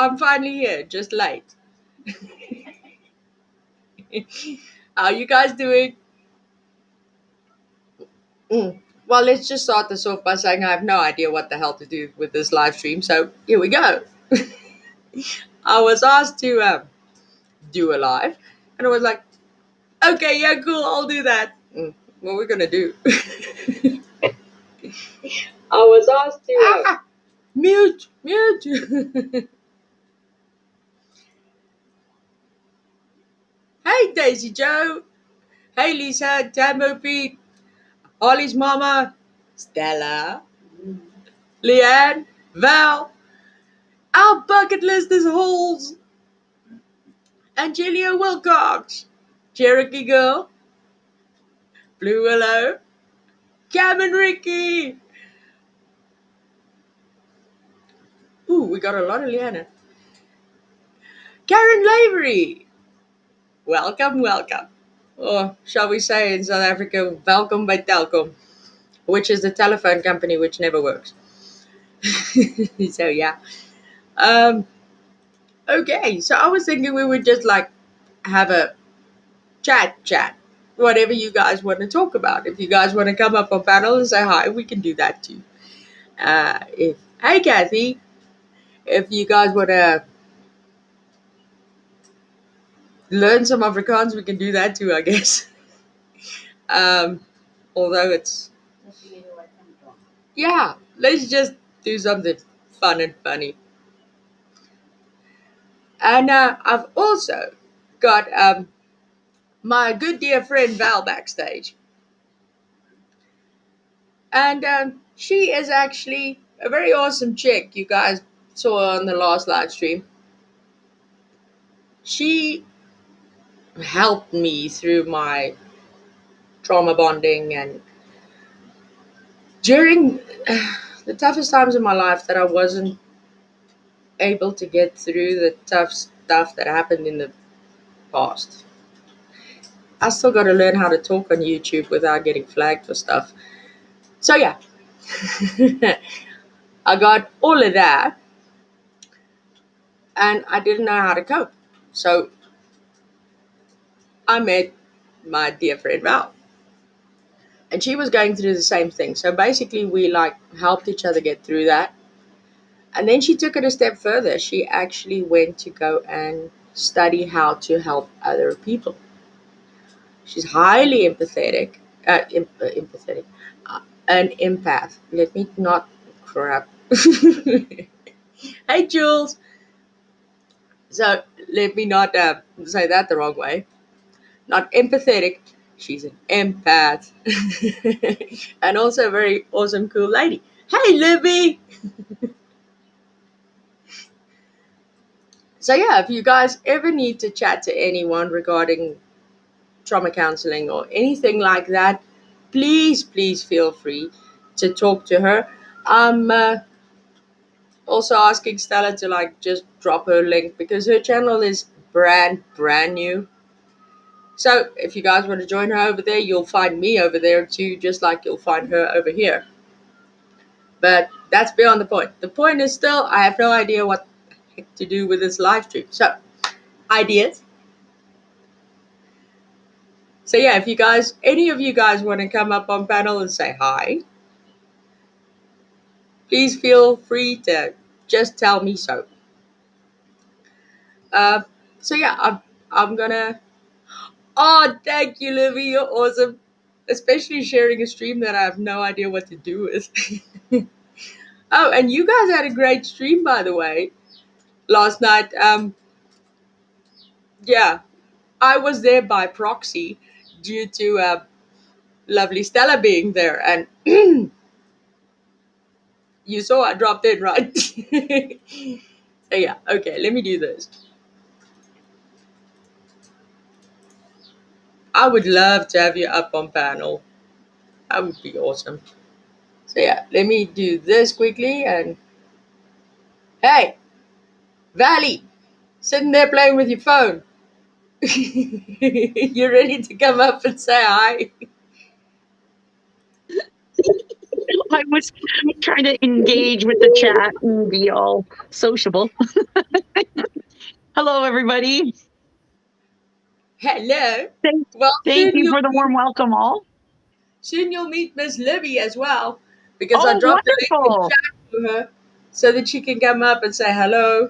I'm finally here, just late. How you guys doing? Well, let's just start this off by saying I have no idea what the hell to do with this live stream, so here we go. I was asked to do a live, and I was like, okay, yeah, cool, I'll do that. What we're gonna do? I was asked to mute, mute. Hey, Daisy Joe. Hey, Lisa, Tambo Pete, Holly's mama, Stella, Leanne, Val. Our bucket list is holes. Angelia Wilcox, Cherokee Girl, Blue Willow, Cam and Ricky. Ooh, we got a lot of Leanna. Karen Lavery. Welcome, welcome. Or shall we say in South Africa, welcome by Telkom, which is the telephone company which never works. So yeah. Okay, so I was thinking we would just like have a chat. Whatever you guys want to talk about. If you guys want to come up on panel and say hi, we can do that too. If Hey Kathy, if you guys want to learn some Afrikaans, we can do that too, I guess. Although it's yeah, let's just do something fun and funny. And I've also got my good dear friend Val backstage, and she is actually a very awesome chick. You guys saw her on the last live stream. She helped me through my trauma bonding and during the toughest times in my life that I wasn't able to get through the tough stuff that happened in the past. I still got to learn how to talk on YouTube without getting flagged for stuff. So yeah, I got all of that and I didn't know how to cope. So I met my dear friend Val. And she was going through the same thing. So basically we like helped each other get through that. And then she took it a step further. She actually went to go and study how to help other people. She's highly empathetic, an empath. Let me not crap. Hey, Jules. So let me not say that the wrong way. Not empathetic. She's an empath. And also a very awesome, cool lady. Hey, Libby. So yeah, if you guys ever need to chat to anyone regarding trauma counseling or anything like that, please feel free to talk to her. I'm also asking Stella to like just drop her link because her channel is brand new. So if you guys want to join her over there, you'll find me over there too, just like you'll find her over here. But that's beyond the point. The point is still, I have no idea what the heck to do with this live stream. So, ideas. So yeah, if you guys, any of you guys want to come up on panel and say hi, please feel free to just tell me so. So yeah, I'm gonna. Oh, thank you, Livy. You're awesome. Especially sharing a stream that I have no idea what to do with. Oh, and you guys had a great stream, by the way, last night. Yeah, I was there by proxy due to lovely Stella being there, and you saw I dropped in, right? So yeah, okay, let me do this. I would love to have you up on panel. That would be awesome. So yeah, let me do this quickly and hey, Valley, sitting there playing with your phone. You ready to come up and say hi? I was trying to engage with the chat and be all sociable. Hello, everybody. Hello. Thank, Well, thank you for the warm welcome, all. soon you'll meet Miss Libby as well, because I Oh, dropped a link in wonderful. chat to her so that she can come up and say hello.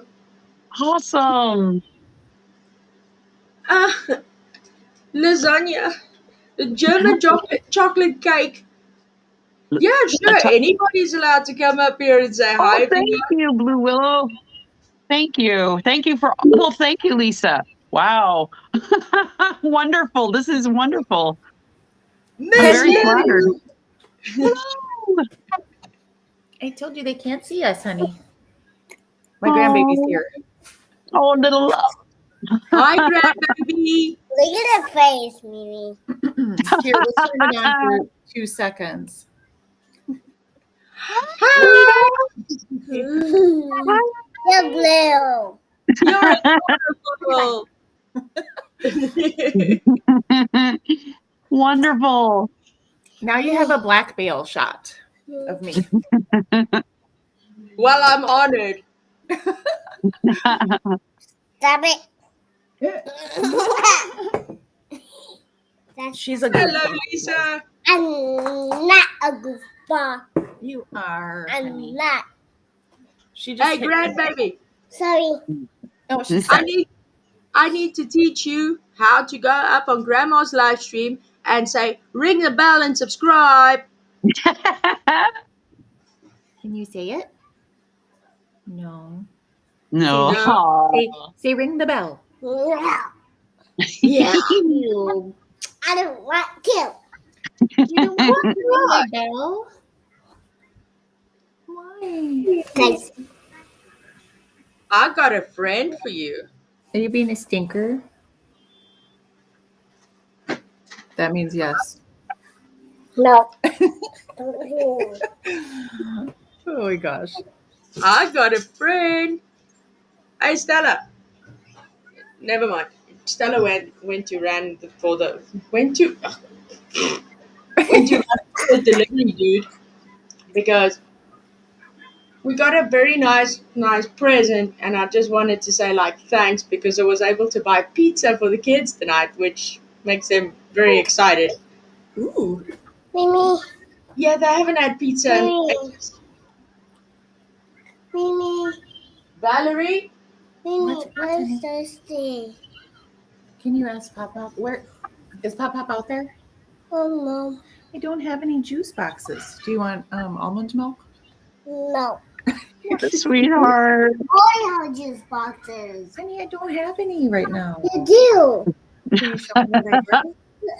Awesome. Ah, lasagna, the German chocolate cake. Yeah, A sure. t- Anybody's allowed to come up here and say oh, hi if you thank want. you, Blue Willow. Thank you. Thank you for, well, thank you, Lisa. Wow. Wonderful. This is wonderful. I'm Miss very flattered. Libby. Hello. I told you they can't see us, honey. My grandbaby's Oh, here. oh, little love. Hi, grandbaby. Look at her face, Mimi. Here, let's turn it on for 2 seconds. Hi. You're blue. You're adorable. Wonderful. Now you have a black bale shot of me. Well, I'm honored. Stop it. She's a Hello, goofball. Lisa. I'm not a goofball. You are, I'm honey. not. She just Hey, hit me. grandbaby. Sorry. Oh, she's I sorry. need I need to teach you how to go up on Grandma's live stream and say, ring the bell and subscribe. Can you say it? No. No. No. Say ring the bell. No. Yeah. You I don't want to. don't want to ring the bell? Why? Guys, I got a friend for you. Are you being a stinker? That means yes. no. Oh my gosh. I got a friend. Hey, Stella. Never mind. Stella went to run for the went to run for the delivery dude because we got a very nice present, and I just wanted to say like thanks because I was able to buy pizza for the kids tonight, which makes them very excited. Ooh. Mimi, Yeah, they haven't had pizza in Mimi, ages. Mimi, Valerie, Mimi, What? I'm thirsty. Can you ask Pop Pop? Where is Pop Pop out there? Oh, Mom. I don't have any juice boxes. Do you want almond milk? No. What a sweetheart. I have juice boxes. Honey, I don't have any right now. You do. Can you show me where they are?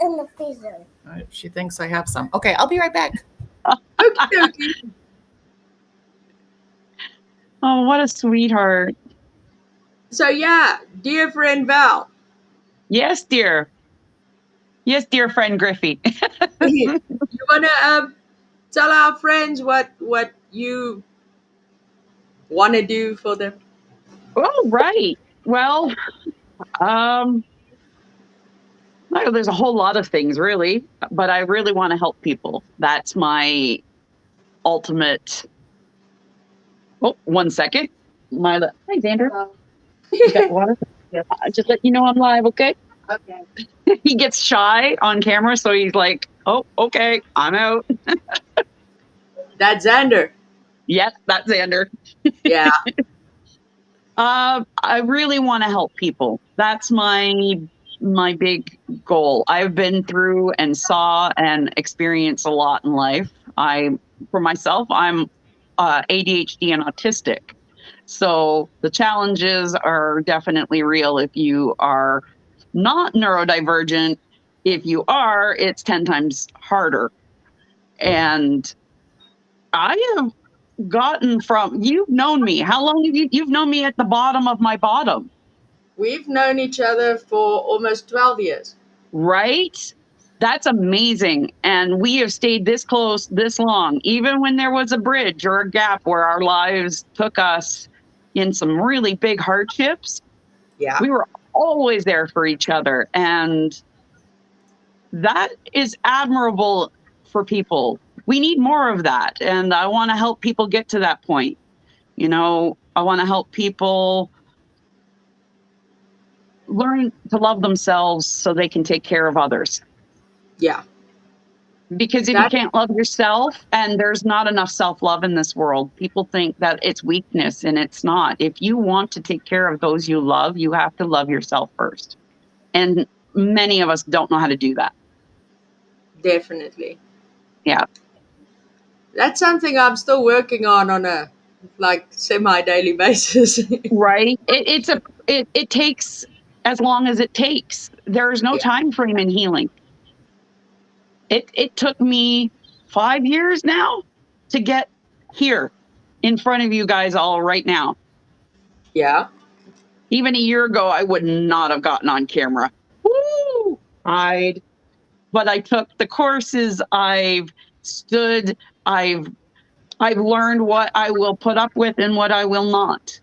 In the freezer. She thinks I have some. Okay, I'll be right back. okie dokie. Oh, what a sweetheart. So yeah, dear friend Val, Yes, dear. Yes, dear friend Griffey. you wanna tell our friends what you wanna do for them? Oh, right. Well, um, well, there's a whole lot of things really, but I really want to help people. That's my ultimate. Oh, 1 second. Hi, Xander. You got water? Just let you know I'm live, okay? Okay. He gets shy on camera, so he's like, "Oh, okay, I'm out." That's Xander. Yes, that's Xander. Yeah. I really want to help people. That's my big goal. I've been through and saw and experienced a lot in life. For myself, I'm ADHD and autistic. So the challenges are definitely real if you are not neurodivergent. If you are, it's 10 times harder. And I have gotten you've known me. How long have you've known me at the bottom of my bottom? We've known each other for almost 12 years. Right? That's amazing. And we have stayed this close this long, even when there was a bridge or a gap where our lives took us in some really big hardships. Yeah. We were always there for each other. And that is admirable for people. We need more of that. And I want to help people get to that point. I want to help people learn to love themselves so they can take care of others. Yeah. Because if you That can't love yourself, and there's not enough self-love in this world, people think that it's weakness, and it's not. If you want to take care of those you love, you have to love yourself first. And many of us don't know how to do that. definitely. Yeah. That's something I'm still working on a like semi-daily basis. Right. It takes as long as it takes. There's no Yeah. time frame in healing. It took me 5 years now to get here in front of you guys all right now. Yeah. Even a year ago, I would not have gotten on camera. Woo! But I took the courses. I've stood. I've I've learned what I will put up with and what I will not.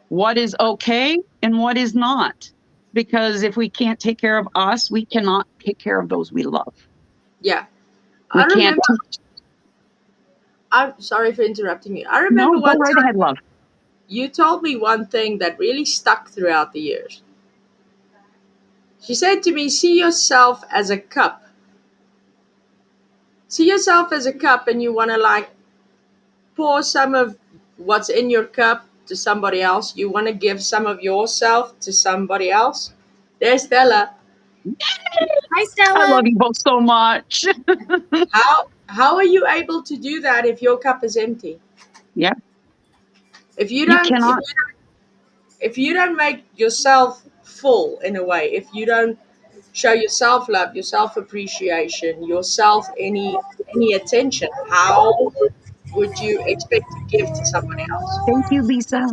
What is okay and what is not. Because if we can't take care of us, we cannot take care of those we love. Yeah. We I can't remember teach. I'm sorry for interrupting you. I remember No, go one right time ahead, love. you told me one thing that really stuck throughout the years. She said to me, see yourself as a cup. See yourself as a cup and you want to like pour some of what's in your cup to somebody else. You want to give some of yourself to somebody else. There's Stella. Hi, I Stella. love you both so much. How are you able to do that if your cup is empty? Yeah, If you you don't cannot. if you don't make yourself full in a way, if you don't show yourself love, your self appreciation, yourself any attention, how would you expect to give to somebody else? Thank you, Lisa.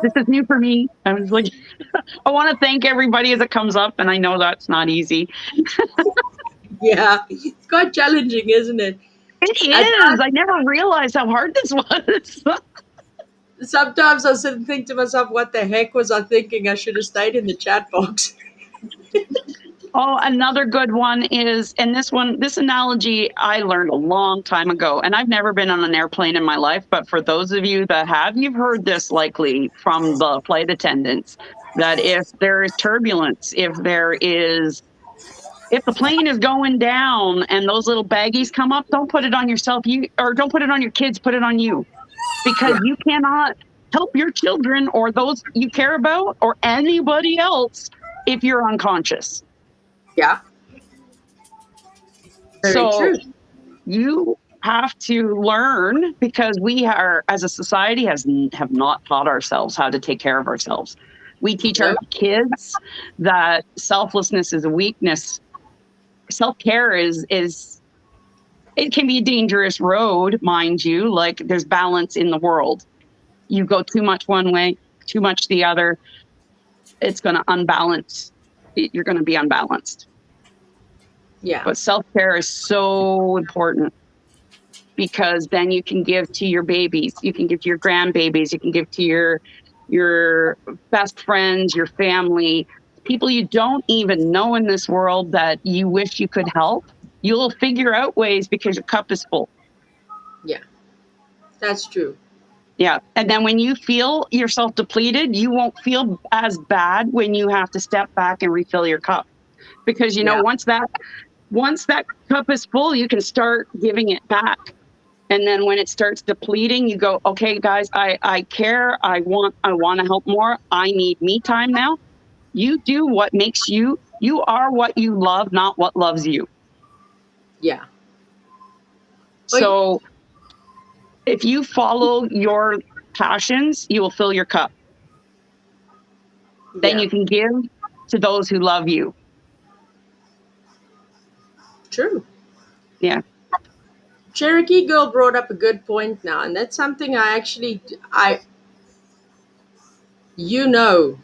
This is new for me. I was like, I want to thank everybody as it comes up, and I know that's not easy. Yeah, it's quite challenging, isn't it? It At is. times, I never realized how hard this was. sometimes I sit and think to myself, what the heck was I thinking? I should have stayed in the chat box. Oh, another good one is, and this analogy I learned a long time ago, and I've never been on an airplane in my life, but for those of you that have, you've heard this likely from the flight attendants, that if there is turbulence, if the plane is going down and those little baggies come up, don't put it on yourself, or don't put it on your kids, put it on you, because Yeah, you cannot help your children or those you care about or anybody else if you're unconscious. yeah, very So true. you have to learn, because we are, as a society, have not taught ourselves how to take care of ourselves. We teach our No, kids that selflessness is a weakness. Self-care is it can be a dangerous road, mind you. Like, there's balance in the world. You go too much one way, too much the other, it's going to unbalance. You're going to be unbalanced. yeah, But self-care is so important, because then you can give to your babies, you can give to your grandbabies, you can give to your best friends, your family, people you don't even know in this world that you wish you could help. You'll figure out ways because your cup is full. yeah, that's true. Yeah. And then when you feel yourself depleted, you won't feel as bad when you have to step back and refill your cup. Because Yeah, once that cup is full, you can start giving it back. And then when it starts depleting, you go, okay, guys, I care. I want to help more. I need me time now. You do what makes you are what you love, not what loves you. yeah. But So if you follow your passions, you will fill your cup. Then yeah, you can give to those who love you. true. Yeah. Cherokee Girl brought up a good point now, and that's something I you know,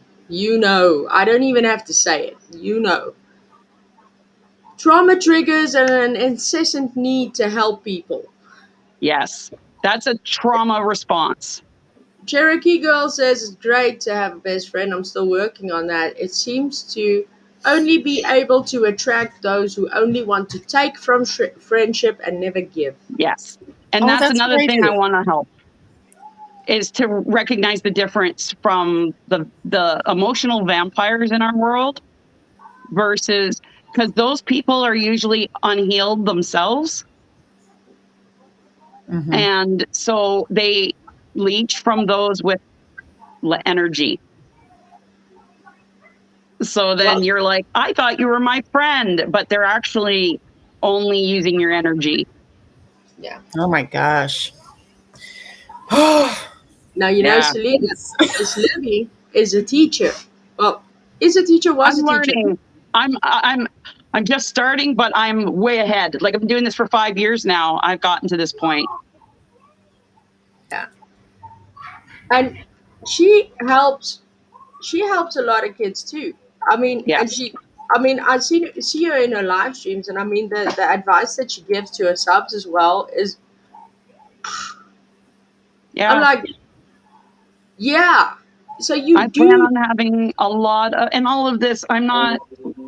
I don't even have to say it. You know, trauma triggers an incessant need to help people. Yes. That's a trauma response. Cherokee Girl says it's great to have a best friend. I'm still working on that. It seems to only be able to attract those who only want to take from friendship and never give. Yes. And Oh, that's that's what another I thing I do. want to help. is to recognize the difference from the emotional vampires in our world versus, because those people are usually unhealed themselves. Mhm. And so they leech from those with energy. So then Well, you're like, I thought you were my friend, but they're actually only using your energy. yeah. Oh my gosh. Now Yeah. Selena, Miss Libby is a teacher. Well, is a teacher, was I'm a teacher. learning. I'm just starting, but I'm way ahead. Like, I've been doing this for 5 years now. I've gotten to this point. Yeah, and she helps. She helps a lot of kids too. I mean, and Yes. she. I mean, I see her in her live streams, and I mean the advice that she gives to her subs as well is. I'm Yeah. like, yeah. So you I plan do. on having a lot of, and all of this, I'm not,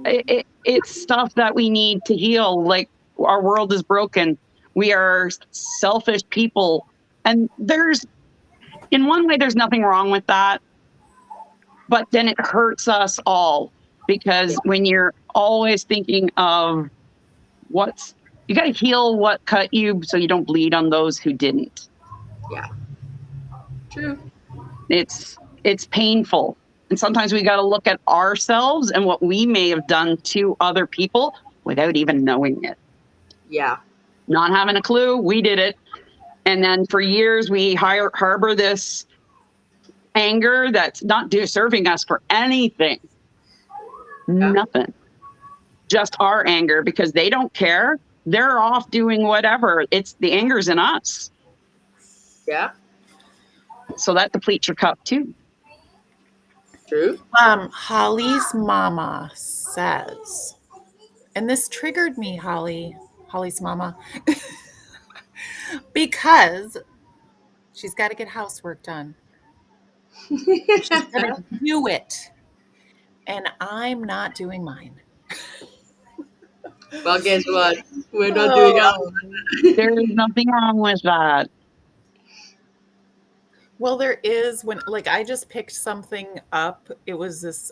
it's stuff that we need to heal. Like, our world is broken. We are selfish people. And in one way, there's nothing wrong with that. But then it hurts us all, Yeah, because when you're always thinking of you got to heal what cut you so you don't bleed on those who didn't. yeah, true. It's painful. And sometimes we got to look at ourselves and what we may have done to other people without even knowing it. Yeah, Not having a clue, we did it. And then for years, we harbor this anger that's not serving us for anything. yeah, Nothing. Just our anger, because they don't care. They're off doing whatever. It's the anger's in us. yeah, So that depletes your cup too. true. Holly's mama says, and this triggered me, Holly's mama, because she's got to get housework done. She's going to do it. And I'm not doing mine. Well, guess what? We're not doing our. There's nothing wrong with that. Well, there is when I just picked something up. It was this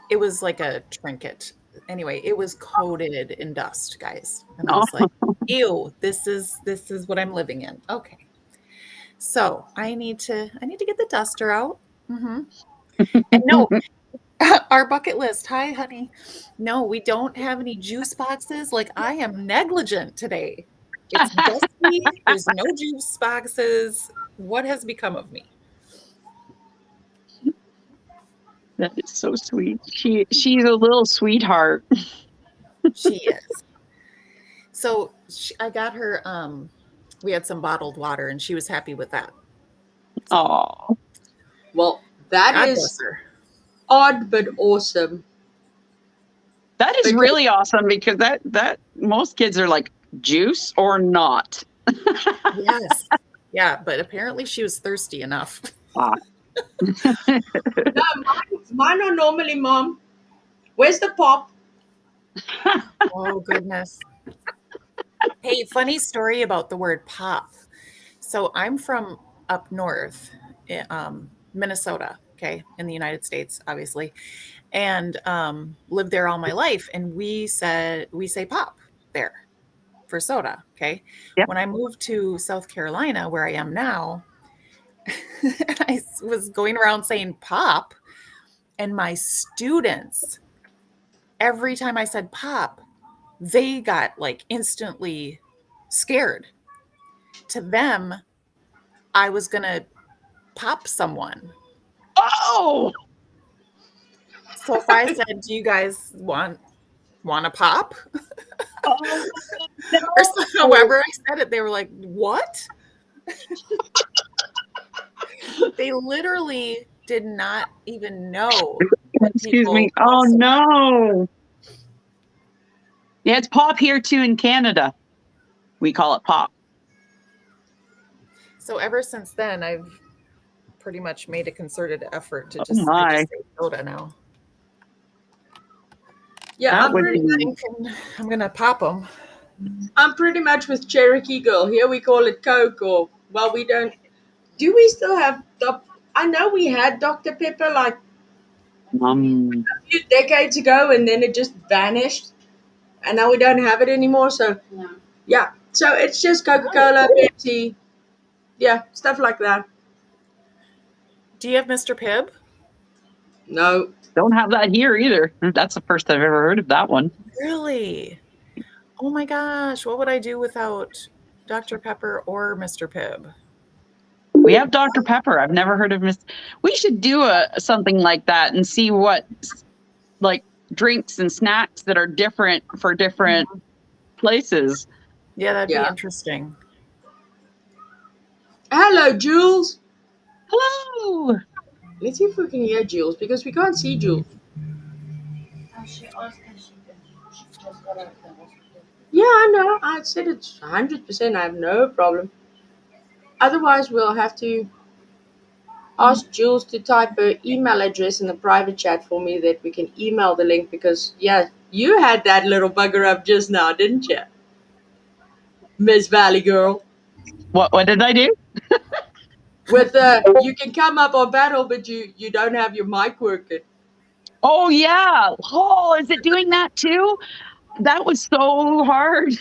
it was like a trinket. Anyway, it was coated in dust, guys. And I Oh, was like, ew, this is what I'm living in. Okay. So I need to get the duster out. And no, our bucket list. Hi, honey. No, we don't have any juice boxes. Like, I am negligent today. It's dusty. There's no juice boxes. What has become of me? that is so sweet. She's a little sweetheart. She is. So I got her. We had some bottled water, and she was happy with that. Oh, Well, that God is bless her. odd but awesome. that is Because really awesome, because that most kids are like, juice or not. Yes. Yeah, but apparently she was thirsty enough. Ah. no, mine are normally, Mom. Where's the pop? Oh, goodness. Hey, funny story about the word pop. So I'm from up north, Minnesota, okay, in the United States, obviously, and lived there all my life. And we say pop there for soda, okay. Yep. When I moved to South Carolina, where I am now, I was going around saying pop, and my students, every time I said pop, they got like instantly scared. To them, I was gonna pop someone. Oh, So if I said, "Do you guys want a pop?" oh or so, however I said it, they were like, "What?" They literally did not even know. Excuse me. People call Oh soda. no. Yeah, it's pop here too in Canada. We call it pop. So ever since then, I've pretty much made a concerted effort to Oh I my. just say soda now. Yeah, That would be. Thinking I'm gonna pop them. I'm pretty much with Cherokee Girl. Here we call it Coke, or well, we don't. Do we still have I know we had Dr. Pepper like Um, a few decades ago, and then it just vanished, and now we don't have it anymore. So yeah, so it's just Coca Cola, Pepsi, yeah, stuff like that. Do you have Mr. Pibb? No, don't have that here either. That's the first I've ever heard of that one. Really? Oh my gosh, what would I do without Dr. Pepper or Mr. Pibb? We have Dr. Pepper. I've never heard of Miss. We should do something like that and see what like drinks and snacks that are different for different places. Yeah, that'd be yeah. interesting. Hello, Jules. Hello. Let's see if we can hear Jules because we can't see Jules. Yeah, I know. I said it's 100%. I have no problem. Otherwise, we'll have to ask Jules to type her email address in the private chat for me that we can email the link because, yeah, you had that little bugger up just now, didn't you? Miss Valley Girl. What did I do? With you can come up on battle, but you don't have your mic working. Oh yeah. Oh, is it doing that too? That was so hard.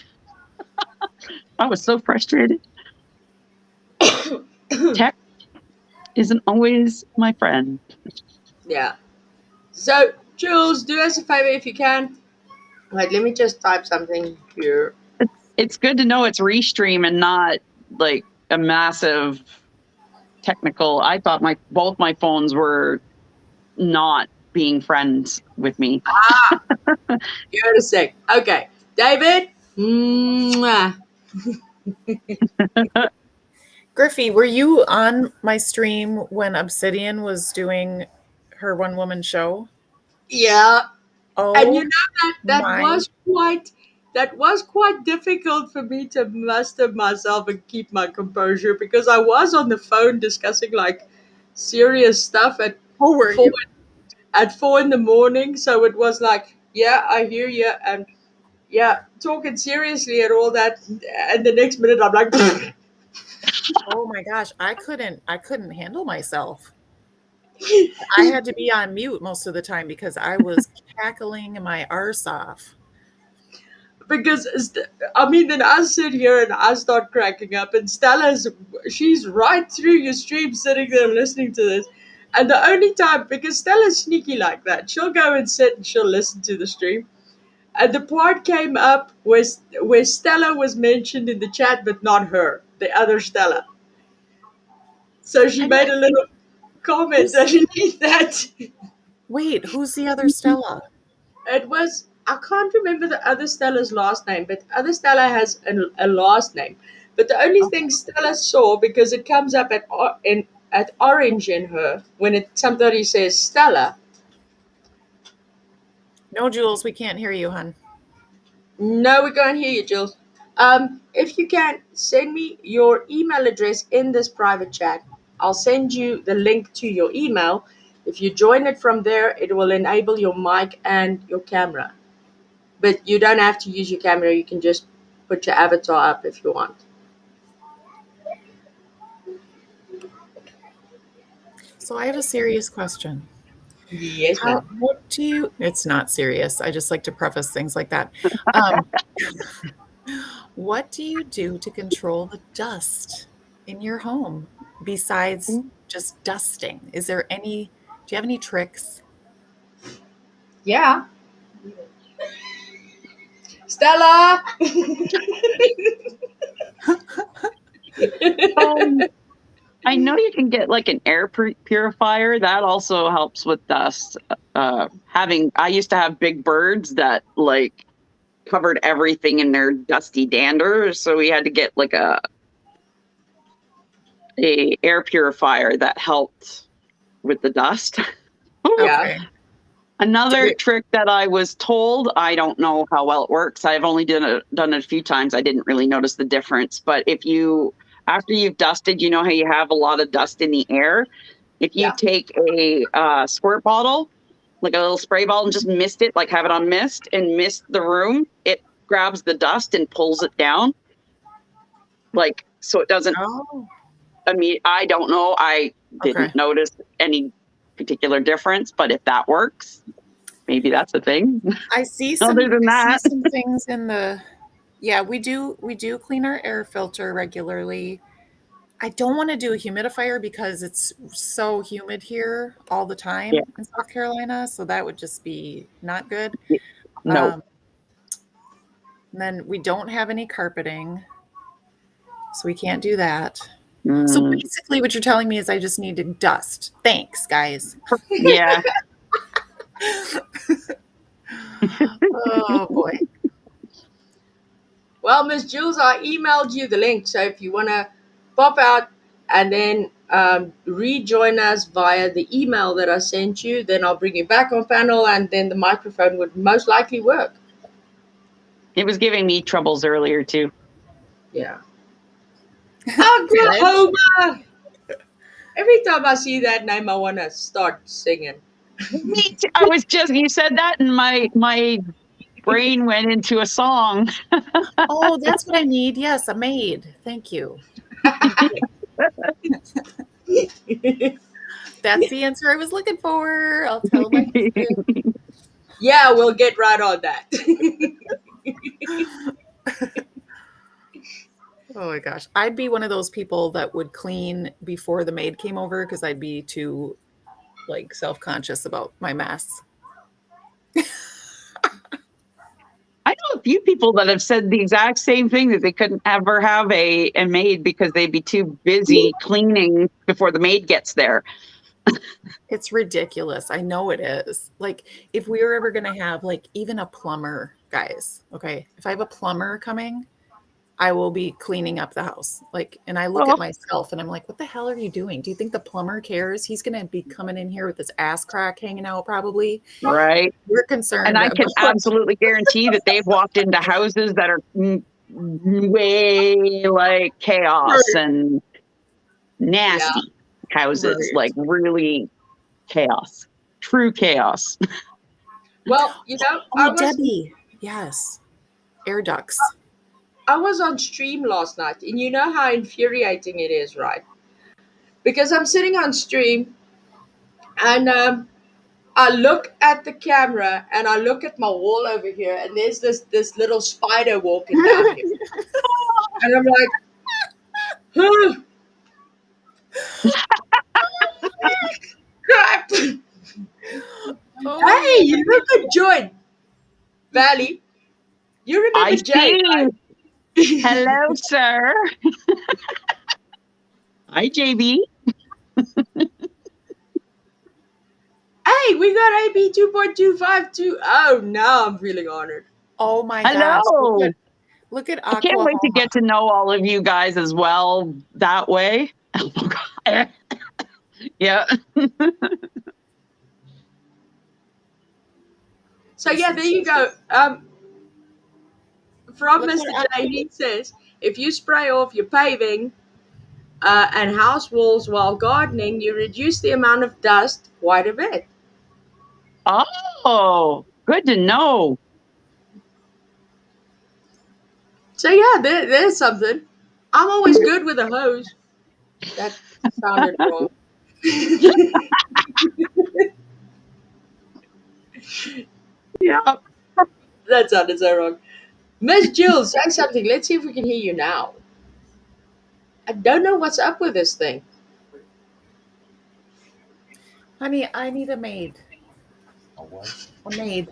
I was so frustrated. Tech isn't always my friend. Yeah. So, Jules, do us a favor if you can. Wait, let me just type something here. It's good to know it's Restream and not like a massive technical. I thought both my phones were not being friends with me. Give it a sec. Okay. David. Mwah. Griffey, were you on my stream when Obsidian was doing her one woman show? Yeah. And you Oh know my. that was quite difficult for me to muster myself and keep my composure because I was on the phone discussing like serious stuff at Oh, were four you? at 4 in the morning. So it was like, yeah, I hear you, and yeah, talking seriously and all that. And the next minute, I'm like, Oh my gosh, I couldn't handle myself. I had to be on mute most of the time because I was cackling my arse off. because I mean, then I sit here and I start cracking up, and she's right through your stream, sitting there listening to this. And the only time, because Stella's sneaky like that, she'll go and sit and she'll listen to the stream. And the part came up where Stella was mentioned in the chat, but not her, the other Stella. So she And made a little comment who's underneath that. wait, who's the other Stella? It was, I can't remember the other Stella's last name, but other Stella has a last name. But the only thing Stella saw, because it comes up at orange in her when somebody says Stella. No, Jules, we can't hear you, hon. No, we can't hear you, Jules. If you can send me your email address in this private chat, I'll send you the link to your email. If you join it from there, it will enable your mic and your camera. But you don't have to use your camera. You can just put your avatar up if you want. So I have a serious question. Yes, How ma'am. what do you it's not serious. I just like to preface things like that. Um, what do you do to control the dust in your home besides just dusting? Do you have any tricks? Yeah. Stella! Um, I know you can get like an air purifier. That also helps with dust. I used to have big birds that like covered everything in their dusty dander, so we had to get like a air purifier that helped with the dust. Yeah. Okay. Another trick that I was told, I don't know how well it works. I've only done it a few times. I didn't really notice the difference. But after you've dusted, you know how you have a lot of dust in the air. If you Yeah. take a squirt bottle, like a little spray bottle, and just mist it, like have it on mist, and mist the room, it grabs the dust and pulls it down, like so it doesn't Oh. I don't know. I didn't Okay. notice any particular difference, but if that works, maybe that's a thing. I see Other than that, some things in the. Yeah, we do clean our air filter regularly. I don't want to do a humidifier because it's so humid here all the yeah, time in South Carolina, so that would just be not good. no. Um, then we don't have any carpeting, so we can't do that. So Mm, basically, what you're telling me is I just need to dust. Thanks, guys. yeah. Oh boy. Well, Miss Jules, I emailed you the link, so if you want to pop out and then rejoin us via the email that I sent you, then I'll bring you back on panel, and then the microphone would most likely work. It was giving me troubles earlier too. Yeah. Good. Oklahoma! Every time I see that name, I want to start singing. Me too. I was just you said that, and my brain went into a song. Oh, that's what I need. Yes, a maid. Thank you. That's the answer I was looking for. I'll tell my husband. Yeah, we'll get right on that. Oh my gosh. I'd be one of those people that would clean before the maid came over because I'd be too like self-conscious about my mess. I know a few people that have said the exact same thing, that they couldn't ever have a maid because they'd be too busy cleaning before the maid gets there. It's ridiculous. I know it is. Like, if we were ever going to have, like, even a plumber, guys, okay, if I have a plumber coming, I will be cleaning up the house. Like, and I look at Oh, myself and I'm like, what the hell are you doing? Do you think the plumber cares? He's going to be coming in here with his ass crack hanging out, probably. right. We're And concerned I can about. absolutely guarantee that they've walked into houses that are way like chaos and Yeah. nasty houses, Right. like really chaos, true chaos. Well, Oh, Debbie. Yes. Air ducts. I was on stream last night, and you know how infuriating it is, right? Because I'm sitting on stream, and I look at the camera, and I look at my wall over here, and there's this little spider walking down here, and I'm like, huh, crap! Oh Hey, you look at Joy Valley. You I remember Jay, see. right? Hello, sir. Hi, JB. Hey, we got AB 2.252. Oh, now I'm feeling honored. Oh my gosh. Hello. Look at I can't wait to Oklahoma. get to know all of you guys as well that way. Oh, God. Yeah. So yeah, there you go. From Look Mr. what J, he says if you spray off your paving and house walls while gardening, you reduce the amount of dust quite a bit. Oh, good to know. So yeah, there's something. I'm always good with a hose. That sounded wrong. Yeah. That sounded so wrong. Miss Jules, say something. Let's see if we can hear you now. I don't know what's up with this thing. honey, I need a maid. A maid.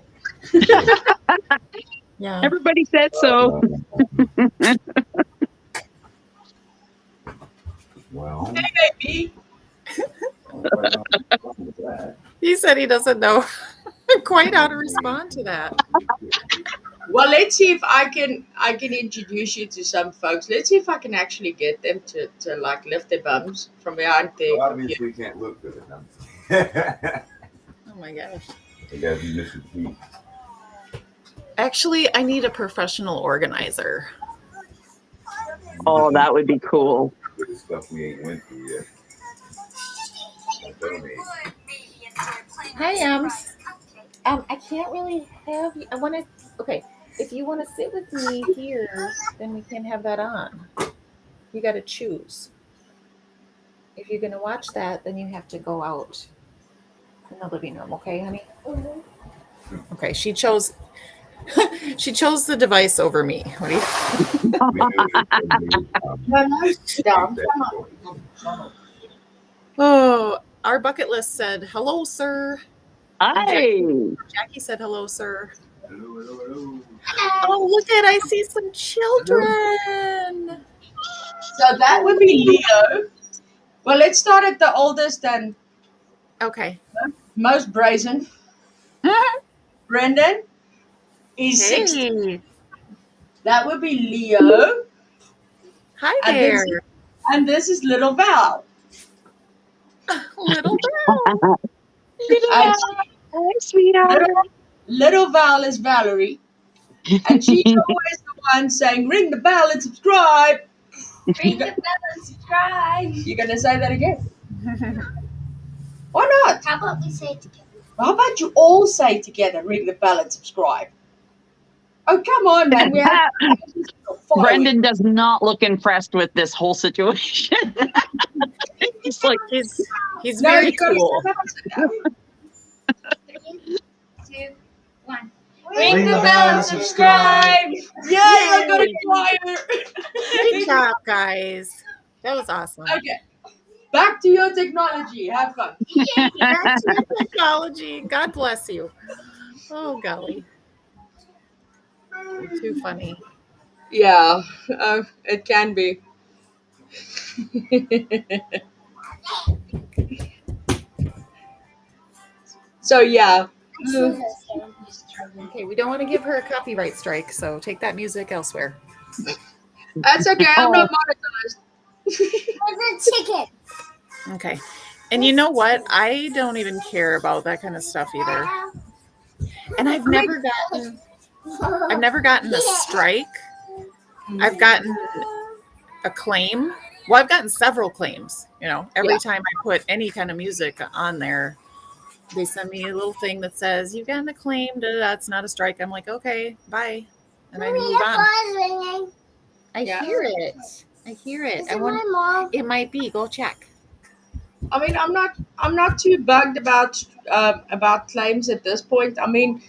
Yeah. Everybody said so. Well, Maybe. He said he doesn't know quite how to respond to that. Well, let's see if I can introduce you to some folks. Let's see if I can actually get them to like lift their bums from behind their well, computer. obviously you can't look good enough. Oh my gosh. You gotta be Mr. P. Actually, I need a professional organizer. Oh, that would be cool. With the stuff we ain't went through yet. Like that made. Hi, Ems. I can't really have you. I want to. Okay, if you want to sit with me here, then we can have that on. You got to choose. if you're going to watch that, then you have to go out in the living room, okay, honey? Okay, she chose she chose the device over me. What do you? No, no, sit down. Come on. Oh, our bucket list said hello, sir. Hi. Jackie said hello, sir. Hello, hello, hello. Oh, look at, I see some children. So that would be Leo. Well, let's start at the oldest and Okay. most brazen. Brendan is 16. Hey. That would be Leo. Hi And there. this is little Val. Little Val. And Hi, sweetheart. little Val is Valerie. And she's always the one saying, ring the bell and subscribe. Ring the bell and subscribe. You're going to say that again? Why not? How about we say it together? How about you all say together, ring the bell and subscribe? Oh, come on, man. We have Brendan does not look impressed with this whole situation. He's like, he's very cool. 3, 2, 1. Ring the bell and subscribe. Yeah, I got it choir. Good job, guys. That was awesome. Okay. Back to your technology. Have fun. Back to your technology. God bless you. Oh, golly. Too funny. Yeah, it can be. So, yeah. Okay, we don't want to give her a copyright strike, so take that music elsewhere. That's okay. I'm not monetized. Where's the chicken? Okay. And you know what? I don't even care about that kind of stuff either. And I've never gotten a strike. I've gotten a claim. Well, I've gotten several claims. You know, every time I put any kind of music on there, they send me a little thing that says, you've gotten a claim. That's not a strike. I'm like, okay, bye. And I move on. I hear it. I hear it. It might be. Go check. I mean, I'm not too bugged about claims at this point. I mean,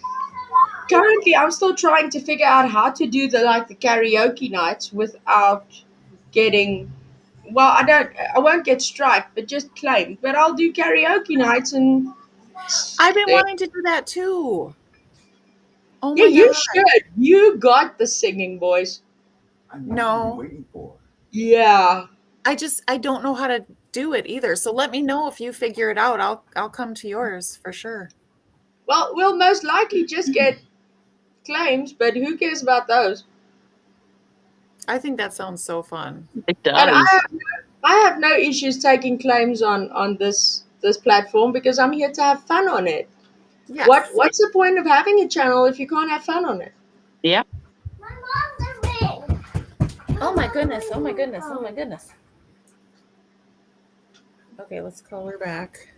currently I'm still trying to figure out how to do the karaoke nights without getting. Well, I won't get striked, but just claimed. But I'll do karaoke nights and. I've been wanting to do that too. Oh Yeah, my you God. should. You got the singing voice. No. Waiting for. Yeah. I don't know how to do it either. So let me know if you figure it out. I'll come to yours for sure. Well, we'll most likely just get claims, but who cares about those? I think that sounds so fun. it And does. I have no issues taking claims on this platform because I'm here to have fun on it. Yes. What's the point of having a channel if you can't have fun on it? Yeah. My mom's a ring. Oh my goodness. Oh my goodness. Oh my goodness. Okay, let's call her back.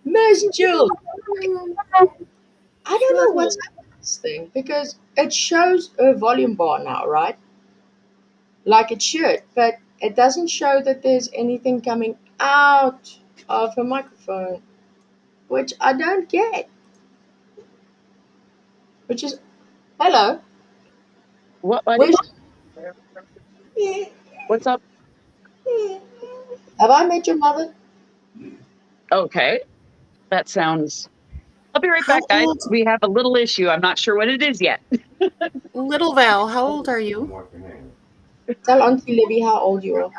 Miss Jill, I don't know what's happening with this thing because it shows a volume bar now, right? Like it should, but it doesn't show that there's anything coming out of a microphone, which I don't get. Which is, hello. What? Where's, What's up? have I met your mother? Okay. That sounds. I'll be right How back, guys. old? We have a little issue. I'm not sure what it is yet. Little Val, how old are you? Mark your name. Tell Auntie Libby how old you are.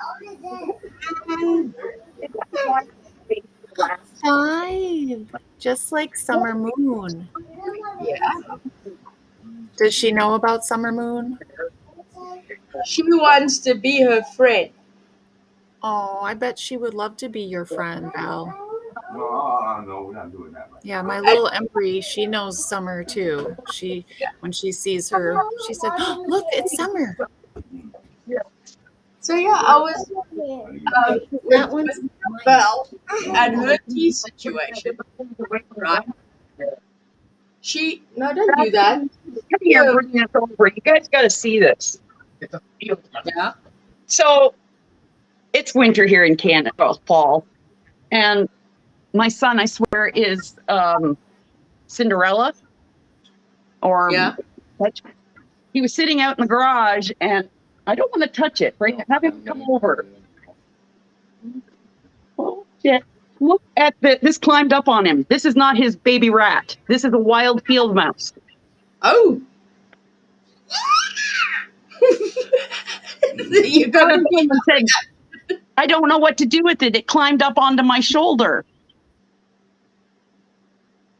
5. Just like Summer Moon. Yeah. Does she know about Summer Moon? She wants to be her friend. Oh, I bet she would love to be your friend, Val. No, we're not doing that. Yeah, my little Embry, she knows Summer too. When she sees her, she said, oh, "Look, it's Summer." So yeah, I was That one's with Belle and her tea situation, right? No, don't do that. Come here, bring this over. You guys got to see this. It's a field. Yeah. So it's winter here in Canada, fall. And my son, I swear, is Cinderella or Yeah. he was sitting out in the garage and I don't want to touch it. Right? Have him come over. Oh shit. Look at this climbed up on him. This is not his baby rat. This is a wild field mouse. Oh. You got Turned to to him and said, I don't know what to do with it. It climbed up onto my shoulder.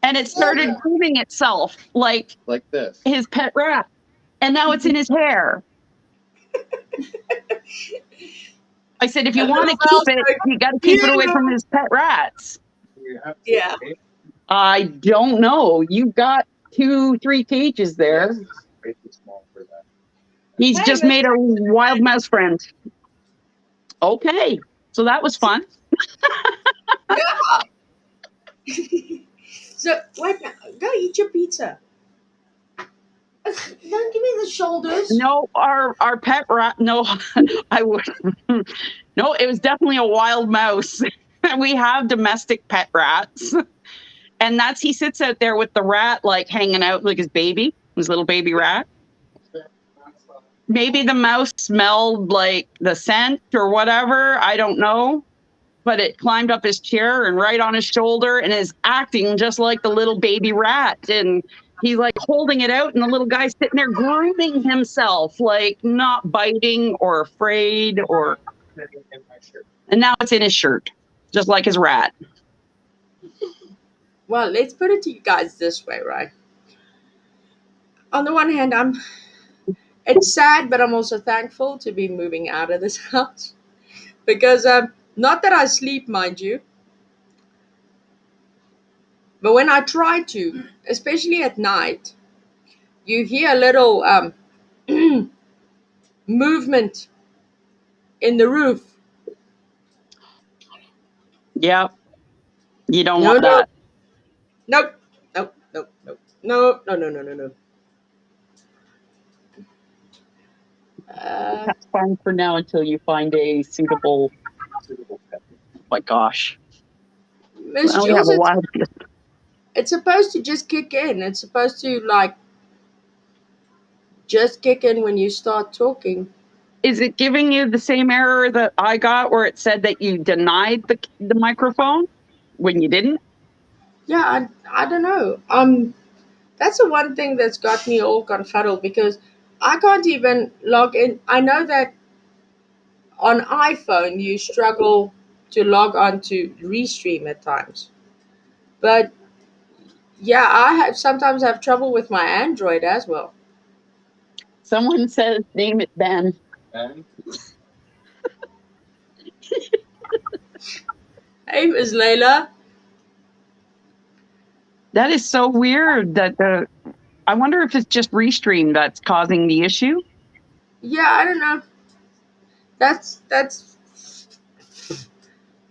And it started grooming itself like this. his pet rat. And now it's in his hair. I said, if you want to keep it, you got to keep it away from his pet rats. Yeah. I don't know. You've got 2-3 cages there. Way too small for that. He's Hey, just made a wild mouse friend. Okay. So that was fun. Yeah. So wait now. Go eat your pizza. Don't give me the shoulders. No, our pet rat. No, I would. No, it was definitely a wild mouse. We have domestic pet rats, and he sits out there with the rat, like hanging out like his little baby rat. Maybe the mouse smelled like the scent or whatever. I don't know. But it climbed up his chair and right on his shoulder and is acting just like the little baby rat. And he's like holding it out, and the little guy's sitting there grooming himself, like not biting or afraid or. And now it's in his shirt, just like his rat. Well, let's put it to you guys this way, right? On the one hand, it's sad, but I'm also thankful to be moving out of this house because not that I sleep, mind you, but when I try to, especially at night, you hear a little movement in the roof. Yeah, you don't No, want no, that. nope, nope, nope, nope, no, no, no, no, no, no. That's fine for now until you find a suitable. Oh my gosh. Miss Well, we have Jules, a wild. it's supposed to just kick in. It's supposed to like just kick in when you start talking. Is it giving you the same error that I got where it said that you denied the microphone when you didn't? Yeah, I don't know. That's the one thing that's got me all confuddled because I can't even log in. I know that on iPhone you struggle to log on to Restream at times, but yeah, I have sometimes have trouble with my Android as well. Someone says, name it Ben. And Hey, Miss Layla. That is so weird that I wonder if it's just Restream that's causing the issue. Yeah, I don't know. That's.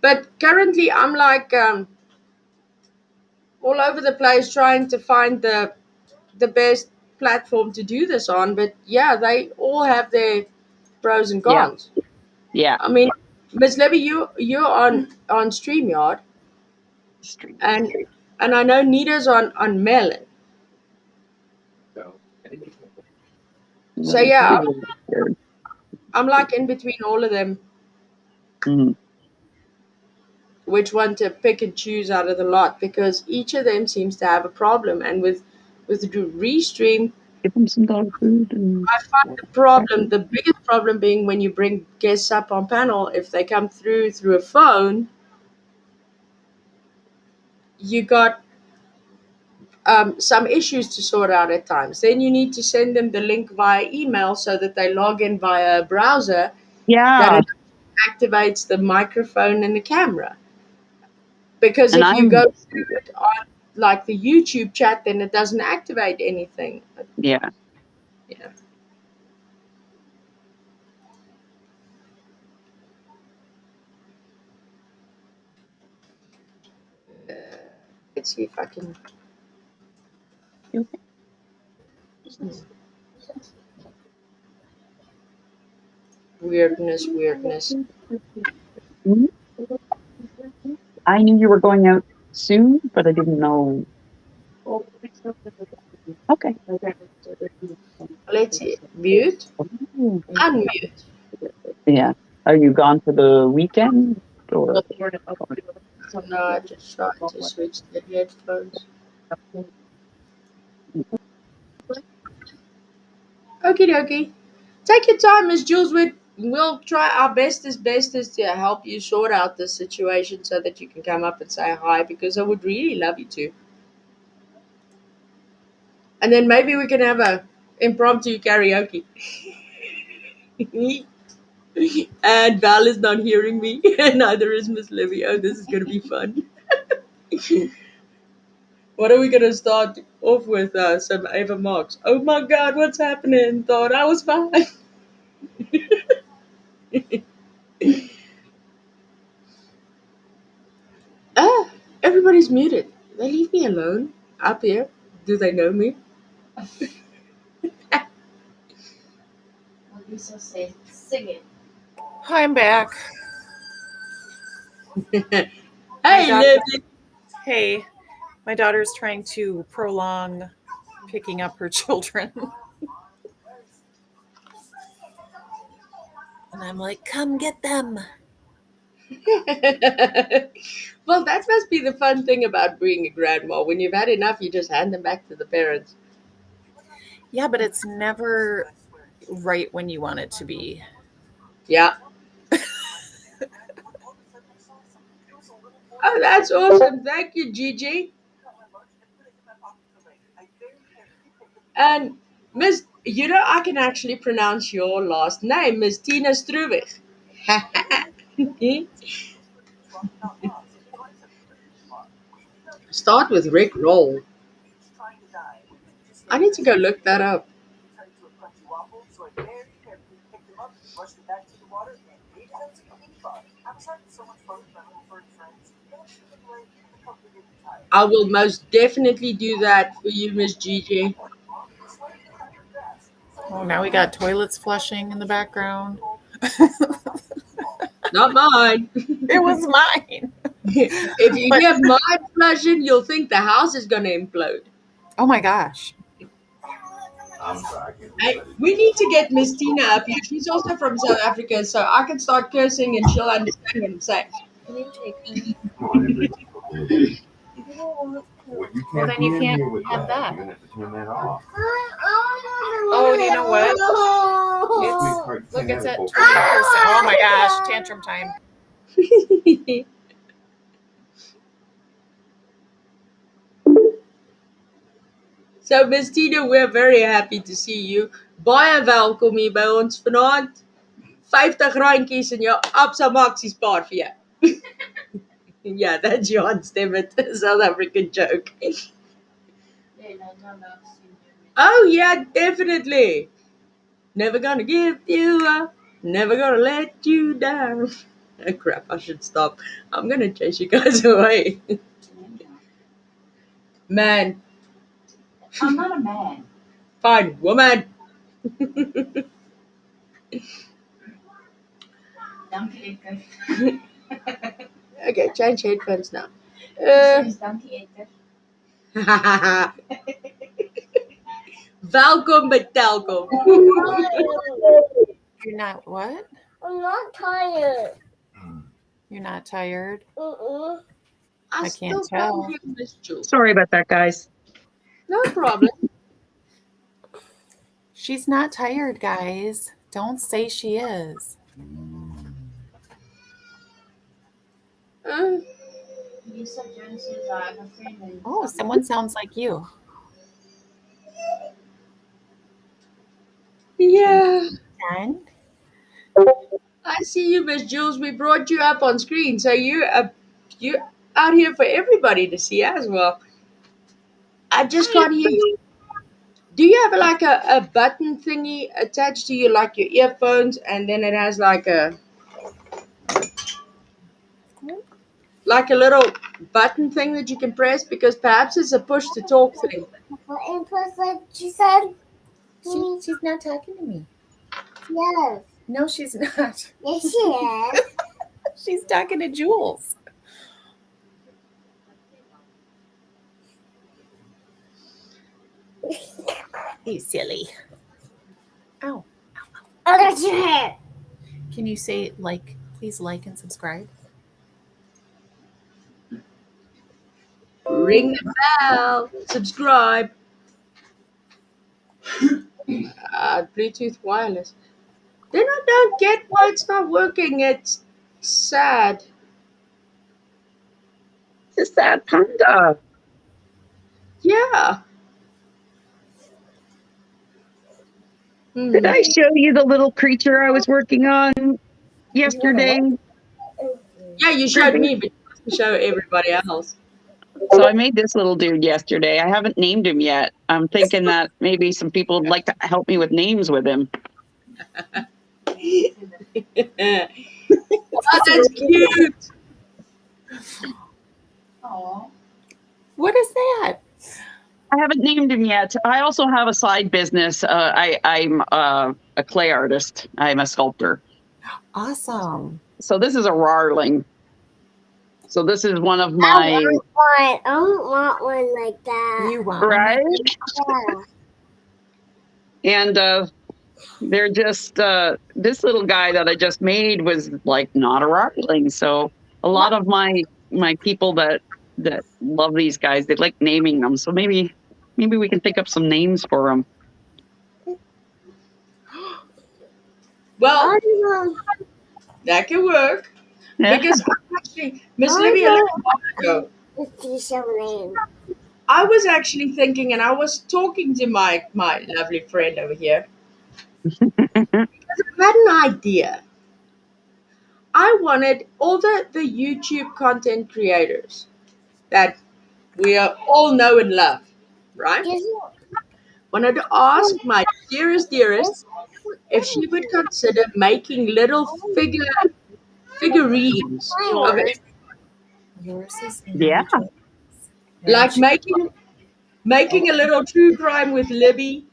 But currently, I'm like all over the place trying to find the best platform to do this on. But yeah, they all have their pros and Yeah. cons. Yeah. I mean, Miss Libby, you're on StreamYard, and I know Nita's on Melon. so So yeah, I'm like in between all of them. Mhm. Which one to pick and choose out of the lot because each of them seems to have a problem. And with the Restream, Give them some dog food. I find the biggest problem being when you bring guests up on panel, if they come through a phone, you got some issues to sort out at times. Then you need to send them the link via email so that they log in via a browser that Yeah. it activates the microphone and the camera. Because And if you I'm, go through it on like the YouTube chat, then it doesn't activate anything. yeah. Yeah. Let's see if I can. Weirdness. Mhm. I knew you were going out soon, but I didn't know. Okay. Let's see. Mute. Ooh. Unmute. Yeah. Are you gone for the weekend or? No, I just tried to switch the headphones. Okie dokie. Take your time, Miss Jules. We'll try our bestest to help you sort out this situation so that you can come up and say hi because I would really love you to. And then maybe we can have a impromptu karaoke. And Val is not hearing me, and neither is Miss Livy. Oh, this is gonna be fun. What are we gonna start off with? Some Ava Marks. Oh my God, what's happening? Thought I was fine. Ah, everybody's muted. They leave me alone up here. Do they know me? Lisa says, sing it. Hi, I'm back. My Hey, daughter, Livy. hey, my daughter's trying to prolong picking up her children. And I'm like, come get them. Well, that must be the fun thing about being a grandma. When you've had enough, you just hand them back to the parents. Yeah, but it's never right when you want it to be. Yeah. Oh, that's awesome. Thank you, Gigi. And Miss, I can actually pronounce your last name, Miss Tina Struwig. Start with Rick Roll. I need to go look that up. I will most definitely do that for you, Miss Gigi. Oh, now we got toilets flushing in the background. Not mine. It was mine. If you But hear mine flushing, you'll think the house is going to implode. oh my gosh. I'm sorry, I can't Hey, believe I we need to get Miss Tina up here. She's also from South Africa, so I can start cursing and she'll understand and say, "Can you take her?" didn't. Come on, everybody. Well, you Well, can't then be you in can't here with have that. that. You're gonna have to turn that off. Oh, you know what? Look, it's at 20%. Oh my gosh, tantrum time. So, Miss Tina, we're very happy to see you. Baie welkom hier by ons vanaand. 50 randjies in jou Absa Maxi spaar vir jou. Yeah, that's Johan Stemmit, South African joke. Oh, yeah, definitely. Never gonna give you up. Never gonna let you down. Oh, crap, I should stop. I'm gonna chase you guys away. Man. I'm not a man. Fine, woman. Dankie, Edgar. Okay, change headphones now. Says dankie, Edgar. Welkom by Telkom. You're not what? I'm not tired. You're not tired? I still can't tell. hear Miss Jules. Sorry about that, guys. No problem. She's not tired, guys. Don't say she is. Lisa Jones says I have a friend named Oh, someone sounds like you. Yeah. And I see you, Miss Jules. We brought you up on screen, so you out here for everybody to see as well. I just can't hear you. Do you have like a button thingy attached to you, like your earphones, and then it has like a little button thing that you can press? Because perhaps it's a push to talk thing. And plus, like she said, she's not talking to me. yes. No, she's not. Yes, she is. She's talking to Jules. You silly. Ow. Oh, that's your hair. Can you say like, please like and subscribe? Ring the bell. Subscribe. Bluetooth wireless. Then I don't get why it's not working. It's sad. It's a sad panda. Yeah. Did I show you the little creature I was working on yesterday? Yeah, you showed me, but you have to show everybody else. So I made this little dude yesterday. I haven't named him yet. I'm thinking that maybe some people would like to help me with names with him. Oh, that's cute. Aw. What is that? I haven't named him yet. I also have a side business. I'm a clay artist. I'm a sculptor. Awesome. So this is a Rarling. So this is one of I my want one. I don't want one like that. You want one right, Yeah. and they're just this little guy that I just made was like not a Rarling. So a lot of my people that love these guys, they like naming them. So maybe we can think up some names for them. Well, I don't know. that can work. Yeah. Because actually, Miss I Libby, a know. little while ago, The t-shirt name. I was actually thinking, and I was talking to my lovely friend over here. I had an idea. I wanted all the YouTube content creators that we all know and love, right? Guess Wanted to ask my dearest if she would consider making little figurines of what? it, Yours is in Yeah. between. like making a little true crime with Libby.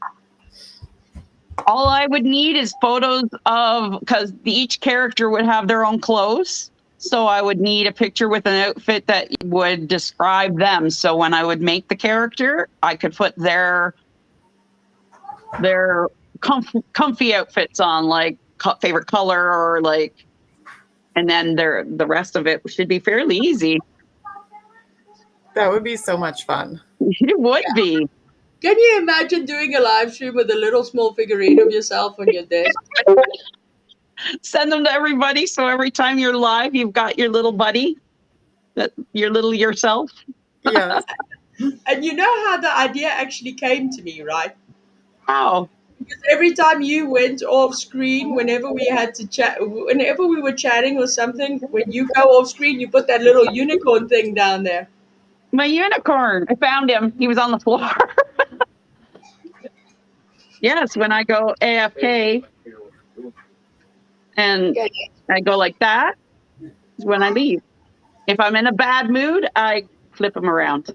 All I would need is photos of, because each character would have their own clothes. So I would need a picture with an outfit that would describe them. So when I would make the character, I could put their comfy outfits on, like favorite color or like, and then the rest of it should be fairly easy. That would be so much fun. It would be. Can you imagine doing a live stream with a little small figurine of yourself on your desk? Send them to everybody. So every time you're live, you've got your little buddy, your little yourself. Yes. And you know how the idea actually came to me, right? Wow. Because every time you went off screen, whenever we had to chat, whenever we were chatting or something, when you go off screen, you put that little unicorn thing down there. My unicorn. I found him. He was on the floor. Yes, when I go AFK and Okay. I go like that is when I leave. If I'm in a bad mood, I flip him around.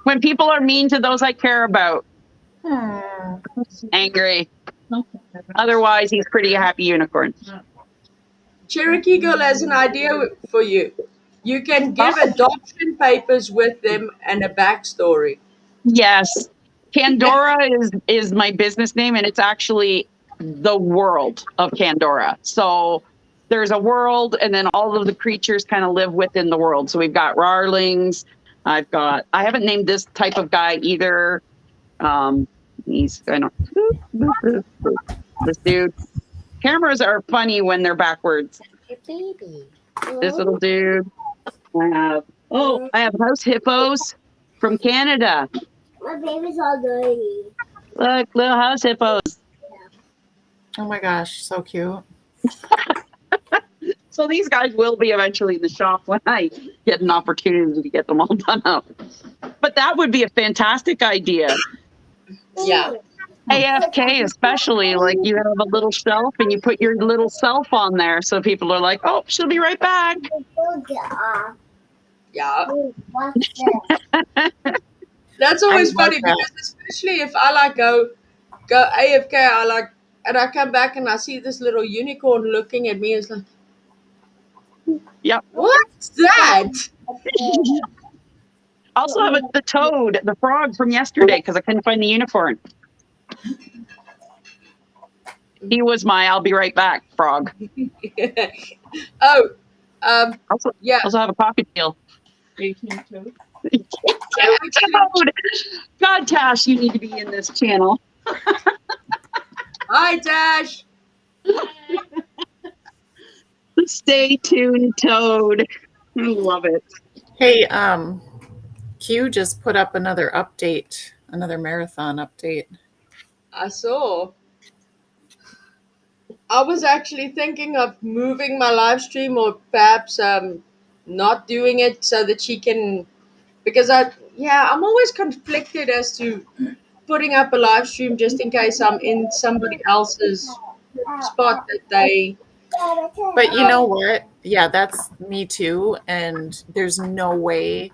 When people are mean to those I care about, angry. Otherwise, he's pretty happy unicorn. Cherokee Girl has an idea for you. You can give adoption papers with them and a backstory. Yes. Pandora is my business name, and it's actually the world of Pandora. So there's a world, and then all of the creatures kind of live within the world. So we've got Rarlings. I haven't named this type of guy either. He's kind of this dude. Cameras are funny when they're backwards. Your baby. This little dude. I have house hippos from Canada. My baby's all dirty. Look, little house hippos. Oh my gosh, so cute. So these guys will be eventually in the shop when I get an opportunity to get them all done up. But that would be a fantastic idea. Yeah. AFK especially, like you have a little shelf and you put your little self on there so people are like, oh, she'll be right back. Yeah. What's this? That's always I love funny that. because especially if I like go AFK, and I come back and I see this little unicorn looking at me. It's like, Yep. what's that? I also have the toad, the frog from yesterday because I couldn't find the unicorn. He was my "I'll be right back" frog. Oh, Also, yeah. also have a cockatiel. Actually, Toad. God, Tash, you need to be in this channel. hi, Dash. Stay tuned, Toad. I love it. Hey, Q just put up another update, another marathon update. I saw. I was actually thinking of moving my live stream or perhaps not doing it so that she can, because I'm always conflicted as to putting up a live stream just in case I'm in somebody else's spot that they. But you know what? Yeah, that's me too. And there's no way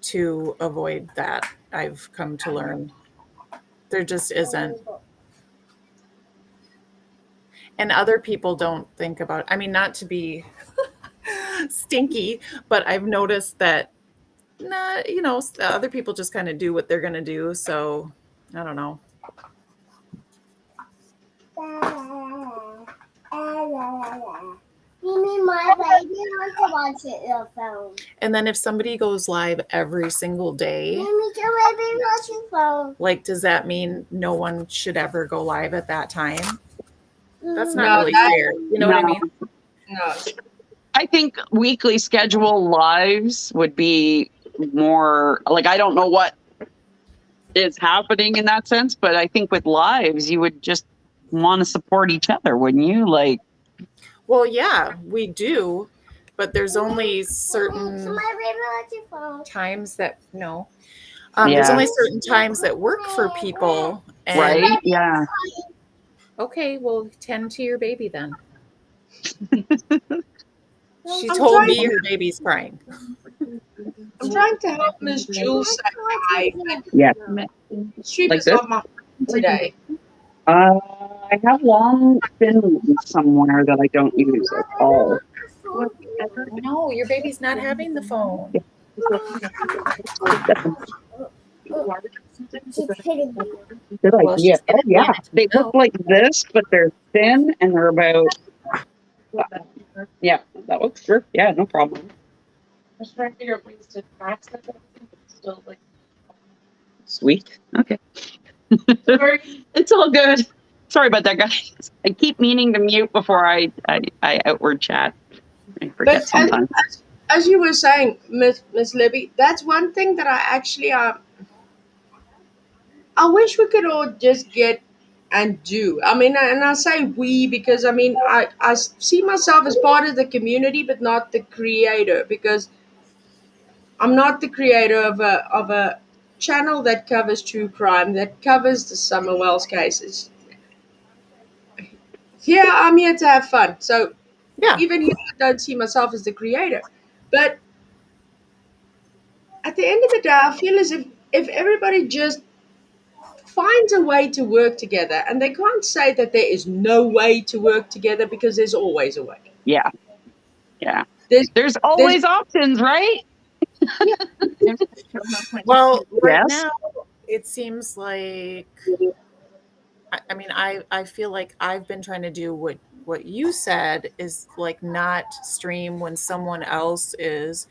to avoid that. I've come to learn. There just isn't. And other people don't think about, I mean, not to be stinky, but I've noticed that, other people just kind of do what they're going to do. So I don't know. You mean my baby wants to watch it on the phone? And then if somebody goes live every single day, You mean your baby watching phone? like, does that mean no one should ever go live at that time? That's not No, really that- fair. You know what I No. mean? No. I think weekly schedule lives would be more like, I don't know what is happening in that sense, but I think with lives, you would just want to support each other, wouldn't you? Like, Well, yeah, we do, but there's only certain My baby watching phone. times that Yeah. there's only certain times that work for people. And right? Yeah. okay, well, tend to your baby then. She I'm told trying me to- her baby's crying. I'm trying to help Miss Jules say hi, but Yeah. stream Like is this? on my phone today. I have long been somewhere that I don't use at all. No, your baby's not having the phone. She's hitting me. Good Well, idea. she's gonna Oh, yeah. want it to They look know. like this, but they're thin and they're about. Yeah, that looks sure. Yeah, no problem. I was trying to figure out ways to access it. It's still like Sweet. Okay. sorry. It's all good. Sorry about that, guys. I keep meaning to mute before I outward chat. I forget But sometimes. as you were saying, Miss Libby, that's one thing that I actually I wish we could all just get and do. I mean, and I say we because I mean I see myself as part of the community, but not the creator because I'm not the creator of a channel that covers true crime, that covers the Summer Wells cases. Here, I'm here to have fun. So Yeah. even here, I don't see myself as the creator. But at the end of the day, I feel as if everybody just finds a way to work together, and they can't say that there is no way to work together because there's always a way. Yeah. Yeah. There's There's always options, right? Well, right Yes. now it seems like I mean I feel like I've been trying to do what you said is like not stream when someone else is,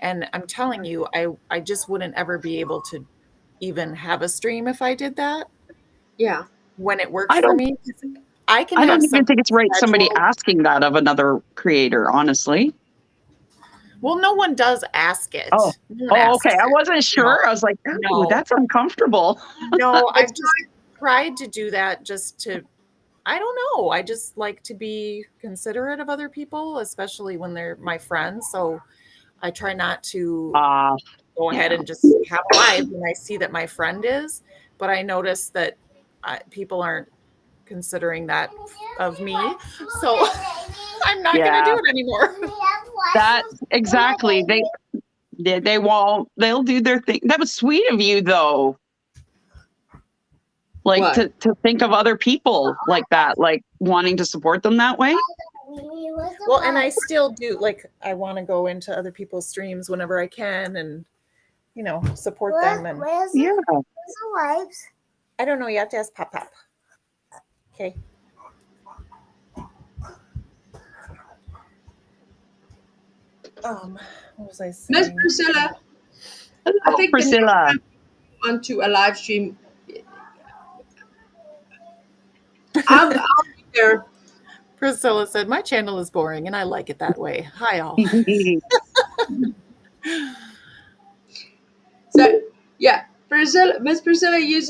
and I'm telling you I just wouldn't ever be able to even have a stream if I did that yeah. when it worked I for don't me. I can I have don't even something think it's right somebody scheduled. asking that of another creator, honestly. Well, no one does ask it. Oh. No one Oh, asks okay. I it. wasn't sure. I was like, oh, No. that's uncomfortable. No, I've just tried to do that just to, I don't know. I just like to be considerate of other people, especially when they're my friends. So I try not to go ahead yeah. and just have a live when I see that my friend is. But I notice that people aren't considering that of me. So I'm not going to Yeah. do it anymore. That exactly. They won't. They'll do their thing. That was sweet of you, though. Like What? to think of other people like that, like wanting to support them that way. Well, and I still do, like, I want to go into other people's streams whenever I can and support them. And Where's Yeah. the wipes? I don't know yet. Ask Pop Pop. Okay. What was I Miss saying? Priscilla, I Hello, think the next Priscilla. time onto a live stream, I'll be there. Priscilla said, "My channel is boring, and I like it that way." Hi, all. So yeah, Priscilla, Miss Priscilla, you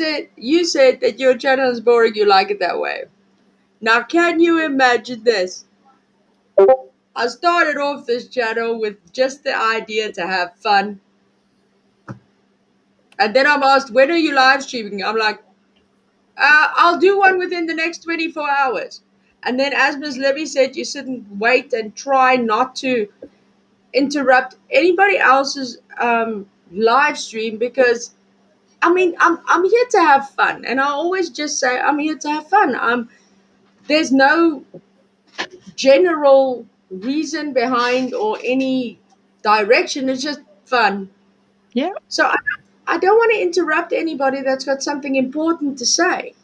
said that your channel is boring. You like it that way. Now, can you imagine this? I started off this channel with just the idea to have fun, and then I'm asked, "When are you live streaming?" I'm like, "I'll do one within the next 24 hours." And then, as Miss Libby said, you sit and wait and try not to interrupt anybody else's live stream because I mean I'm here to have fun, and I always just say I'm here to have fun. There's no general reason behind or any direction. It's just fun. Yeah. So I don't want to interrupt anybody that's got something important to say.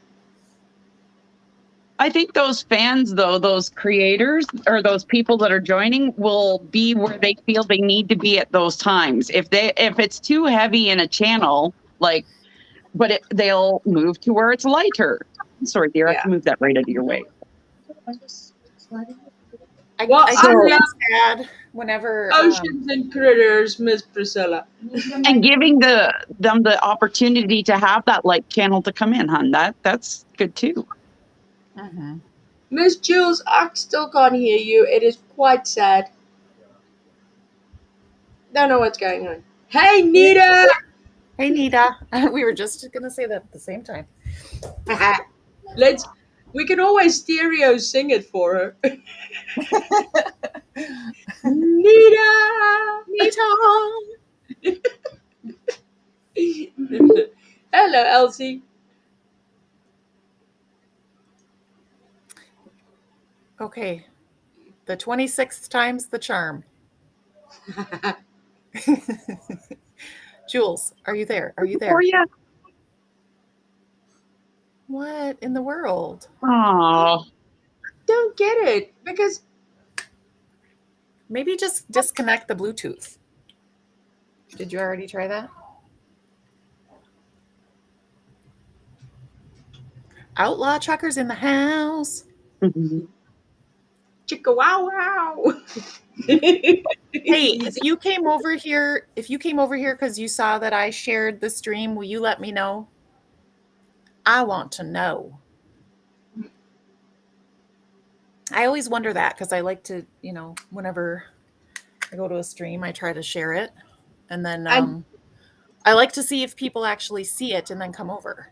I think those fans, though, those creators or those people that are joining will be where they feel they need to be at those times. If it's too heavy in a channel, like, they'll move to where it's lighter. Sorry, dear, I have Yeah. to move that right out of your way. Well, I I do get love sad whenever oceans and critters, Miss Priscilla. And giving them the opportunity to have that light channel to come in, hon. That's good too. mhm. Miss Jules, I still can't hear you. It is quite sad. Don't know what's going on. Hey, Nita! Hey, Nita. We were just gonna say that at the same time. Let's. We can always stereo sing it for her. Nita! Nita. Hello, Elsie. Okay. The 26th time's the charm. Jules, are you there? Are you there? Or yeah. What in the world? Oh, Don't get it because Maybe just disconnect the Bluetooth. Did you already try that? Outlaw truckers in the house. chicka wow wow. Hey, if you came over here because you saw that I shared the stream, will you let me know? I want to know. I always wonder that because I like to, whenever I go to a stream, I try to share it. And then And- I like to see if people actually see it and then come over.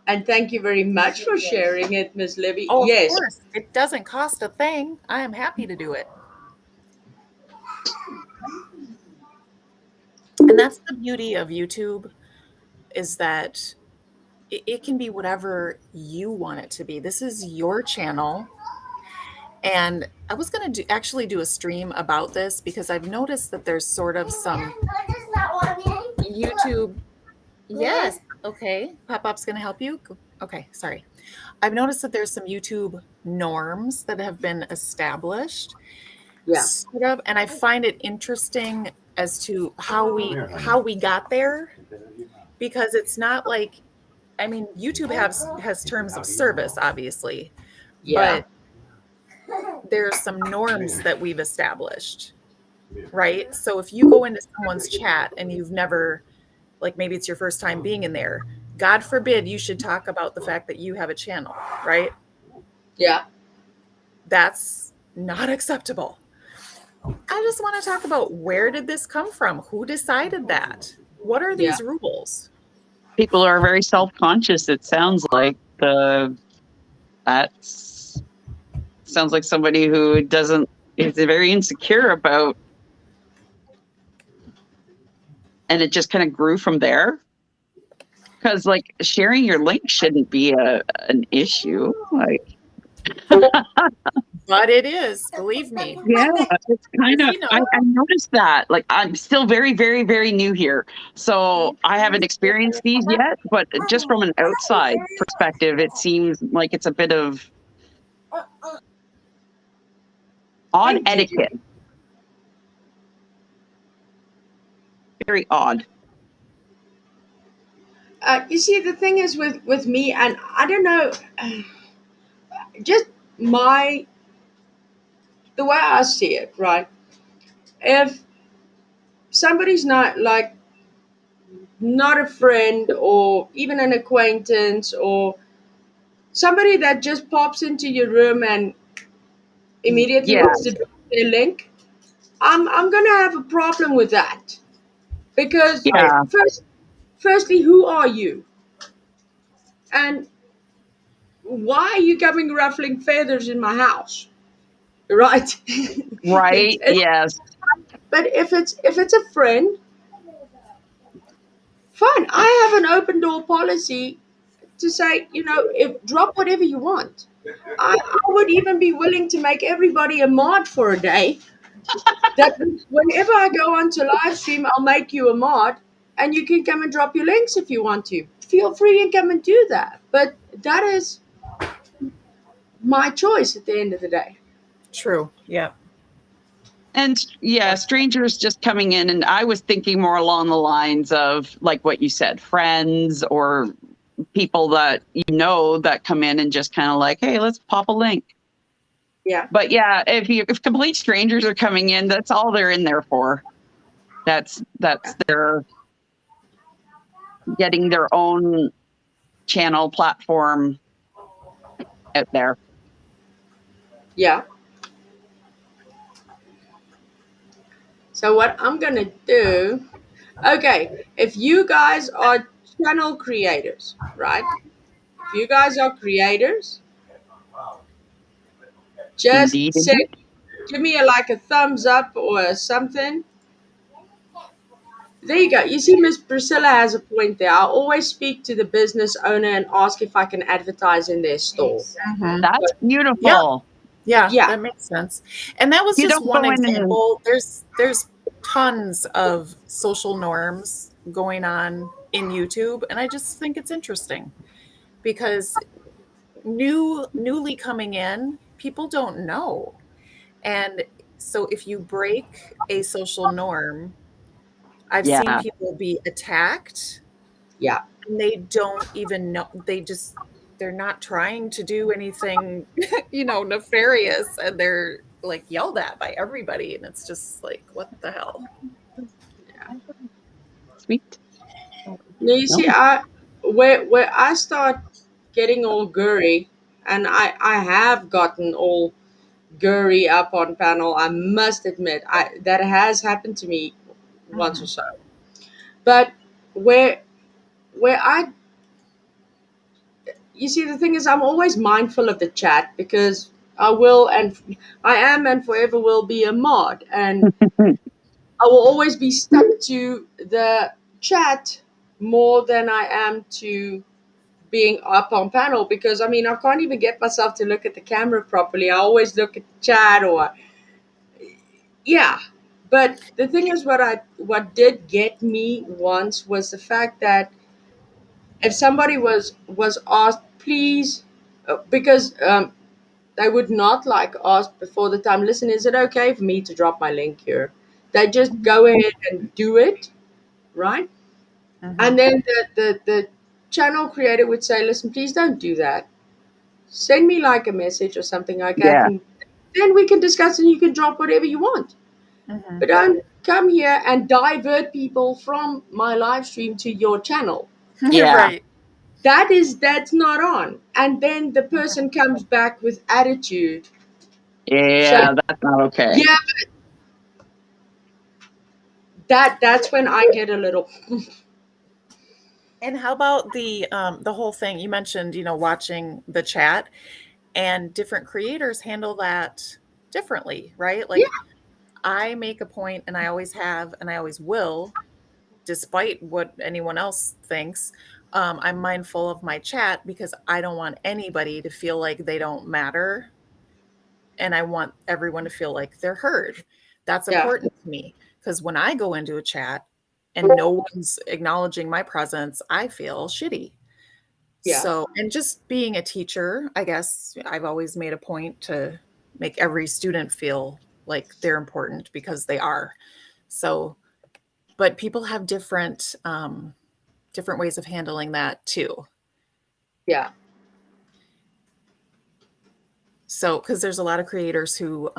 And thank you very much for sharing it, Miss Libby. Oh, Yes. of course. It doesn't cost a thing. I am happy to do it. And that's the beauty of YouTube, is that it can be whatever you want it to be. This is your channel. And I was going to actually do a stream about this because I've noticed that there's sort of some YouTube. Yes. Okay. Pop-Pop's going to help you. Okay. Sorry. I've noticed that there's some YouTube norms that have been established. Yeah. Sort of, and I find it interesting as to how we got there, because it's not like, I mean, YouTube has terms of service, obviously, Yeah. but there's some norms that we've established, right? So if you go into someone's chat and you've never, like, maybe it's your first time being in there, God forbid you should talk about the fact that you have a channel, right? Yeah. That's not acceptable. I just want to talk about, where did this come from? Who decided that? What are these rules? people are very self-conscious. It sounds like that sounds like somebody who is very insecure about, and it just kind of grew from there. Because like sharing your link shouldn't be an issue. Like, But it is, believe me. Yeah, it's kind If of, you know. I noticed that. Like, I'm still very, very, very new here. So I haven't experienced these yet, but just from an outside perspective, it seems like it's a bit of odd Hey, Gigi. etiquette. Very odd. You see, the thing is with me, and I don't know, just my the way I see it, right? If somebody's not like not a friend or even an acquaintance or somebody that just pops into your room and immediately Yeah, wants to drop their link, I'm gonna have a problem with that because Right. yeah, firstly, who are you and why are you coming ruffling feathers in my house, right? right. It's Yes. but if it's a friend, fine. I have an open door policy to say, if drop whatever you want. I would even be willing to make everybody a mod for a day. That whenever I go onto live stream, I'll make you a mod, and you can come and drop your links if you want to. Feel free and come and do that. But that is my choice at the end of the day. True. Yeah. And yeah, strangers just coming in. And I was thinking more along the lines of like what you said, friends or people that you know that come in and just kind of like, hey, let's pop a link. Yeah, But yeah, if complete strangers are coming in, that's all they're in there for. That's their getting their own channel platform out there. yeah. So what I'm gonna do? Okay, if you guys are channel creators, right? If you guys are creators, just Indeed, say, indeed. give me like a thumbs up or something. There you go. You see, Miss Priscilla has a point there. I always speak to the business owner and ask if I can advertise in their store. Mhm. That's Yeah. beautiful. Yeah, Yeah, that makes sense. And that was You just don't one go in and example. There's tons of social norms going on in YouTube, and I just think it's interesting because newly coming in, people don't know. And so if you break a social norm, I've seen yeah, people be attacked yeah, and they don't even know. They're not trying to do anything, nefarious, and they're like yelled at by everybody, and it's just like, what the hell? yeah. sweet. Now you No. see, where I start getting all gory, and I have gotten all gory up on panel. I must admit, I that has happened to me once or Mhm. so. But where where I you see, the thing is, I'm always mindful of the chat because I am and forever will be a mod, and I will always be stuck to the chat more than I am to being up on panel because I mean I can't even get myself to look at the camera properly. I always look at the chat or yeah. But the thing is, what did get me once was the fact that if somebody was asked, please, because they would not like ask before the time. Listen, is it okay for me to drop my link here? They just go ahead and do it, right? Mhm. And then the channel creator would say, listen, please don't do that. Send me like a message or something like that, Yeah, and then we can discuss and you can drop whatever you want. Mhm. But don't come here and divert people from my live stream to your channel. yeah, Right. That's not on. And then the person comes back with attitude. So yeah. That's not okay. yeah, that's when I get a little And how about the whole thing you mentioned, watching the chat, and different creators handle that differently, right? yeah, Like I make a point, and I always have, and I always will, despite what anyone else thinks, I'm mindful of my chat because I don't want anybody to feel like they don't matter, and I want everyone to feel like they're heard. That's Yeah, important to me because when I go into a chat and no one's acknowledging my presence, I feel shitty. yeah, So, and just being a teacher, I guess I've always made a point to make every student feel like they're important because they are. So, but people have different ways of handling that too. yeah, So, because there's a lot of creators who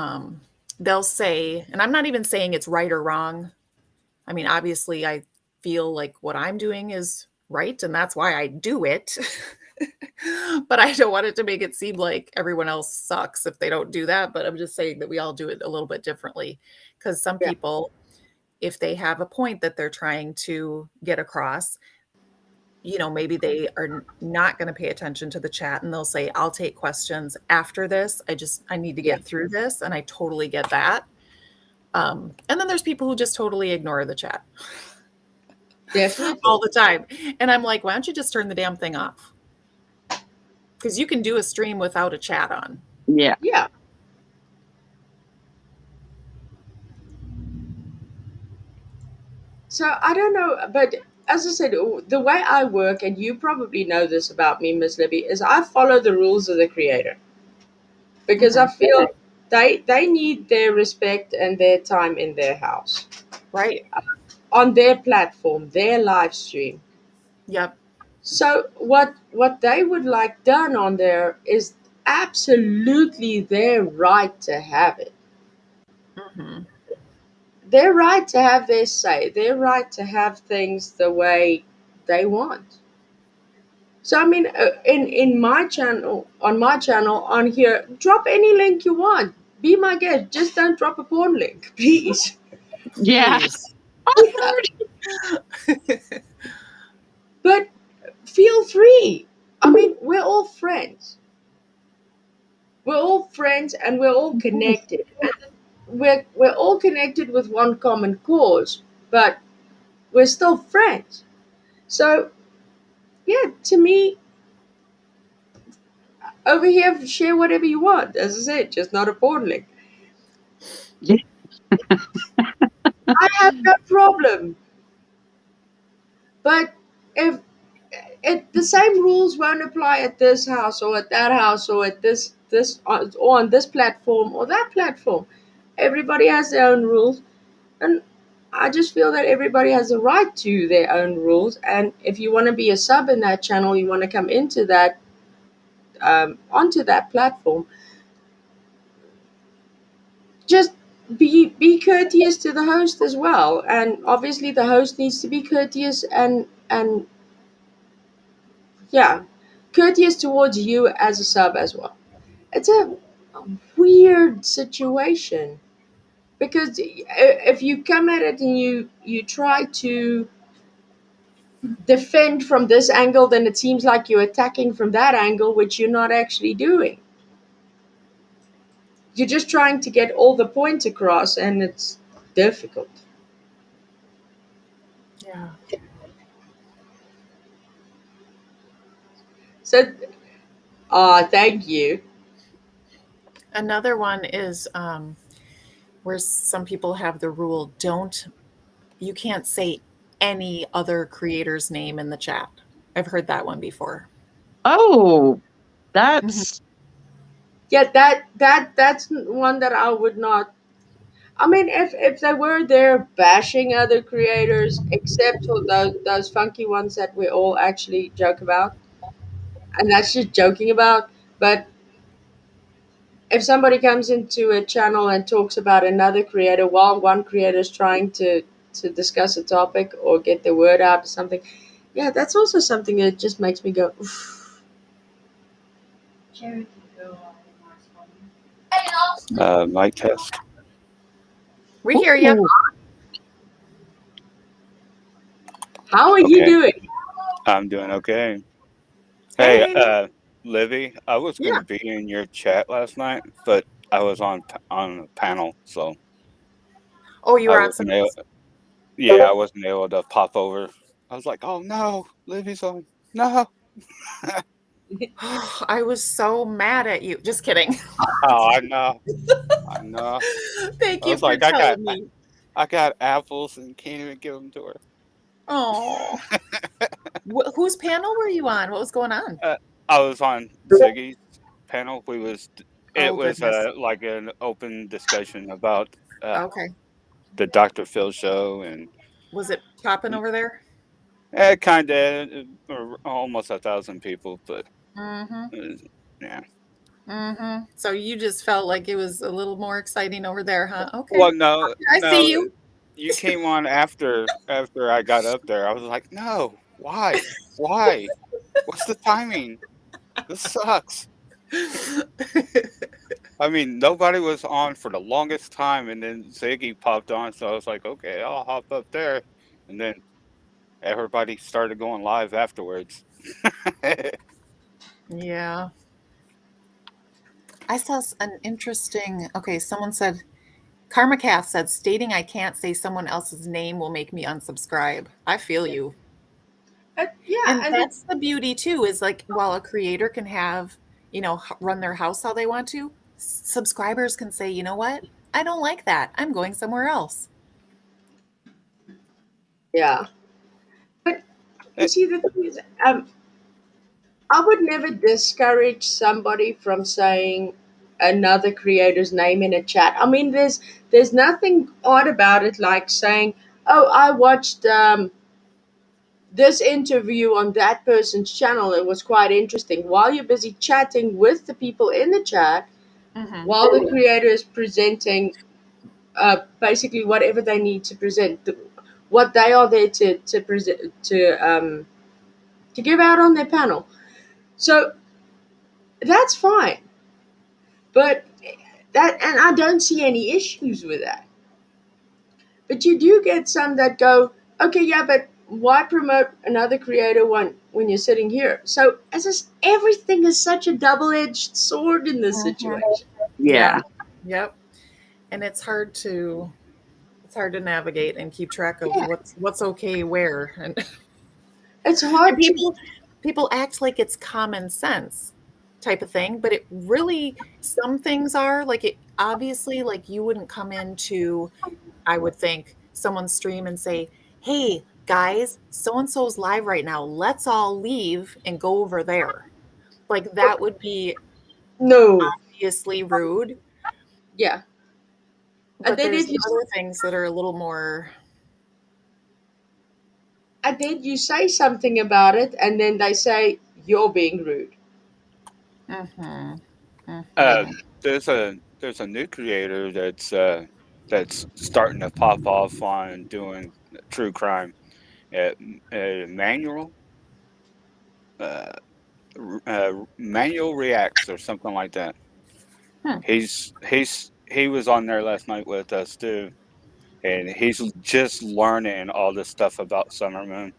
they'll say, and I'm not even saying it's right or wrong. I mean, obviously, I feel like what I'm doing is right, and that's why I do it. But I don't want it to make it seem like everyone else sucks if they don't do that. But I'm just saying that we all do it a little bit differently. Because some yeah, people, if they have a point that they're trying to get across, maybe they are not going to pay attention to the chat and they'll say, I'll take questions after this. I need to yeah, get through this. And I totally get that. And then there's people who just totally ignore the chat all definitely. the time. And I'm like, why don't you just turn the damn thing off? Because you can do a stream without a chat on. Yeah. Yeah. So I don't know, but as I said, the way I work, and you probably know this about me, Miss Libby, is I follow the rules of the creator because I Mhm. feel they need their respect and their time in their house, Right. on their platform, their live stream. Yep. So what they would like done on there is absolutely their right to have it. Hmm. Their right to have their say. Their right to have things the way they want. So I mean, in my channel, on here, drop any link you want. Be my guest. Just don't drop a porn link, please. Yeah. Please. But feel free. I mean, we're all friends. We're all friends, and we're all connected. And we're all connected with one common cause, but we're still friends. So yeah, to me, over here, share whatever you want. As I said, just not a porn link. Yeah. I have no problem. But if the same rules won't apply at this house or at that house or at this or on this platform or that platform, everybody has their own rules, and I just feel that everybody has a right to their own rules. And if you want to be a sub in that channel, you want to come into that onto that platform, just be courteous to the host as well. And obviously, the host needs to be courteous and yeah, courteous towards you as a sub as well. It's a weird situation because if you come at it and you try to defend from this angle, then it seems like you're attacking from that angle, which you're not actually doing. You're just trying to get all the points across, and it's difficult. Yeah. So, thank you. Another one is where some people have the rule, you can't say any other creator's name in the chat. I've heard that one before. Oh, Mhm. that's Yeah, that's one that I would not. I mean, if they were there bashing other creators, except for those funky ones that we all actually joke about, and that's just joking about. But if somebody comes into a channel and talks about another creator while one creator is trying to discuss a topic or get the word out or something, yeah, that's also something that just makes me go, oof. Cherry can go on Mic test. We hear you. ooh, How are you Okay, doing? I'm doing okay. Hey, Hey. Livy, I was Yeah. gonna be in your chat last night, but I was on a panel, so Oh, you I were on wasn't able. somebody's. Yeah, I wasn't able to pop over. I was like, oh no, Livy's on. No. I was so mad at you. Just kidding. Oh, I know. I know. Thank I you was for like, I got telling me. I got apples and can't even give them to her. Oh, whose panel were you on? What was going on? I was on Ziggy's panel. It Oh, was goodness. like an open discussion about uh, Okay. the Dr. Phil show, and Was it popping over there? kind of almost 1,000 people, but Mm-hmm. uh, yeah. Mm-hmm. So you just felt like it was a little more exciting over there, huh? Okay. Well, no, I see no, you. you came on after I got up there. I was like, no, why? What's the timing? This sucks. I mean, nobody was on for the longest time, and then Ziggy popped on, so I was like, okay, I'll hop up there, and then everybody started going live afterwards. Yeah. I saw an interesting. Okay, someone said, Karma Cath said, stating I can't say someone else's name will make me unsubscribe. I feel you. Yeah, And that's the beauty too, is like while a creator can have, run their house how they want to, subscribers can say, you know what? I don't like that. I'm going somewhere else. yeah. But you Eh, see, the thing is, I would never discourage somebody from saying another creator's name in a chat. I mean, there's nothing odd about it, like saying, "Oh, I watched this interview on that person's channel. It was quite interesting." While you're busy chatting with the people in the chat, Hmm. while the creator is presenting basically whatever they need to present, what they are there to present to give out on their panel. So that's fine. But and I don't see any issues with that. But you do get some that go, okay, yeah, but why promote another creator when you're sitting here? So everything is such a double-edged sword in this Hmm. situation. Yeah. Yeah. Yep. And it's hard to navigate and keep track of Yeah, what's okay where. And it's and hard to. people act like it's common sense type of thing, but it really, some things are like, it obviously, like, you wouldn't come into, I would think, someone's stream and say, hey guys, so and so's live right now, let's all leave and go over there. Like, that would be No, obviously rude. yeah, and But then there's if you other things that are a little more. and then you say something about it, and then they say you're being rude. Hmm. uh, Hmm. there's a new creator that's starting to pop off on doing true crime. Uh, Manual uh, Manual Reacts or something like that. Hmm. He was on there last night with us too, and he's just learning all this stuff about Summer Moon.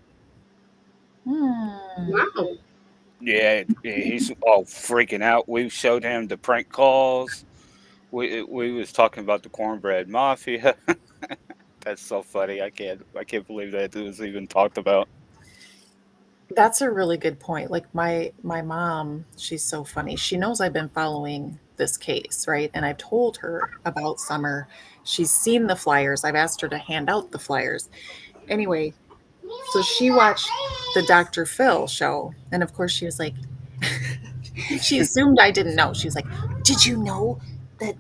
Hmm. Wow. Yeah, he's all freaking out. We showed him the prank calls. We was talking about the cornbread mafia. That's so funny. I can't believe that it was even talked about. That's a really good point. Like, my mom, she's so funny. She knows I've been following this case, right? And I've told her about Summer. She's seen the flyers. I've asked her to hand out the flyers. Anyway, so she watched the Dr. Phil show, and of course she was like, she assumed I didn't know. She was like, "Did you know that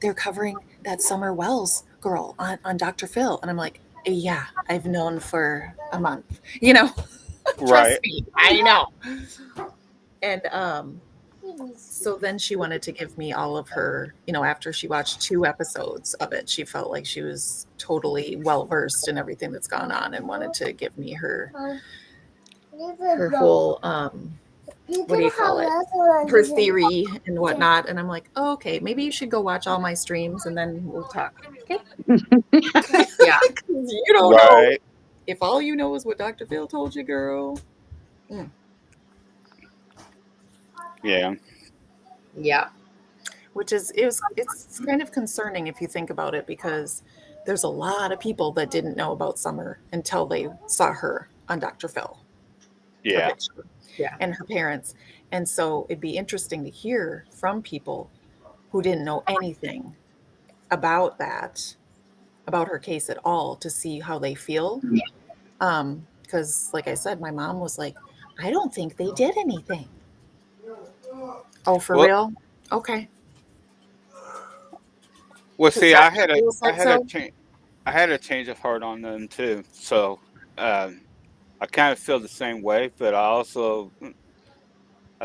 they're covering that Summer Wells girl on Dr. Phil?" And I'm like, "Yeah, I've known for a month. You know, Right. trust me, I know." And so then she wanted to give me all of her, after she watched 2 episodes of it, she felt like she was totally well versed in everything that's gone on and wanted to give me her whole what do you call it? Her theory and whatnot. And I'm like, oh, okay, maybe you should go watch all my streams and then we'll talk. Okay. Yeah, 'Cause you don't know. Right. If all you know is what Dr. Phil told you, girl. Mm. Yeah. yeah. Which is, it's kind of concerning if you think about it, because there's a lot of people that didn't know about Summer until they saw her on Dr. Phil. Yeah. picture, Yeah. and her parents. And so it'd be interesting to hear from people who didn't know anything about that, about her case at all, to see how they feel. Because, like I said, my mom was like, I don't think they did anything. Oh, for Well, real? Okay. Because see, Dr. Phil I said had a so. change. I had a change of heart on them too. So I kind of feel the same way, but I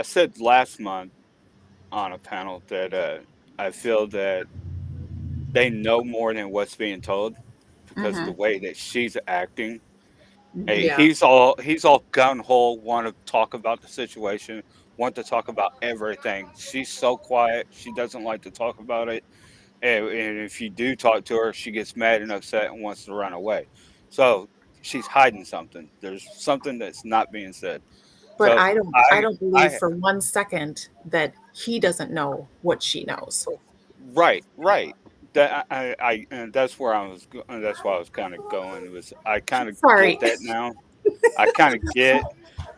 said last month on a panel that I feel that they know more than what's being told because of the Mm-hmm. way that she's acting. Hey, Mm-hmm. Yeah. he's all gun ho, want to talk about the situation, want to talk about everything. She's so quiet. She doesn't like to talk about it. And if you do talk to her, she gets mad and upset and wants to run away. So she's hiding something. There's something that's not being said. But So I don't believe I for 1 second that he doesn't know what she knows. right, right. That and that's where I was. That's why I was kind of going. Was I kind of Sorry. get that now? I kind of get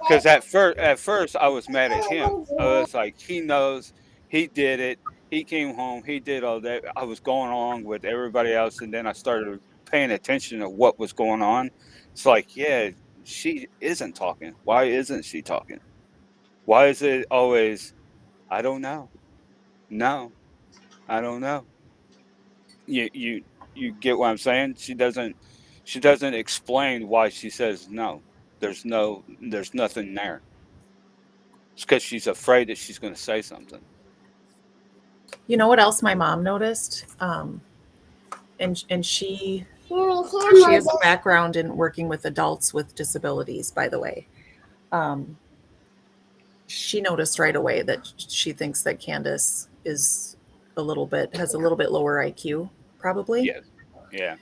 because at first I was mad at him. I was like, he knows, he did it. He came home, he did all that. I was going along with everybody else, and then I started paying attention to what was going on. It's like, yeah, she isn't talking. Why isn't she talking? Why is it always? I don't know. No, I don't know. You get what I'm saying? She doesn't explain why she says no. There's nothing there. It's because she's afraid that she's going to say something. You know what else my mom noticed? And she has a background in working with adults with disabilities, by the way. Um, she noticed right away that she thinks that Candace is has a little bit lower IQ, probably, Yes. Yeah.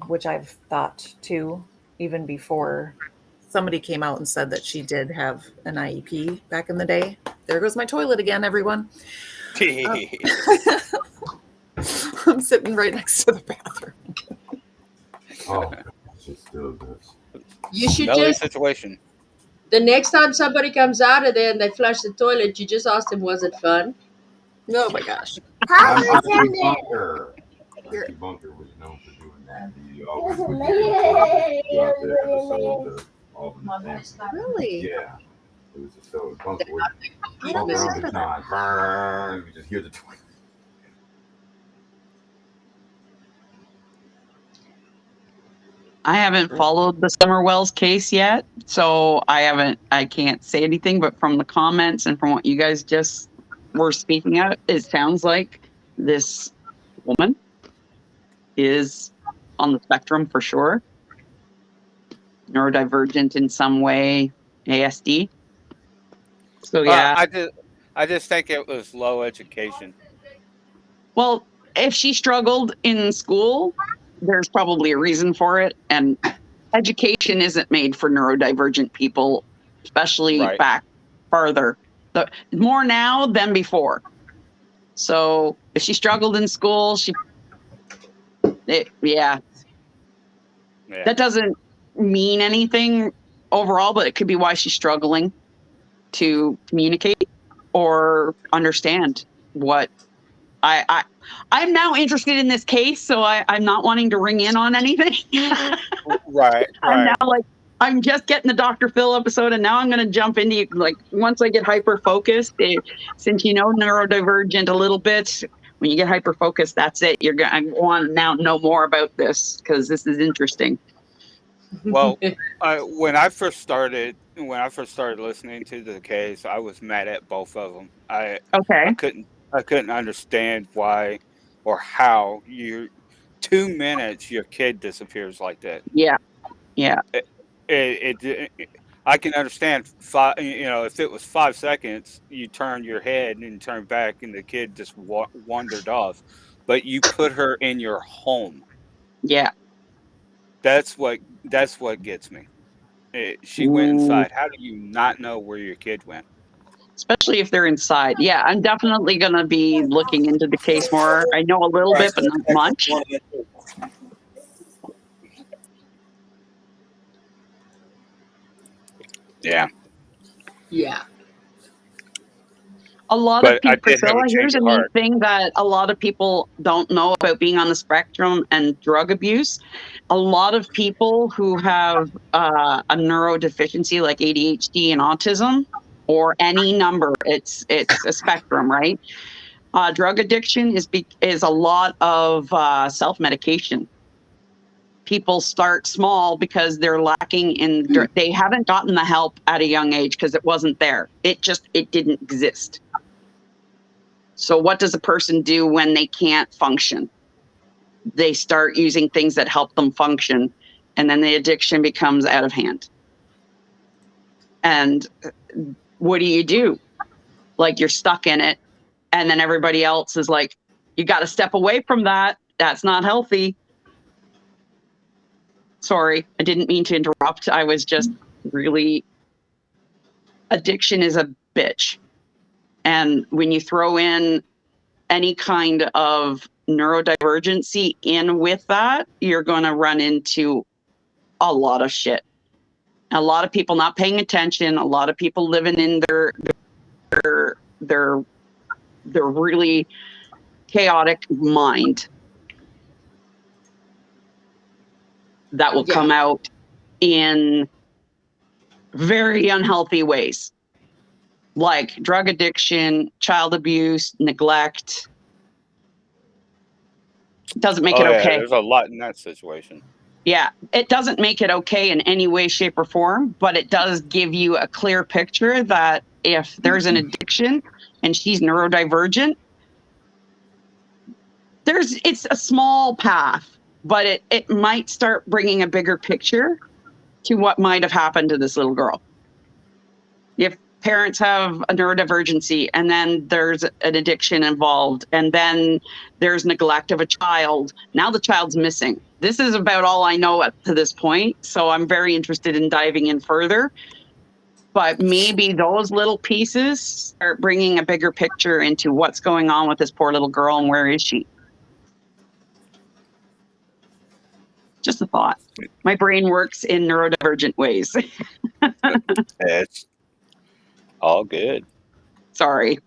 which I've thought too, even before somebody came out and said that she did have an IEP back in the day. There goes my toilet again, everyone. Um, I'm sitting right next to the bathroom. Oh, she still does. You should Smelly just, situation. the next time somebody comes out of there and they flush the toilet, you just ask them, was it fun? Oh my gosh. How My was Mikey it? Bunker. You're, Mikey Bunker was known for doing that. He always would get throughout the episode of All in the Family. really? Yeah. It was just so Bunker would I walk never around heard the of that. time. Burn. You just hear the toilet. I haven't followed the Summer Wells case yet, so I can't say anything, but from the comments and from what you guys just were speaking of, it sounds like this woman is on the spectrum for sure, neurodivergent in some way, ASD. So Uh, yeah, I just I just think it was low education. well, if she struggled in school, there's probably a reason for it, and education isn't made for neurodivergent people, especially Right. back farther. More now than before. So if she struggled in school, yeah, Yeah. that doesn't mean anything overall, but it could be why she's struggling to communicate or understand what I I'm now interested in this case, so I'm not wanting to ring in on anything. Right. I'm Right. now like, I'm just getting the Dr. Phil episode, and now I'm going to jump into, like, once I get hyper focused, since you know neurodivergent a little bit, when you get hyper focused, that's it. I want to now know more about this because this is interesting. Well, when I first started listening to the case, I was mad at both of them. I Okay. couldn't I couldn't understand why or how 2 minutes your kid disappears like that. Yeah. Yeah. It, I can understand five. If it was 5 seconds, you turn your head and turn back, and the kid just wandered off. But you put her in your home. Yeah. That's what gets me. She went Mm, inside. How do you not know where your kid went? especially if they're inside. Yeah, I'm definitely going to be looking into the case more. I know a little bit, but not much. Yeah. Yeah. A lot of But I people, did have Priscilla, a change here's a of neat heart. thing that a lot of people don't know about being on the spectrum and drug abuse. A lot of people who have a neurodeficiency like ADHD and autism, or any number, it's a spectrum, right? Drug addiction is a lot of self-medication. People start small because they're lacking in, they haven't gotten the help at a young age because it wasn't there. It didn't exist. So what does a person do when they can't function? They start using things that help them function, and then the addiction becomes out of hand. And what do? Like, you're stuck in it, and then everybody else is like, you got to step away from that. That's not healthy. Sorry, I didn't mean to interrupt. I was just really, addiction is a bitch. And when you throw in any kind of neurodivergency in with that, you're going to run into a lot of shit. A lot of people not paying attention, a lot of people living in their really chaotic mind that will come out in very unhealthy ways, like drug addiction, child abuse, neglect. Doesn't make it Yeah, okay. there's a lot in that situation. Yeah, it doesn't make it okay in any way, shape, or form, but it does give you a clear picture that if there's an addiction and she's neurodivergent, it's a small path, but it might start bringing a bigger picture to what might have happened to this little girl. If parents have a neurodivergency and then there's an addiction involved and then there's neglect of a child, now the child's missing. This is about all I know up to this point, so I'm very interested in diving in further. But maybe those little pieces start bringing a bigger picture into what's going on with this poor little girl and where is she. Just a thought. My brain works in neurodivergent ways. It's all good. Sorry.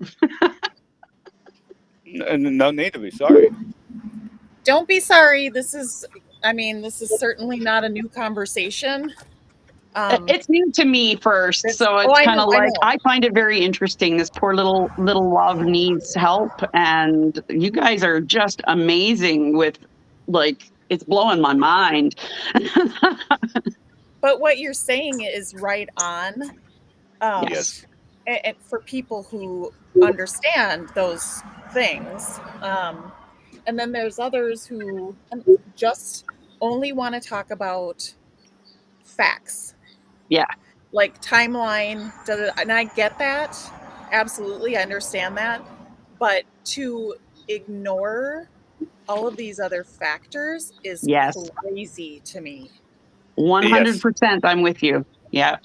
No need to be sorry. Don't be sorry. This is certainly not a new conversation. It's new to me first, so it's kind of like I find it very interesting. This poor little love needs help, and you guys are just amazing with, like, it's blowing my mind. But what you're saying is right on. Yes. And for people who understand those things. And then there's others who just only want to talk about facts. Yeah. Like timeline, and I get that. Absolutely, I understand that. But to ignore all of these other factors is crazy to me. 100%, I'm with you. Yeah.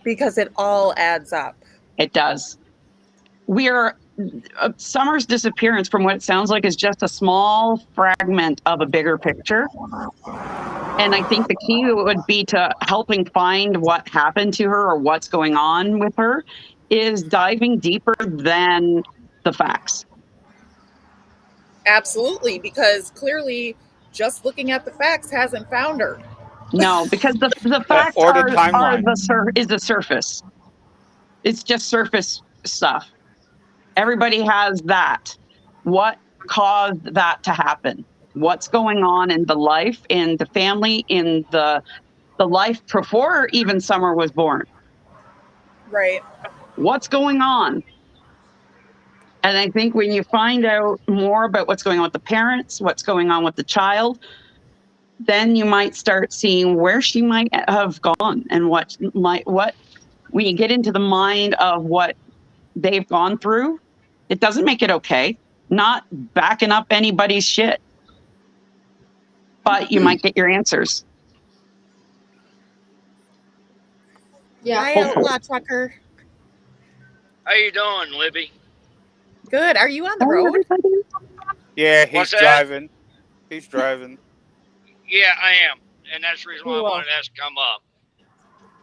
Because it all adds up. It does. We are Summer's disappearance, from what it sounds like, is just a small fragment of a bigger picture. And I think the key would be to helping find what happened to her or what's going on with her is diving deeper than the facts. Absolutely, because clearly just looking at the facts hasn't found her. No, because the facts or the are timeline is the surface. It's just surface stuff. Everybody has that. What caused that to happen? What's going on in the life, in the family, in the life before even Summer was born? Right. What's going on? And I think when you find out more about what's going on with the parents, what's going on with the child, then you might start seeing where she might have gone and what when you get into the mind of what they've gone through, it doesn't make it okay. Not backing up anybody's shit, but you might get your answers. Yeah. Hi, Outlaw Trucker. How you doing, Libby? Good. Are you on the road? Yeah, he's driving. He's driving. Yeah, I am. And that's the reason why I wanted to ask come up.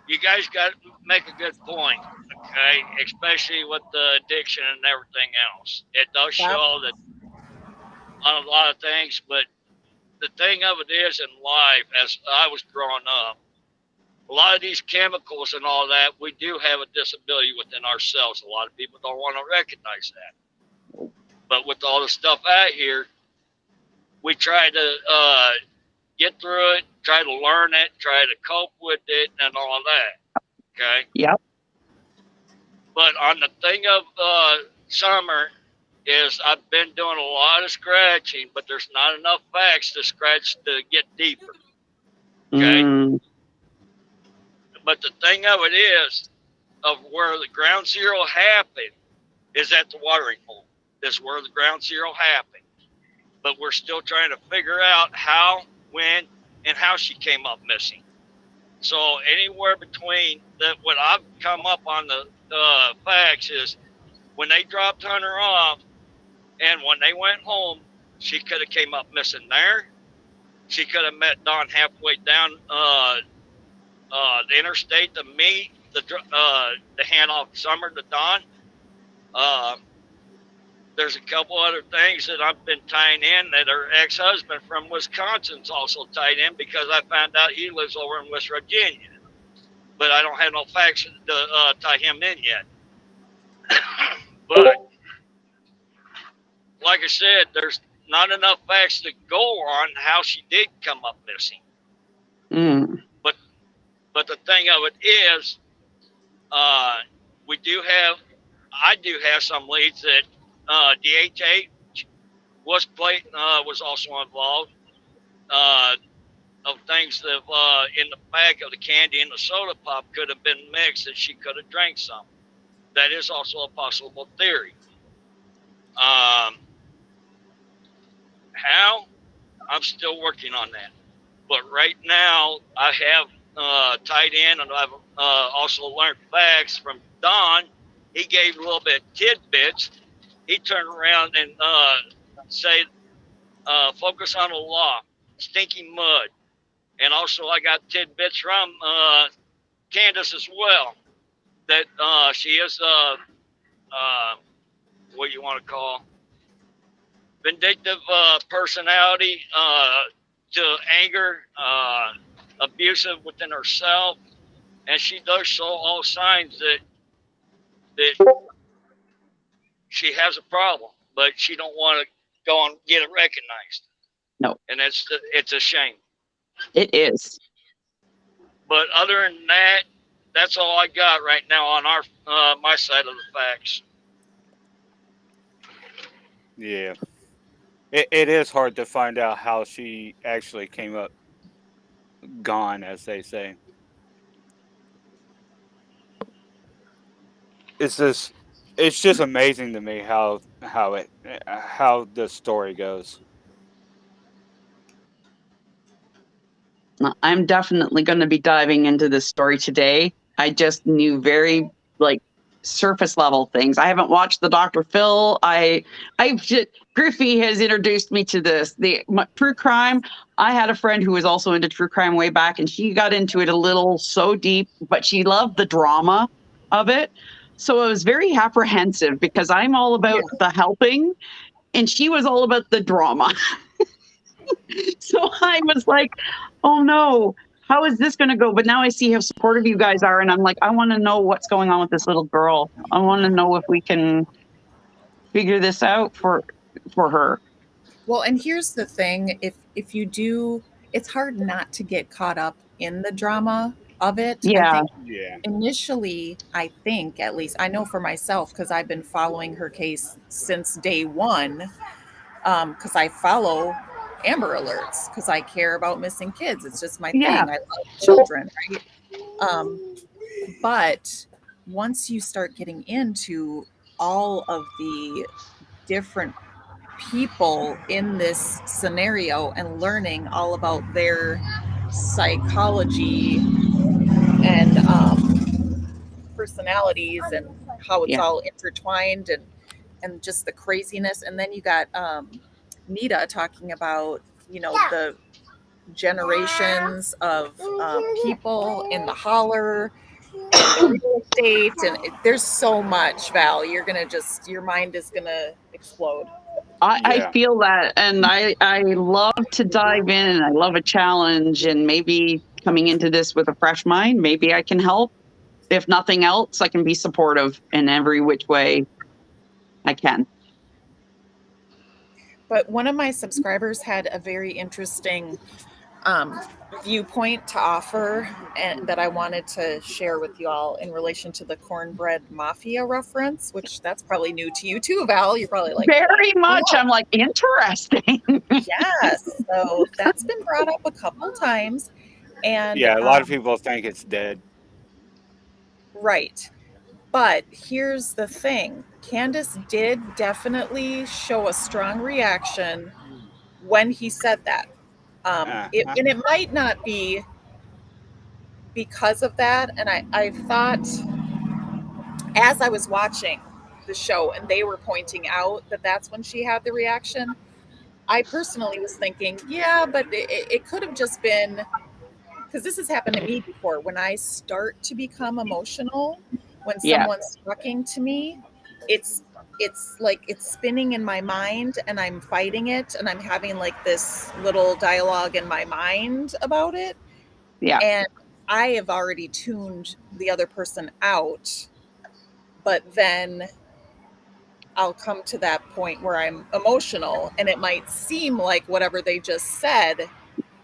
you guys got to make a good point, okay? Especially with the addiction and everything else. It does show that on a lot of things, but the thing of it is in life, as I was growing up, a lot of these chemicals and all that, we do have a disability within ourselves. A lot of people don't want to recognize that. But with all the stuff out here, we try to get through it, try to learn it, try to cope with it, and all that. Okay. Yep. But on the thing of summer, is I've been doing a lot of scratching, but there's not enough facts to scratch to get deeper. Okay. Mm. But the thing of it is, of where the ground zero happened is at the watering hole. Is where the ground zero happened. But we're still trying to figure out how, when, and how she came up missing. So anywhere between that, what I've come up on the facts is when they dropped Hunter off and when they went home, she could have came up missing there. She could have met Don halfway down the interstate to meet the hand off Summer to Don. There's a couple other things that I've been tying in that her ex-husband from Wisconsin's also tied in because I found out he lives over in West Virginia. But I don't have no facts to tie him in yet. But like I said, there's not enough facts to go on how she did come up missing. Mm. But the thing of it is, I do have some leads that DHA was also involved of things that in the bag of the candy and the soda pop could have been mixed and she could have drank some. That is also a possible theory. How? I'm still working on that. But right now, I have tied in and I've also learned facts from Don. He gave a little bit of tidbits. He turned around and said, focus on the law, stinking mud. And also I got tidbits from Candace as well, that she is, what you want to call, vindictive personality, to anger, abusive within herself. And she does show all signs that she has a problem, but she don't want to go and get it recognized. No. And it's a shame. It is. But other than that, that's all I got right now on my side of the facts. Yeah. It is hard to find out how she actually came up gone, as they say. It's just amazing to me how the story goes. I'm definitely going to be diving into this story today. I just knew very surface level things. I haven't watched the Dr. Phil. Griffey has introduced me to this, true crime. I had a friend who was also into true crime way back, and she got into it a little so deep, but she loved the drama of it. So I was very apprehensive because I'm all about the helping, and she was all about the drama. So I was like, oh no, how is this going to go? But now I see how supportive you guys are. And I'm like, I want to know what's going on with this little girl. I want to know if we can figure this out for her. Well, and here's the thing. If you do, it's hard not to get caught up in the drama of it. Yeah. Initially, I think, at least, I know for myself, because I've been following her case since day one, because I follow Amber Alerts because I care about missing kids. It's just my thing. I love children, right? But once you start getting into all of the different people in this scenario and learning all about their psychology and personalities and how it's all intertwined and just the craziness. And then you got Nita talking about, generations of people in the holler and the real estate, and there's so much, Val. You're gonna just your mind is gonna explode. I Yeah. feel that, and I love to dive in, and I love a challenge, and maybe coming into this with a fresh mind, maybe I can help. If nothing else, I can be supportive in every which way I can. But one of my subscribers had a very interesting um, viewpoint to offer, and that I wanted to share with you all in relation to the cornbread mafia reference, which that's probably new to you too, Val. You're probably like, what? Very much. Cool. I'm like, interesting. Yes. So that's been brought up a couple times. And Yeah, a lot of people think it's dead. right. But here's the thing, Candace did definitely show a strong reaction when he said that. Uh-huh. And it might not be because of that. And I thought, as I was watching the show and they were pointing out that that's when she had the reaction, I personally was thinking, yeah, but it could have just been because this has happened to me before. When I start to become emotional, when Yeah, someone's talking to me, it's it's like it's spinning in my mind and I'm fighting it and I'm having like this little dialogue in my mind about it. yeah, And I have already tuned the other person out, but then I'll come to that point where I'm emotional and it might seem like whatever they just said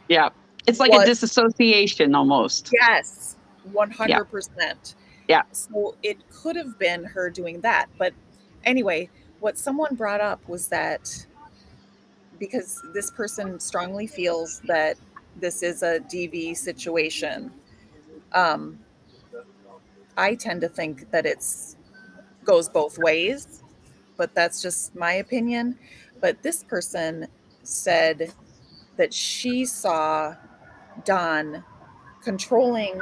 yeah. It's like a was disassociation almost. yes, Yeah, 100%. yeah. So it could have been her doing that. But anyway, what someone brought up was that because this person strongly feels that this is a DV situation, um, I tend to think that it's goes both ways, but that's just my opinion. But this person said that she saw Don controlling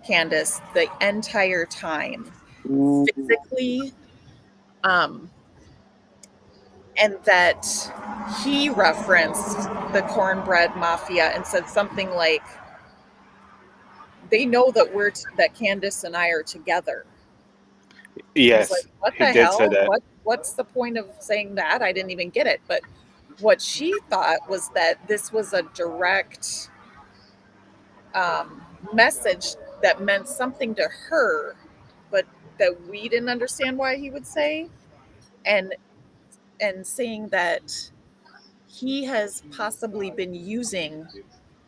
Candace the entire time, Ooh. physically, um, and that he referenced the cornbread mafia and said something like, "They know that that Candace and I are together." I was like, Yes, "What he the did say hell? that. What's the point of saying that?" I didn't even get it. But what she thought was that this was a direct message that meant something to her, but that we didn't understand why he would say, and saying that he has possibly been using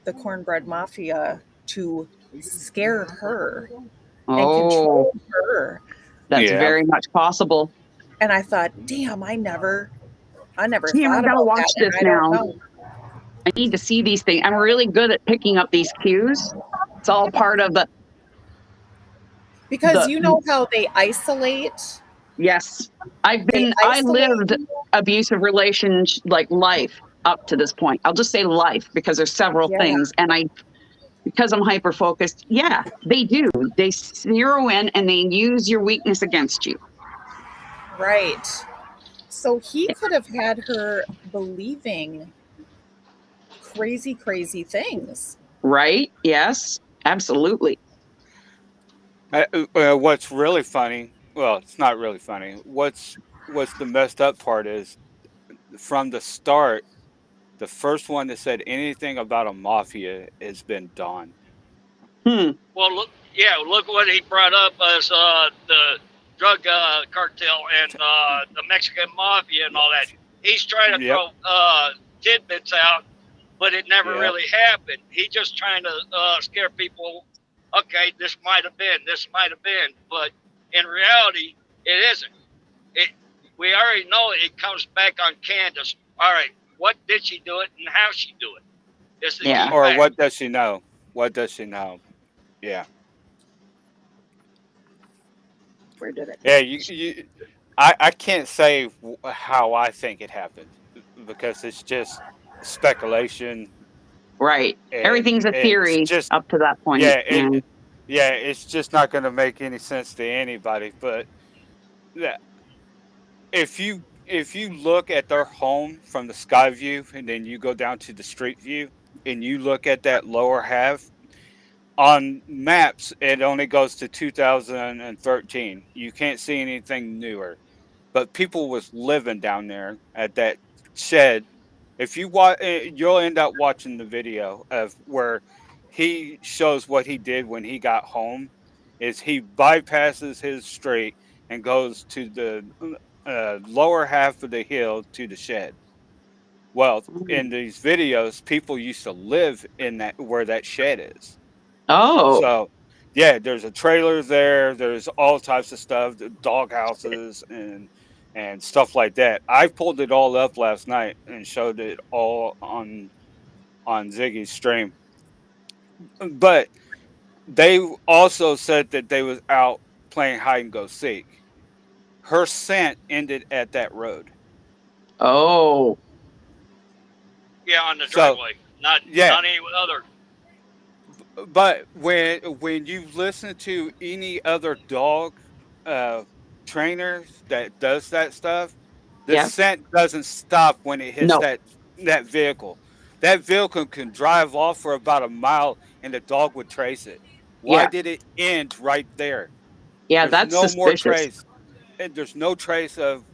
the cornbread mafia to scare her and Oh, control her. that's Yeah. very much possible. And I thought, damn, I never Damn, I thought gotta about watch that, and this I don't now. know. I need to see these things. I'm really good at picking up these cues. It's all part of Because the you know how they isolate? yes. They I isolate lived you. abusive relationship like life up to this point. I'll just say life because there's several Yeah, things. And because I'm hyper focused, yeah, they do. They zero in and they use your weakness against you. right. So he could have had her believing crazy, crazy things. Right? Yes, absolutely. What's really funny? Well, it's not really funny. What's the messed up part is from the start, the first one that said anything about a mafia has been Don. Hmm. Well, look, yeah, look what he brought up as the drug cartel and the Mexican mafia and all that. He's trying to Yep. throw tidbits out, but it never Yep. really happened. He's just trying to scare people. Okay, this might have been, but in reality, it isn't. It we already know it comes back on Candace. All right, what did she do it and how she do it? It's the Yeah. key Or fact. what does she know? What does she know? Yeah. Where did it? Yeah. I can't say how I think it happened because it's just speculation Right. and Everything's a it's theory just up to that point. yeah Yeah. yeah it's just not going to make any sense to anybody. But yeah, if you look at their home from the sky view and then you go down to the street view, and you look at that lower half on maps, it only goes to 2013. You can't see anything newer. But people was living down there at that shed. If you watch, you'll end up watching the video of where he shows what he did when he got home. Is he bypasses his street and goes to the lower half of the hill to the shed. Well, in these videos, people used to live in that where that shed is. Oh, So, yeah, there's a trailer there. There's all types of stuff, the dog houses and stuff like that. I pulled it all up last night and showed it all on Ziggy's stream. But they also said that they was out playing hide and go seek. Her scent ended at that road. oh, Yeah, on the So, driveway, not yeah, any other. but when you listen to any other dog uh, trainers that does that stuff, the yeah, scent doesn't stop when it hits no, that vehicle. That vehicle can drive off for about a mile, and the dog would trace it. Why yeah, did it end right there? yeah. There's That's no more suspicious. trace. And there's no trace of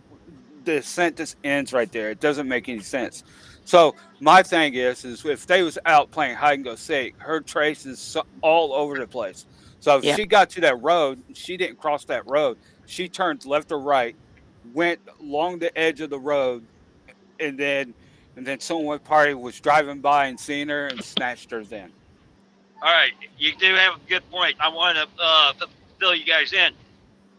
the sentence ends right there. It doesn't make any sense. So my thing is if they was out playing hide and go seek, her trace is all over the place. So if Yeah, she got to that road, she didn't cross that road. She turned left or right, went along the edge of the road, and then someone probably was driving by and seen her and snatched her. Then All right, you do have a good point. I want to fill you guys in.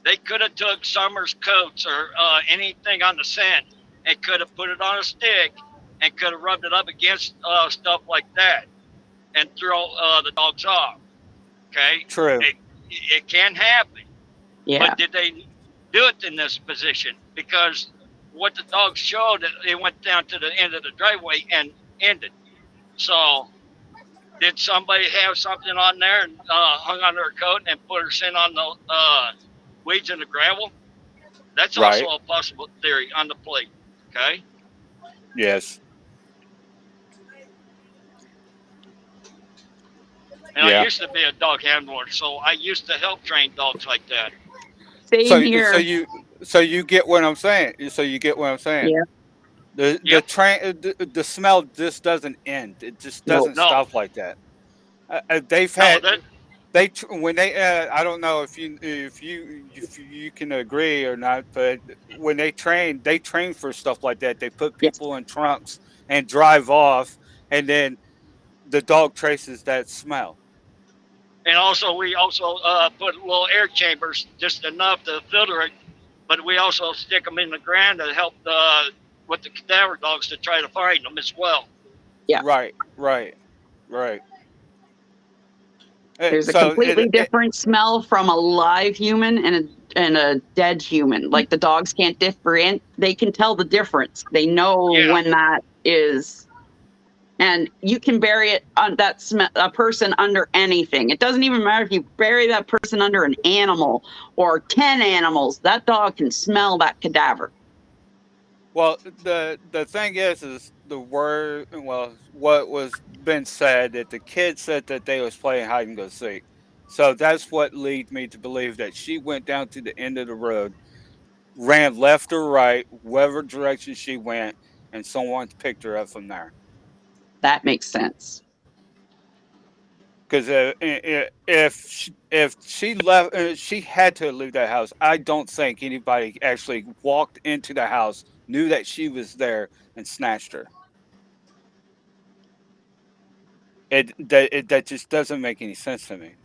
They could have took Summer's coats or anything on the scent and could have put it on a stick and could have rubbed it up against stuff like that and throw the dogs off. Okay, true, it can happen, yeah, but did they do it in this position? Because what the dogs showed, it went down to the end of the driveway and ended. So did somebody have something on there and hung on her coat and put her scent on the weeds and the gravel? That's also right? a possible theory on the plate. Okay. Yes, And I yeah. used to be a dog handler, so I used to help train dogs like that. same So so here. you so you get what I'm saying. So you get what I'm saying. Yeah, The Yep. train the smell just doesn't end. It just no, doesn't No. stop like that. They've No. had when they I don't know if you can agree or not, but when they train for stuff like that. They put yes, people in trunks and drive off, and then the dog traces that smell. And also, we also put little air chambers, just enough to filter it. But we also stick them in the ground to help with the cadaver dogs to try to find them as well. yeah. Right, right, right. There's a So completely different smell from a live human and a dead human. Like the dogs can't differentiate. They can tell the difference. They know Yeah. when that is, and you can bury it on a person under anything. It doesn't even matter if you bury that person under an animal or 10 animals. That dog can smell that cadaver. well, the thing is the word. Well, what was been said that the kid said that they was playing hide and go seek. So that's what leads me to believe that she went down to the end of the road, ran left or right, whatever direction she went, and someone picked her up from there. That makes sense. Because if she left, she had to leave that house. I don't think anybody actually walked into the house, knew that she was there, and snatched her. That just doesn't make any sense to me.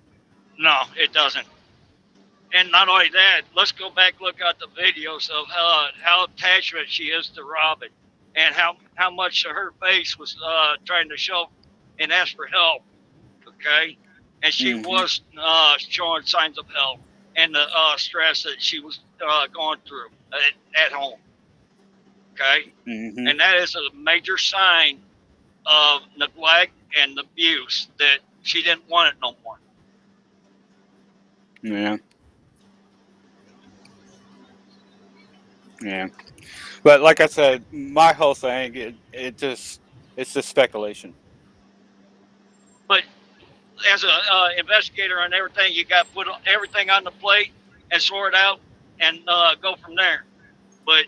No, it doesn't. And not only that, let's go back look at the videos of how attachment she is to Robin, and how much of her face was trying to show and ask for help. Okay, and she Hmm. was showing signs of help and the stress that she was going through at home. Okay, Hmm. and that is a major sign of neglect and abuse that she didn't want it no more. Yeah. Yeah. But like I said, my whole thing, it's just speculation. as a investigator and everything, you got to put everything on the plate and sort out and go from there. But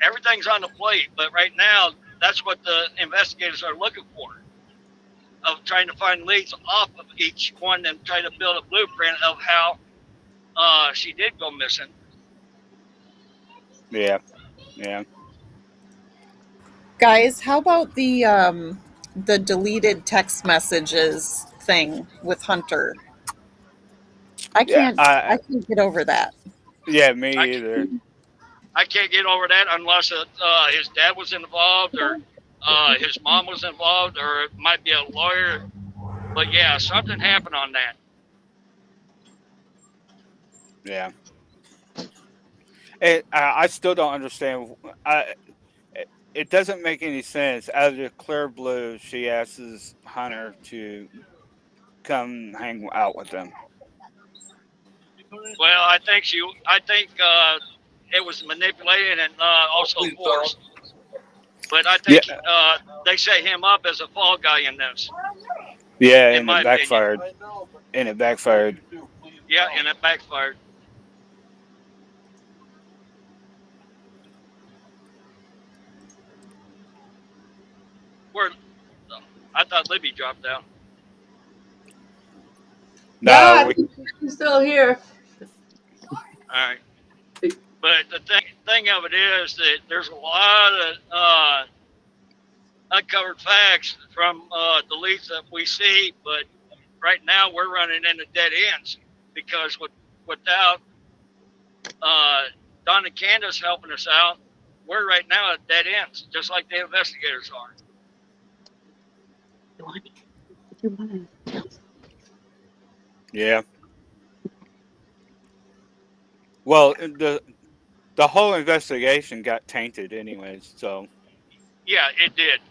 everything's on the plate. But right now, that's what the investigators are looking for, of trying to find leads off of each one and try to build a blueprint of how she did go missing. Yeah. Yeah. Guys, how about the deleted text messages thing with Hunter? I Yeah. can't I can't get over that. Yeah. I, Me either. I can't get over that unless his dad was involved or his mom was involved or it might be a lawyer. But yeah, something happened on that. Yeah. I still don't understand. It doesn't make any sense. Out of the clear blue, she asks Hunter to come hang out with them. Well, I think it was manipulated and also forced. But I Yeah. think they set him up as a fall guy in this, Yeah, in and my it opinion. backfired. And it backfired. Yeah, and it backfired. Where I thought Libby dropped out. No, Yeah, I'm still here. All right. But the thing of it is that there's a lot of uncovered facts from the leads that we see, but right now we're running into dead ends because without Don and Candace helping us out, we're right now at dead ends, just like the investigators are. yeah. Well, the whole investigation got tainted, anyways. So, Yeah, it did.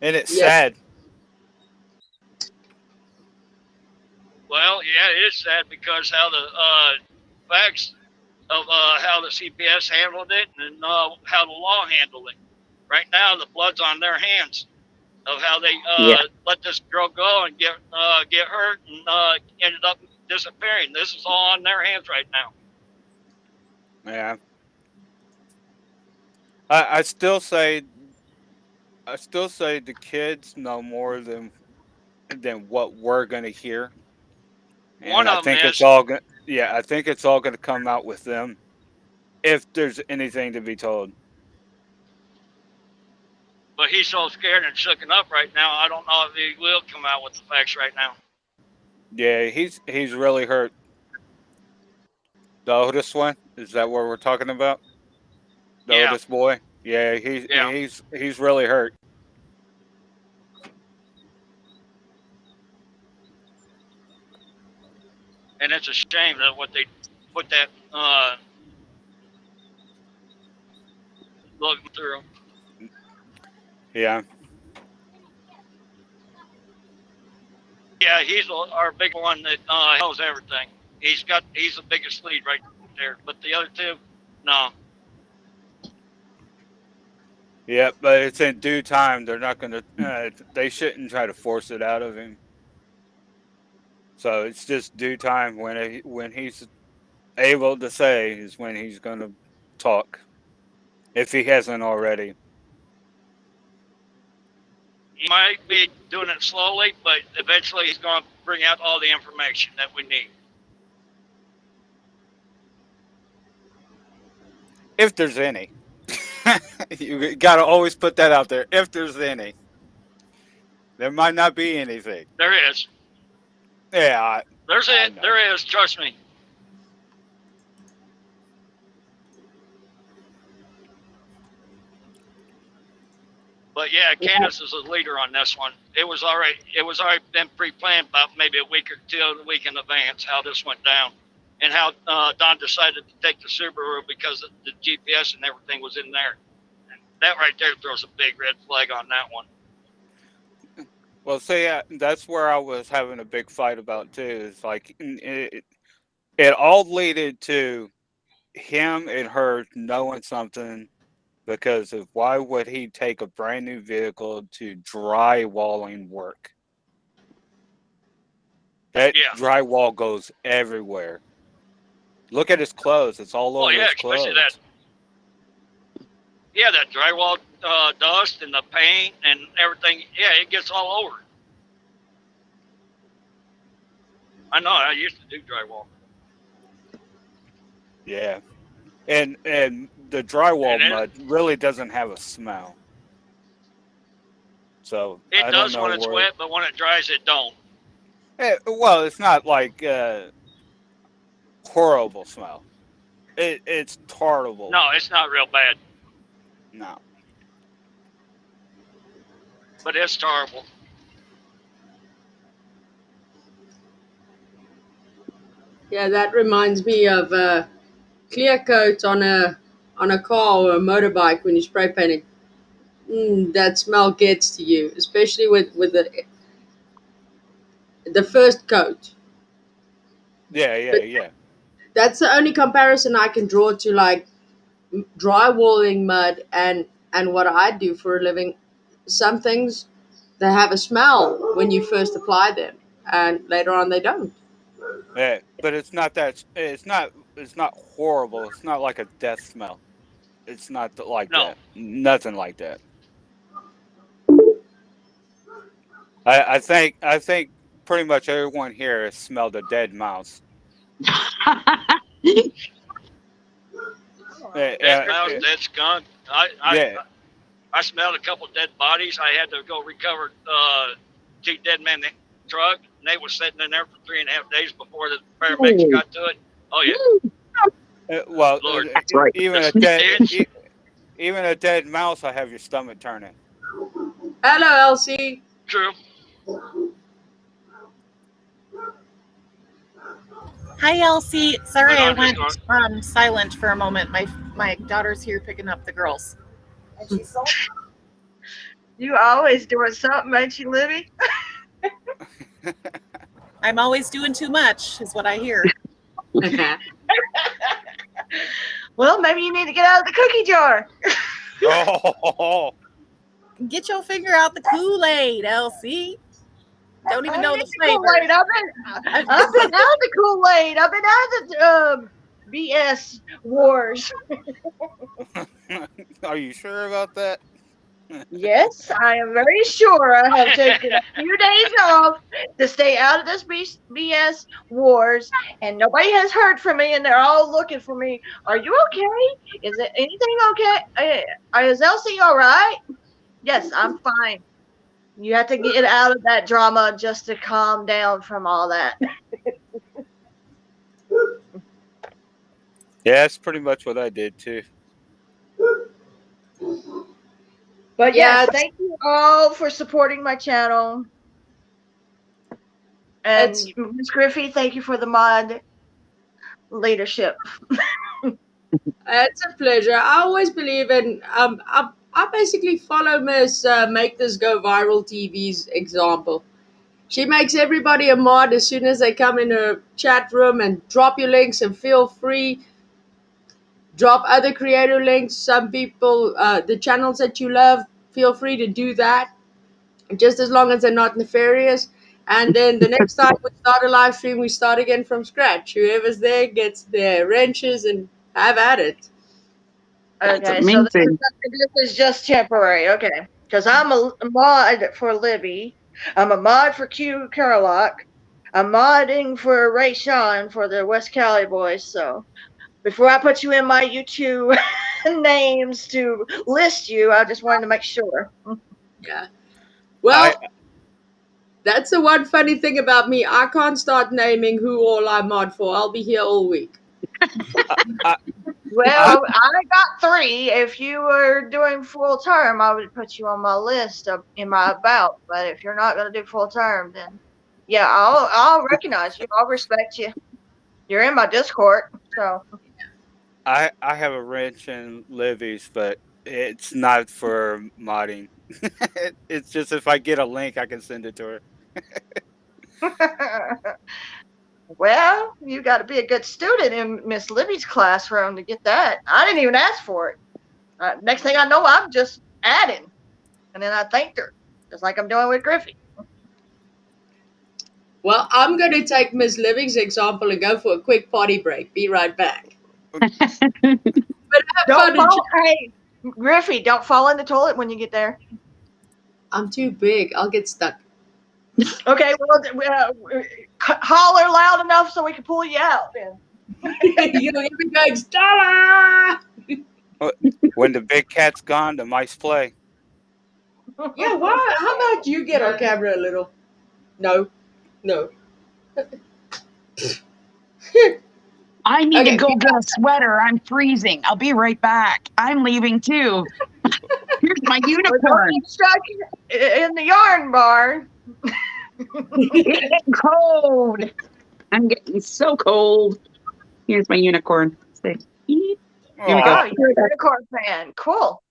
and it's Yes. sad. Well, yeah, it is sad because how the facts of how the CPS handled it and how the law handled it. Right now, the blood's on their hands of how they Yeah. let this girl go and get hurt and ended up disappearing. This is all on their hands right now. Yeah. I still say the kids know more than what we're gonna hear, One and I of them think it's is, all gonna. Yeah, I think it's all gonna come out with them if there's anything to be told. but he's so scared and shooken up right now. I don't know if he will come out with the facts right now. Yeah, he's really hurt. The oldest one, is that what we're talking about? The Yeah, oldest boy. Yeah, yeah, he's really hurt. and it's a shame that what they put that look through. Yeah. Yeah, he's our big one that knows everything. He's the biggest lead right there. But the other two, no. Yeah, but it's in due time. They're not gonna. They shouldn't try to force it out of him. So it's just due time when he's able to say is when he's gonna talk. If he hasn't already. He might be doing it slowly, but eventually he's going to bring out all the information that we need. If there's any. You gotta always put that out there. If there's any. There might not be anything. There is. Yeah, I know. There is. Trust me. But yeah, Candace is a leader on this one. It was already been pre-planned about maybe a week or two, a week in advance how this went down, and how Don decided to take the Subaru because the GPS and everything was in there. That right there throws a big red flag on that one. Well, see, that's where I was having a big fight about too. It's like it all leaded to him and her knowing something because of why would he take a brand new vehicle to drywalling work? That Yeah. drywall goes everywhere. Look at his clothes; it's all Oh over yeah, his especially clothes. that drywall dust and the paint and everything. Yeah, it gets all over. I know. I used to do drywall, Yeah, and the drywall and mud really doesn't have a smell. So it I don't does know when it's where. wet, but when it dries, it don't. Well, it's not like horrible smell. It's tolerable. No, it's not real bad, No. but it's terrible. Yeah, that reminds me of clear coat on a car or a motorbike when you spray paint it. That smell gets to you, especially with the first coat. Yeah, yeah, But yeah. that's the only comparison I can draw to like drywalling mud and what I do for a living. Some things they have a smell when you first apply them, and later on they don't. Yeah, but it's not that. It's not horrible. It's not like a death smell. It's not like No, that. Nothing like that. I think pretty much everyone here has smelled a dead mouse. dead mouse, dead skunk. Yeah. I smelled a couple dead bodies. I had to go recover two dead men in the truck, and they were sitting in there for 3.5 days before the paramedics got to it. Oh yeah, Well, Lord, That's right. even a the stench. even a dead mouse, I have your stomach turning. Hello, Elsie. True. Hi, Elsie. Sorry, But I I'm just went going. silent for a moment. My daughter's here picking up the girls. You always doing something, ain't you, Libby? I'm always doing too much, is what I hear. Well, maybe you need to get out of the cookie jar. Oh, Get your finger out the Kool-Aid, Elsie. Don't even I know need the the flavor. Kool-Aid. I've been out of the Kool-Aid. I've been out of the BS wars. are you sure about that? Yes, I am very sure I have taken a few days off to stay out of this BS wars, and nobody has heard from me, and they're all looking for me. Are you okay? Is it anything okay? Is Elsie all right? Yes, I'm fine. You have to get out of that drama just to calm down from all that. Yeah, that's pretty much what I did too. But Yeah, yes, thank you all for supporting my channel. And it's Ms. Griffey, thank you for the mod leadership. it's a pleasure. I always believe in I basically follow Miss Make This Go Viral TV's example. She makes everybody a mod as soon as they come in her chat room and drop your links and feel free. Drop other creator links. Some people, the channels that you love, feel free to do that, just as long as they're not nefarious. And then the next time we start a live stream, we start again from scratch. Whoever's there gets their wrenches and have at it. That's Okay, so amazing. this is just temporary. Okay, because I'm a mod for Libby. I'm a mod for Q Carlock. I'm modding for Ray Sean for the West Cali boys. So before I put you in my YouTube names to list you, I just wanted to make sure. Yeah. I Well, that's the one funny thing about me. I can't start naming who all I mod for. I'll be here all week. I, Well, I got 3. If you were doing full term, I would put you on my list in my about. But if you're not going to do full term, then yeah, I'll recognize you. I'll respect you. You're in my Discord, so I have a wrench in Livy's, but it's not for modding. It's just if I get a link, I can send it to her. well, you got to be a good student in Miss Libby's classroom to get that. I didn't even ask for it. Next thing I know, I'm just adding. And then I thanked her, just like I'm doing with Griffey. Well, I'm going to take Miss Living's example and go for a quick potty break. Be right back. But have Don't fun. fall. Hey, Griffey, don't fall in the toilet when you get there. I'm too big. I'll get stuck. Okay, well, holler loud enough so we can pull you out then. You'll hear me going, Stella! When the big cat's gone, the mice play. Yeah, why? How about you get on camera a little? No. No. I need to Okay. go get a sweater. I'm freezing. I'll be right back. I'm leaving too. Here's my We're unicorn. going stuck in the yarn barn. It's getting cold. I'm getting so cold. Here's my unicorn. Say, "Eep." Here we go. Oh, you're a unicorn fan. Cool.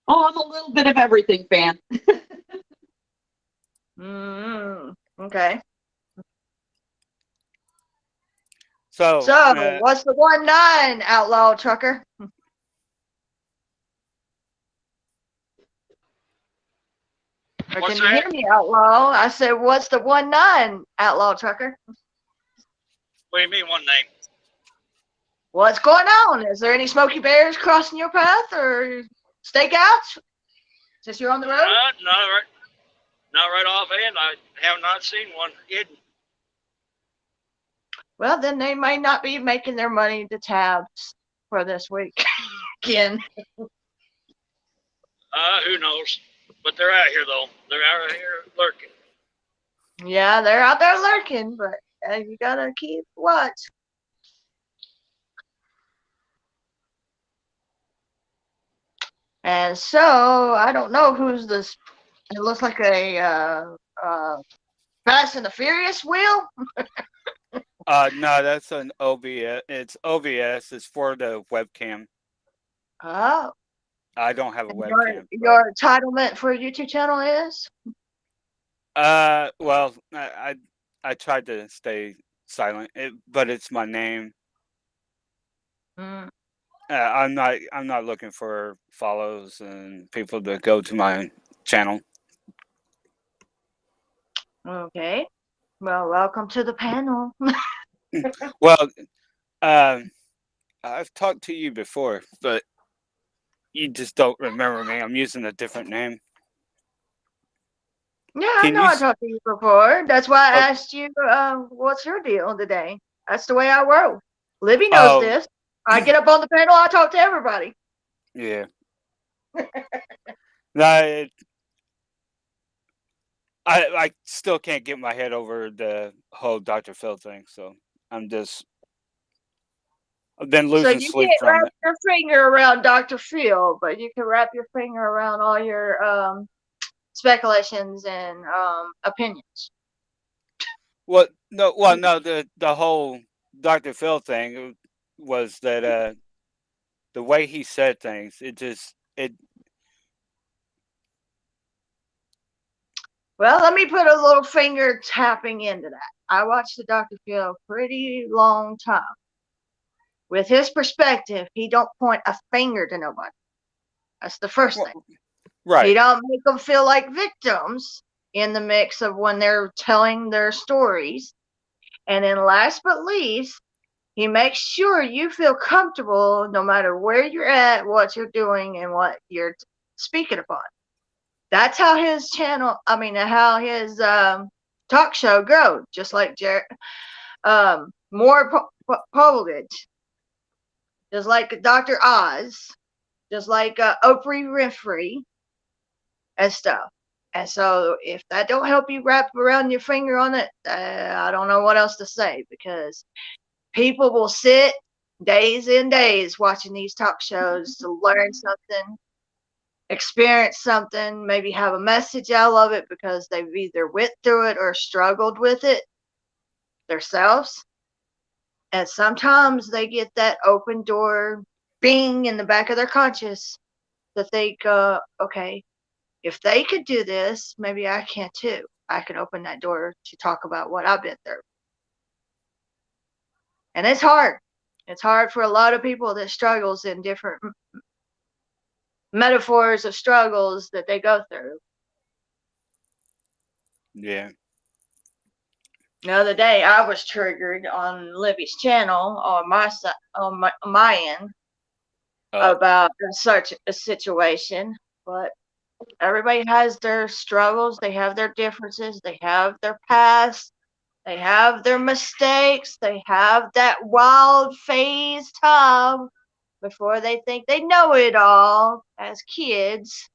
Oh, I'm a little bit of everything fan. Okay. So, So, what's the 1-9, outlaw trucker? Or What's can you hear that? me, outlaw? I said, what's the 1-9, outlaw trucker? What do you mean one name? What's going on? Is there any smoky bears crossing your path or stakeouts? Since you're on the road? Not right offhand. I have not seen one hidden. Well, then they may not be making their money to tabs for this week again. Who knows? But they're out here though. They're out here lurking. Yeah, they're out there lurking, but you gotta keep watch. And so I don't know who's this. It looks like a Fast and the Furious wheel. no, that's an OBS. It's OBS. It's for the webcam. Oh, I don't have a webcam. your entitlement for a YouTube channel is? Well, I tried to stay silent, but it's my name. I'm not looking for follows and people to go to my channel. Okay. Well, welcome to the panel. Well, I've talked to you before, but you just don't remember me. I'm using a different name. Yeah, I know I talked to you before. That's why I asked you, what's your deal today? That's the way I roll. Libby knows this. I get up on the panel, I talk to everybody. Yeah. No, I still can't get my head over the whole Dr. Phil thing, so I've been losing sleep can't from wrap it. your finger around Dr. Phil, but you can wrap your finger around all your speculations and opinions. Well, no, the whole Dr. Phil thing was that the way he said things, it. Well, let me put a little finger tapping into that. I watched the Dr. Phil a pretty long time. With his perspective, he don't point a finger to nobody. That's the first thing. Right. He don't make them feel like victims in the mix of when they're telling their stories. And then last but least, he makes sure you feel comfortable no matter where you're at, what you're doing, and what you're speaking upon. That's how his channel, how his talk show grows, just like more Povich, just like Dr. Oz, just like Oprah Winfrey and stuff. And so if that don't help you wrap around your finger on it, I don't know what else to say, because people will sit days and days watching these talk shows to learn something, experience something, maybe have a message out of it because they've either went through it or struggled with it themselves. And sometimes they get that open door bing in the back of their conscious to think, okay, if they could do this, maybe I can too. I can open that door to talk about what I've been through. And it's hard. It's hard for a lot of people that struggles in different metaphors of struggles that they go through. Yeah. The other day, I was triggered on Libby's channel on my end about such a situation, but everybody has their struggles, they have their differences, they have their past, they have their mistakes, they have that wild phase time before they think they know it all as kids.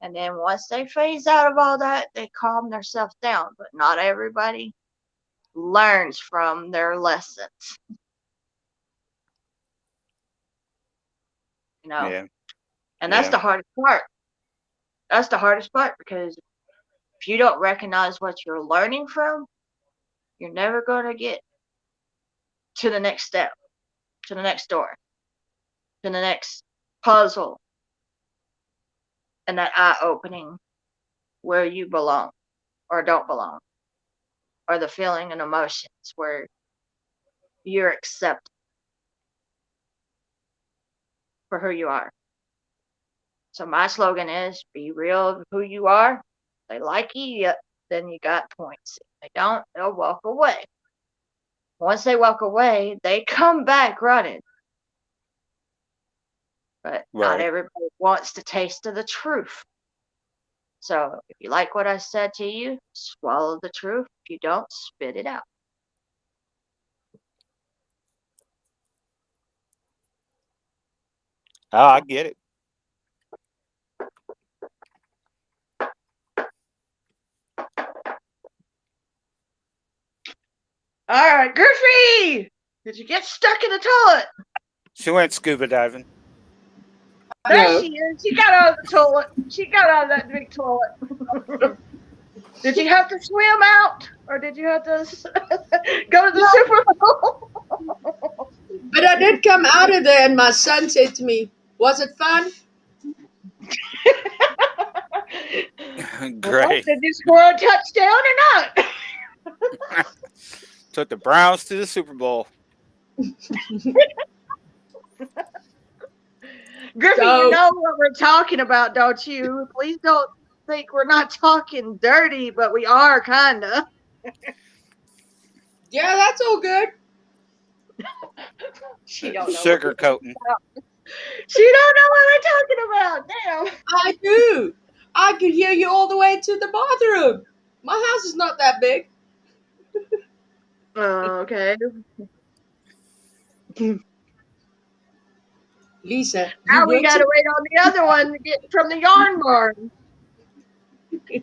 And then once they phase out of all that, they calm themselves down. But not everybody learns from their lessons. Yeah. And that's the hardest part. That's the hardest part, because if you don't recognize what you're learning from, you're never going to get to the next step, to the next door, to the next puzzle, and that eye opening where you belong or don't belong, or the feeling and emotions where you're accepted for who you are. So my slogan is, be real of who you are. If they like you, then you got points. If they don't, they'll walk away. Once they walk away, they come back running. But not everybody wants to taste of the truth. So if you like what I said to you, swallow the truth. If you don't, spit it out. Oh, I get it. All right, Griffey! Did you get stuck in the toilet? She went scuba diving. There she is. She got out of the toilet. She got out of that big toilet. Did you have to swim out? Or did you have to go to the Super Bowl? But I did come out of there, and my son said to me, "Was it fun?" Great. Did you score a touchdown or not? Took the Browns to the Super Bowl. Griffey, you know what we're talking about, don't you? Please don't think we're not talking dirty, but we are, kind of. Yeah, that's all good. She don't know. Sugarcoating. She don't know what we're talking about. Damn. I do. I could hear you all the way to the bathroom. My house is not that big. Okay. Lisa, now we gotta wait on the other one to get from the yarn barn.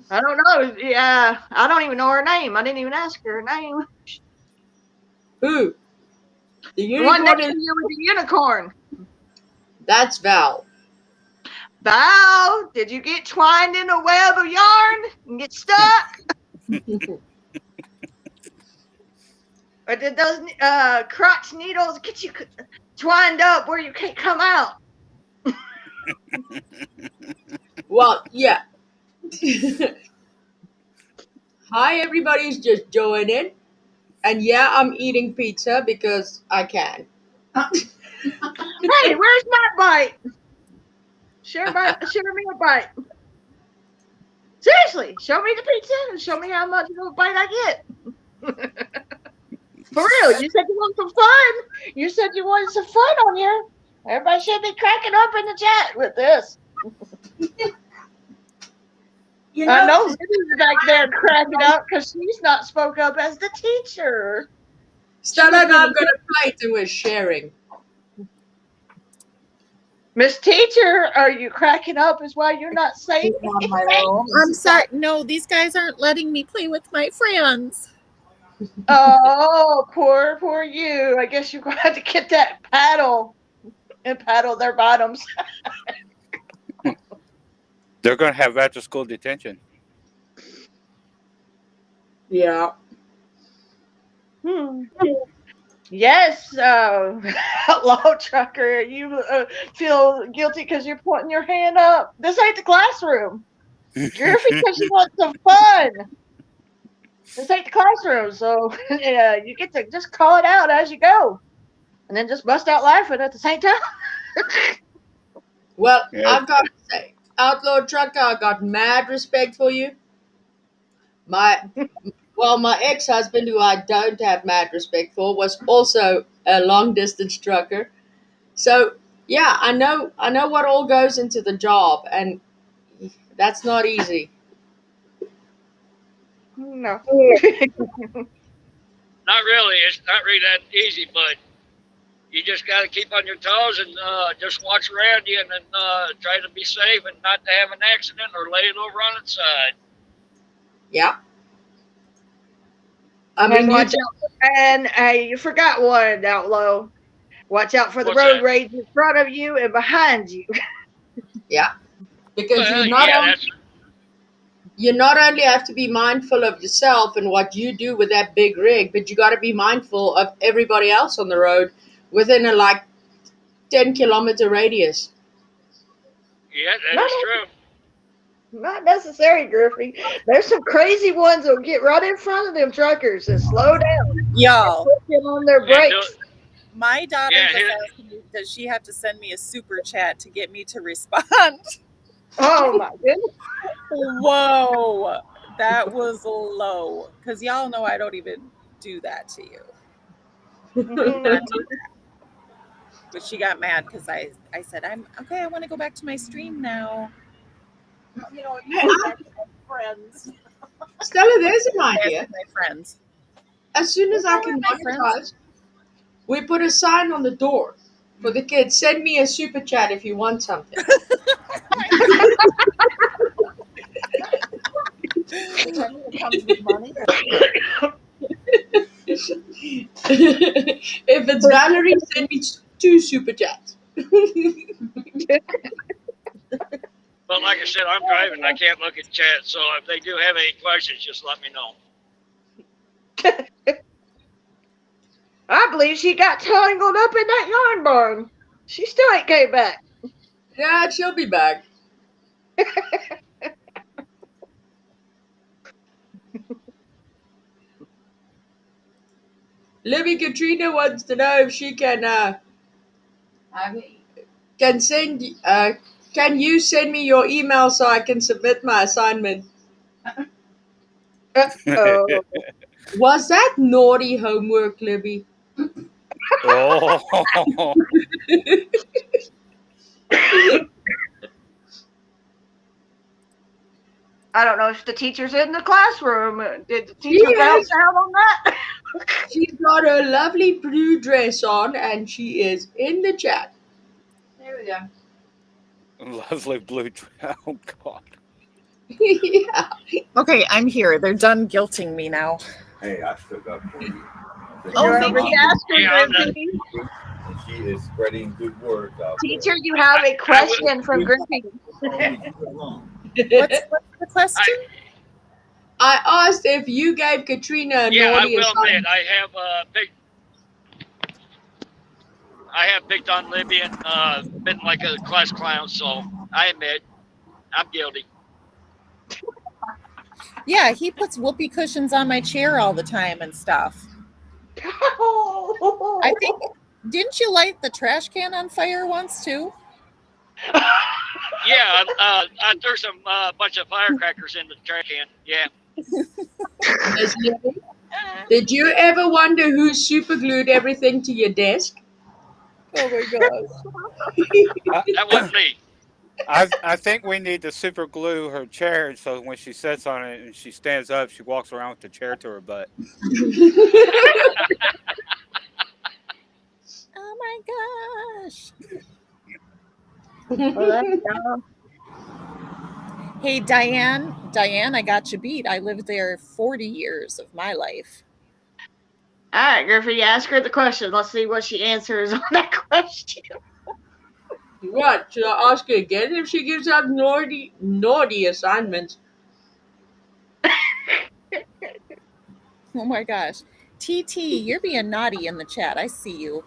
I don't know. Yeah, I don't even know her name. I didn't even ask her name. Who? The unicorn. One next to you with the unicorn. That's Val. Val, did you get twined in a web of yarn and get stuck? Or did those crotch needles get you twined up where you can't come out? Well, yeah. Hi, everybody's just joining. And yeah, I'm eating pizza because I can. Hey, where's my bite? Share me a bite. Seriously, show me the pizza and show me how much of a bite I get. For real, you said you wanted some fun. You said you wanted some fun on here. Everybody should be cracking up in the chat with this. You know, I know Libby's back there cracking up because she's not spoke up as the teacher. Stella and I'm going to fight and we're sharing. Miss Teacher, are you cracking up is why you're not saying on my room. I'm sorry. No, these guys aren't letting me play with my friends. Oh, poor you. I guess you're going to have to get that paddle and paddle their bottoms. They're going to have after school detention. Yeah. Yes, Outlaw Trucker, you feel guilty because you're putting your hand up. This ain't the classroom. Griffey because you want some fun. This ain't the classroom, so yeah, you get to just call it out as you go. And then just bust out laughing at the same time. Well, Yeah. I've got to say, Outlaw Trucker, I got mad respect for you. My my ex-husband, who I don't have mad respect for, was also a long-distance trucker. So yeah, I know what all goes into the job, and that's not easy. No. Not really. It's not really that easy, but you just got to keep on your toes and just watch around you and then try to be safe and not to have an accident or lay it over on its side. Yeah, I And mean you. watch out. And you forgot one, Outlaw. Watch out for the What's road that? rage in front of you and behind you. Yeah, because Well, yeah, that's you not only have to be mindful of yourself and what you do with that big rig, but you got to be mindful of everybody else on the road within a 10-kilometer radius. yeah, that Not, is true. not necessary, Griffey. There's some crazy ones that'll get right in front of them truckers and slow down and Y'all, put them on their And do, brakes. my daughter yeah, just here, asked me, does she have to send me a super chat to get me to respond? Oh my goodness. Whoa, that was low. Because y'all know I don't even do that to you. Mhm. Not do that. But she got mad because I said, I'm okay, I want to go back to my stream now. You Hey, go back to my friends. Stella, there's an Back idea. to my friends. As soon Well, as I y'all are can my friends. monetize, we put a sign on the door for the kids. Send me a super chat if you want something. Which I mean, it comes with money. If it's Valerie, send me 2 super chats. but like I said, I'm driving. I can't look at chat. So if they do have any questions, just let me know. I believe she got tangled up in that yarn barn. She still ain't came back. Yeah, she'll be back. Libby Katrina wants to know if she can send can you send me your email so I can submit my assignment? Oh. Was that naughty homework, Libby? Oh, I don't know if the teacher's in the classroom. Did the She teacher bounce is. out on that? She's got her lovely blue dress on and she is in the chat. There we go. lovely blue. Oh God. Yeah. Okay, I'm here. They're done guilting me now. Hey, I stood up for you. Oh, You're thank over you. Jasper, Yeah, I'm not. Griffey. And she is spreading good words out Teacher, you have a I will. question from Griffey. there. What's the question? I asked if you gave Katrina a Yeah, I naughty will admit assignment. I have picked on Libby and been like a class clown. So I admit I'm guilty. Yeah, he puts whoopee cushions on my chair all the time and stuff. I think, didn't you light the trash can on fire once too? Yeah, I threw some bunch of firecrackers in the trash can. Yeah. Miss Libby, did you ever wonder who super glued everything to your desk? Oh my gosh. That wasn't me. I think we need to super glue her chair so when she sits on it and she stands up, she walks around with the chair to her butt. Oh my gosh. Well, that's dumb. Hey, Diane, I got you beat. I lived there 40 years of my life. All right, Griffey, ask her the question. Let's see what she answers on that question. What? Should I ask her again if she gives out naughty assignments? Oh my gosh. TT, you're being naughty in the chat. I see you.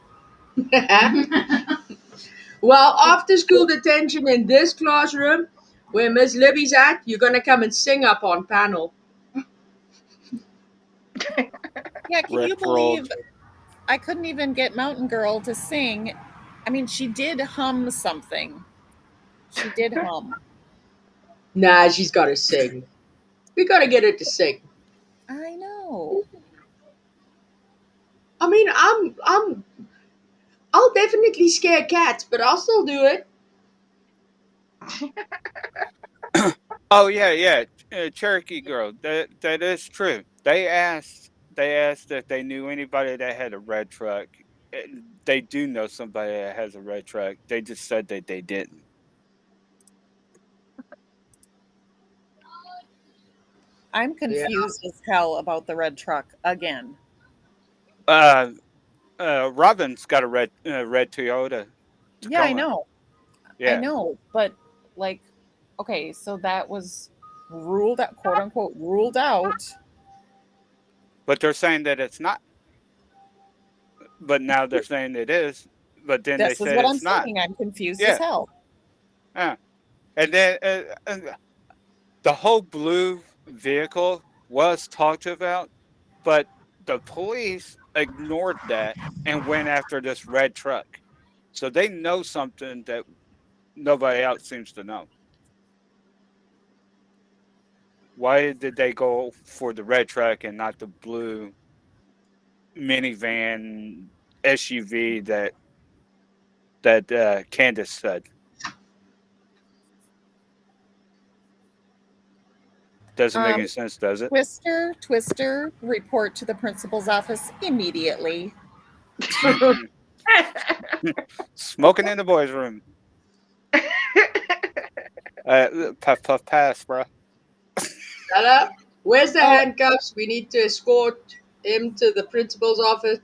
Well, after school detention in this classroom, where Miss Libby's at, you're gonna come and sing up on panel. Yeah, can you Red World. believe I couldn't even get Mountain Girl to sing? I mean, she did hum something, She did hum. Nah, she's got to sing. We got to get her to sing. I know. I mean, I'll definitely scare cats, but I'll still do it. Oh yeah, yeah, Cherokee girl. That is true. They asked if they knew anybody that had a red truck. Eh, They do know somebody that has a red truck. They just said that they didn't. I'm Yeah. confused as hell about the red truck again. Uh, Robin's got a red Toyota Yeah, I Tacoma. know. I Yeah, know, but like, okay, so that was ruled out, quote unquote, ruled out. but they're saying that it's not. But now they're saying it is. But then they This is said what I'm it's not. saying. I'm confused as Yeah. hell. And then the whole blue vehicle was talked about, but the police ignored that and went after this red truck. So they know something that nobody else seems to know. Why did they go for the red truck and not the blue minivan SUV that Candace said? Doesn't make any Um, sense, does it? Twister, report to the principal's office immediately. Mm-mm. Smoking in the boys' room. Puff puff pass, bro. Stella, where's the Oh, handcuffs? We need to escort him to the principal's office.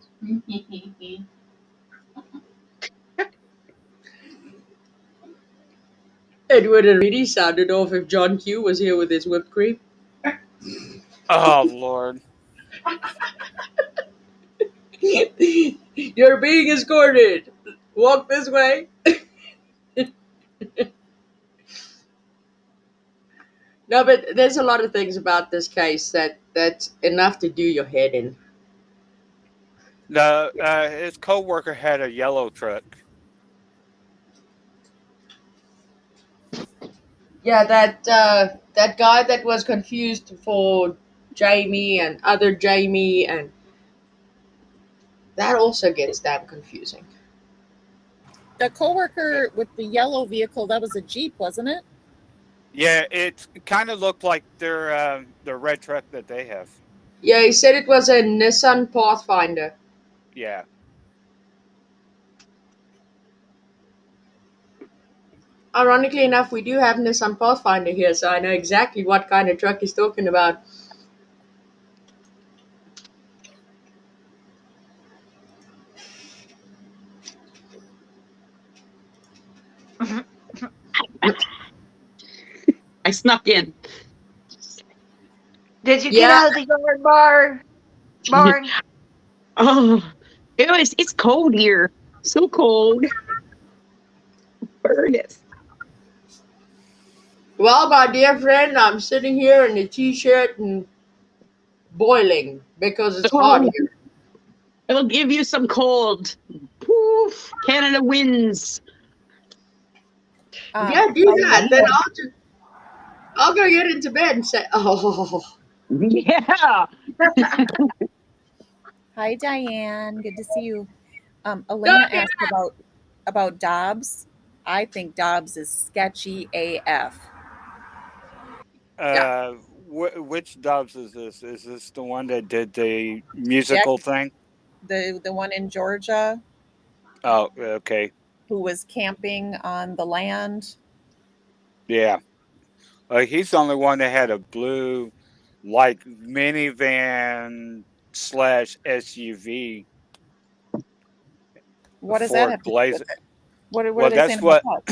It would have really sounded off if John Q was here with his whipped cream. Oh Lord. You're being escorted. Walk this way. No, but there's a lot of things about this case that's enough to do your head in. The his coworker had a yellow truck. Yeah, that guy that was confused for Jamie and other Jamie, and that also gets damn confusing. the coworker with the yellow vehicle, that was a Jeep, wasn't it? Yeah, it kind of looked like their red truck that they have. Yeah, he said it was a Nissan Pathfinder. Yeah. Ironically enough, we do have Nissan Pathfinder here, so I know exactly what kind of truck he's talking about. I snuck in. Did you get Yeah, out of the yard barn? Oh, it's cold here. So cold. Furnace. well, my dear friend, I'm sitting here in a t-shirt and boiling because it's hot Oh, here. it'll give you some cold. Poof. Canada wins. Yeah, do that. Then Diane, I'll go get into bed and say, oh, Yeah. hi Diane, good to see you. no, Elena asked about Dobbs. I think Dobbs is sketchy AF. yeah. Which Dobbs is this? Is this the one that did the musical Jack, thing? the one in Georgia Oh, okay. who was camping on the land. Yeah. He's the only one that had a blue, like minivan slash SUV What does that Ford have to do with Blazer. it? What Well, are they saying that's about what. that?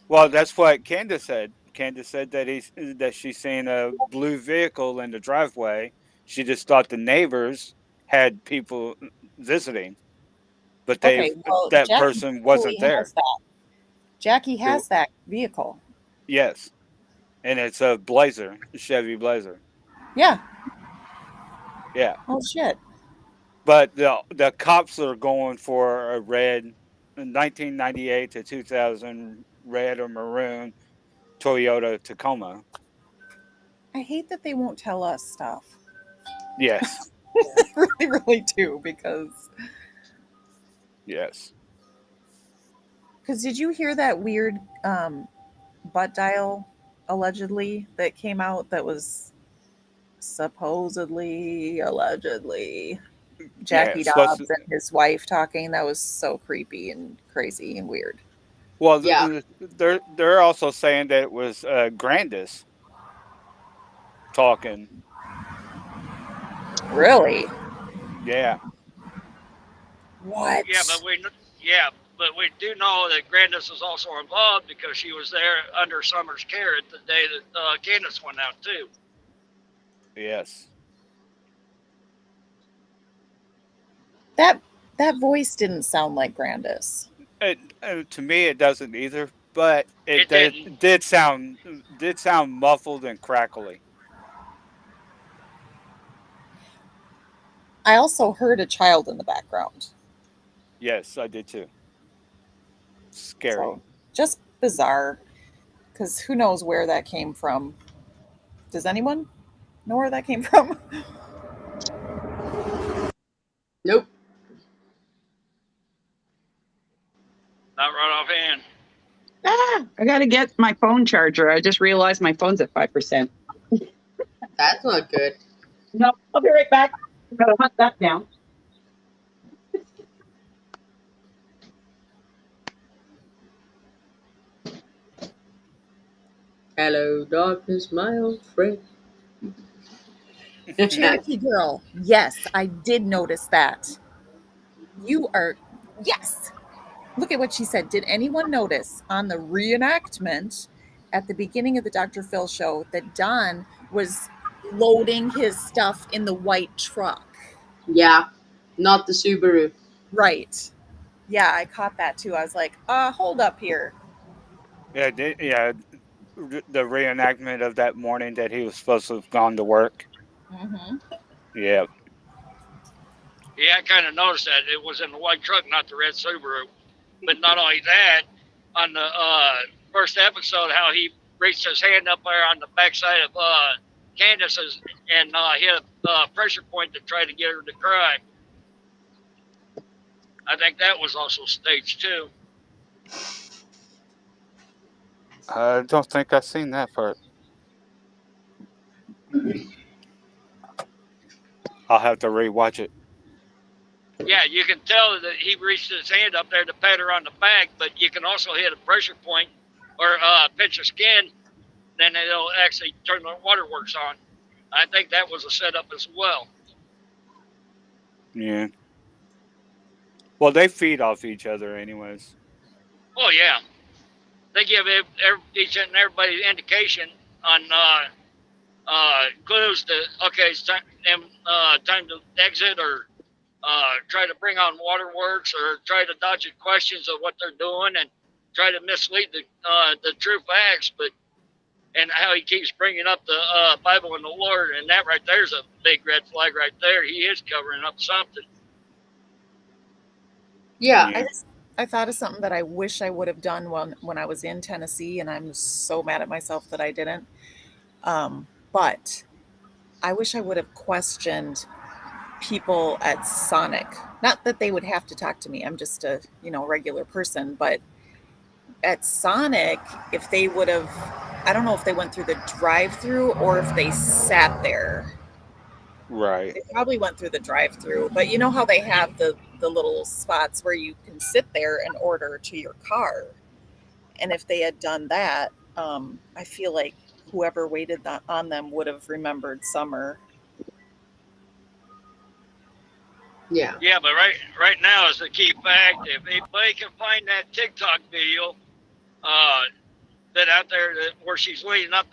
Well, that's what Candace said. Candace said that she's seen a blue vehicle in the driveway. She just thought the neighbors had people visiting, but Okay, well, that Jackie person totally wasn't there. has that. Jackie Who? has that vehicle. Yes, and it's a Blazer, a Chevy Blazer. Yeah. Yeah, Oh shit. but the cops are going for a red 1998 to 2000 red or maroon Toyota Tacoma. I hate that they won't tell us stuff. Yes. Really, really do, because Yes. did you hear that weird butt dial allegedly that came out that was supposedly allegedly Yeah. Jackie It's supposed Dobbs to, and his wife talking? That was so creepy and crazy and weird. well, Yeah. they're also saying that it was Grandis talking. Really? Yeah. What? Yeah, but we do know that Grandis was also involved because she was there under Summer's care at the day that Candace went out too. Yes. That that voice didn't sound like Grandis. To me, it doesn't either. But It didn't. did sound muffled and crackly. I also heard a child in the background. Yes, I did too. Scary. So just bizarre, because who knows where that came from? Does anyone know where that came from? Nope. Not right offhand. I got to get my phone charger. I just realized my phone's at 5%. That's not good. No, I'll be right back. I'm going to hunt that down. Hello, darkness, my old friend. Cherokee girl. Yes, I did notice that. You are, yes. Look at what she said. Did anyone notice on the reenactment at the beginning of the Dr. Phil show that Don was loading his stuff in the white truck? Yeah, not the Subaru. Right. Yeah, I caught that too. I was like, hold up here. Yeah, the reenactment of that morning that he was supposed to have gone to work. Mm-hmm. Yeah. Yeah, I kind of noticed that it was in the white truck, not the red Subaru. But not only that, on the first episode, how he reached his hand up there on the backside of Candace's and hit a pressure point to try to get her to cry. I think that was also staged too. I don't think I've seen that part. I'll have to rewatch it. Yeah, you can tell that he reached his hand up there to pat her on the back, but you can also hit a pressure point or pinch her skin, then it'll actually turn the waterworks on. I think that was a setup as well. Yeah. Well, they feed off each other, anyways. Oh yeah, they give each and everybody indication on clues to okay, it's time to exit or try to bring on waterworks or try to dodge questions of what they're doing and try to mislead the true facts, but and how he keeps bringing up the Bible and the Lord, and that right there's a big red flag right there. He is covering up something. Yeah. I thought of something that I wish I would have done when I was in Tennessee, and I'm so mad at myself that I didn't. But I wish I would have questioned people at Sonic. Not that they would have to talk to me. I'm just a regular person, but at Sonic, if they would have, I don't know if they went through the drive-through or if they sat there. Right. They probably went through the drive-through, but you know how they have the little spots where you can sit there and order to your car. And if they had done that, I feel like whoever waited on them would have remembered Summer. Yeah. Yeah, but right now is the key fact. If anybody can find that TikTok video that out there where she's leaning up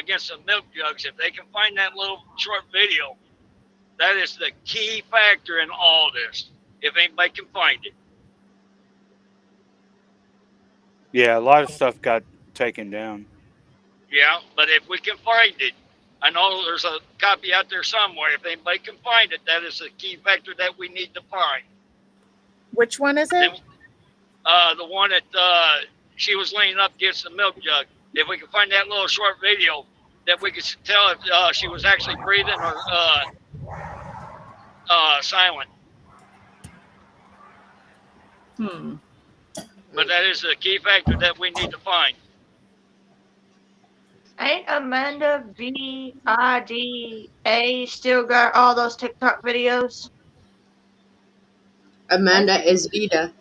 against the milk jugs, if they can find that little short video, that is the key factor in all this. If anybody can find it. Yeah, a lot of stuff got taken down. Yeah, but if we can find it, I know there's a copy out there somewhere. If anybody can find it, that is the key factor that we need to find. Which one is it? The one that she was leaning up against the milk jug. If we could find that little short video, that we could tell if she was actually breathing or silent. But that is a key factor that we need to find. Ain't Amanda VIDA still got all those TikTok videos? Amanda is Vida.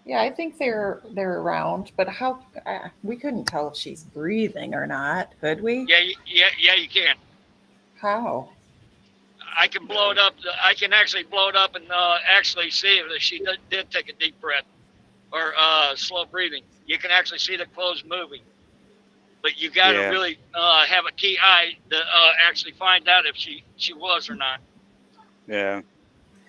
Yeah, I think they're around, but how we couldn't tell if she's breathing or not, could we? Yeah, you can. How? I can blow it up. I can actually blow it up and actually see if she did take a deep breath or slow breathing. You can actually see the clothes moving. But you got to really have a key eye to actually find out if she was or not. Yeah.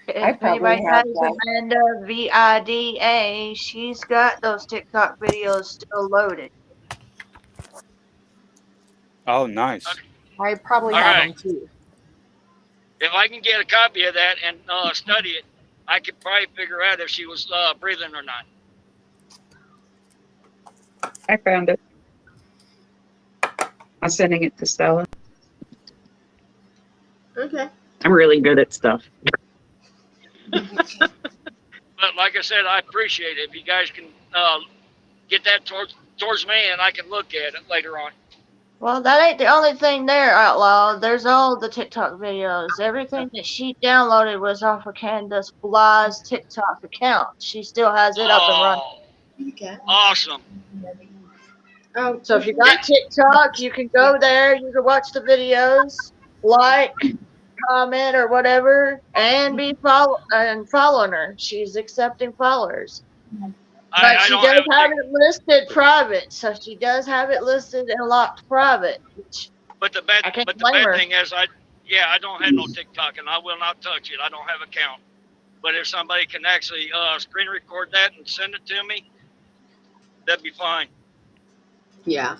If anybody has Amanda VIDA, she's got those TikTok videos still loaded. Oh, nice. I probably have them too. If I can get a copy of that and study it, I could probably figure out if she was breathing or not. I found it. I'm sending it to Stella. Okay. I'm really good at stuff. But like I said, I appreciate it. If you guys can get that towards me and I can look at it later on. Well, that ain't the only thing there, Outlaw. There's all the TikTok videos. Everything that she downloaded was off of Candace Blah's TikTok account. She still has it up and running. Okay. Awesome. So if you got TikTok, you can go there. You can watch the videos, like, comment, or whatever, and be following her. She's accepting followers. But she does have it listed private, so she does have it listed and locked private. But the bad thing is, I don't have no TikTok, and I will not touch it. I don't have an account. But if somebody can actually screen record that and send it to me, that'd be fine. Yeah.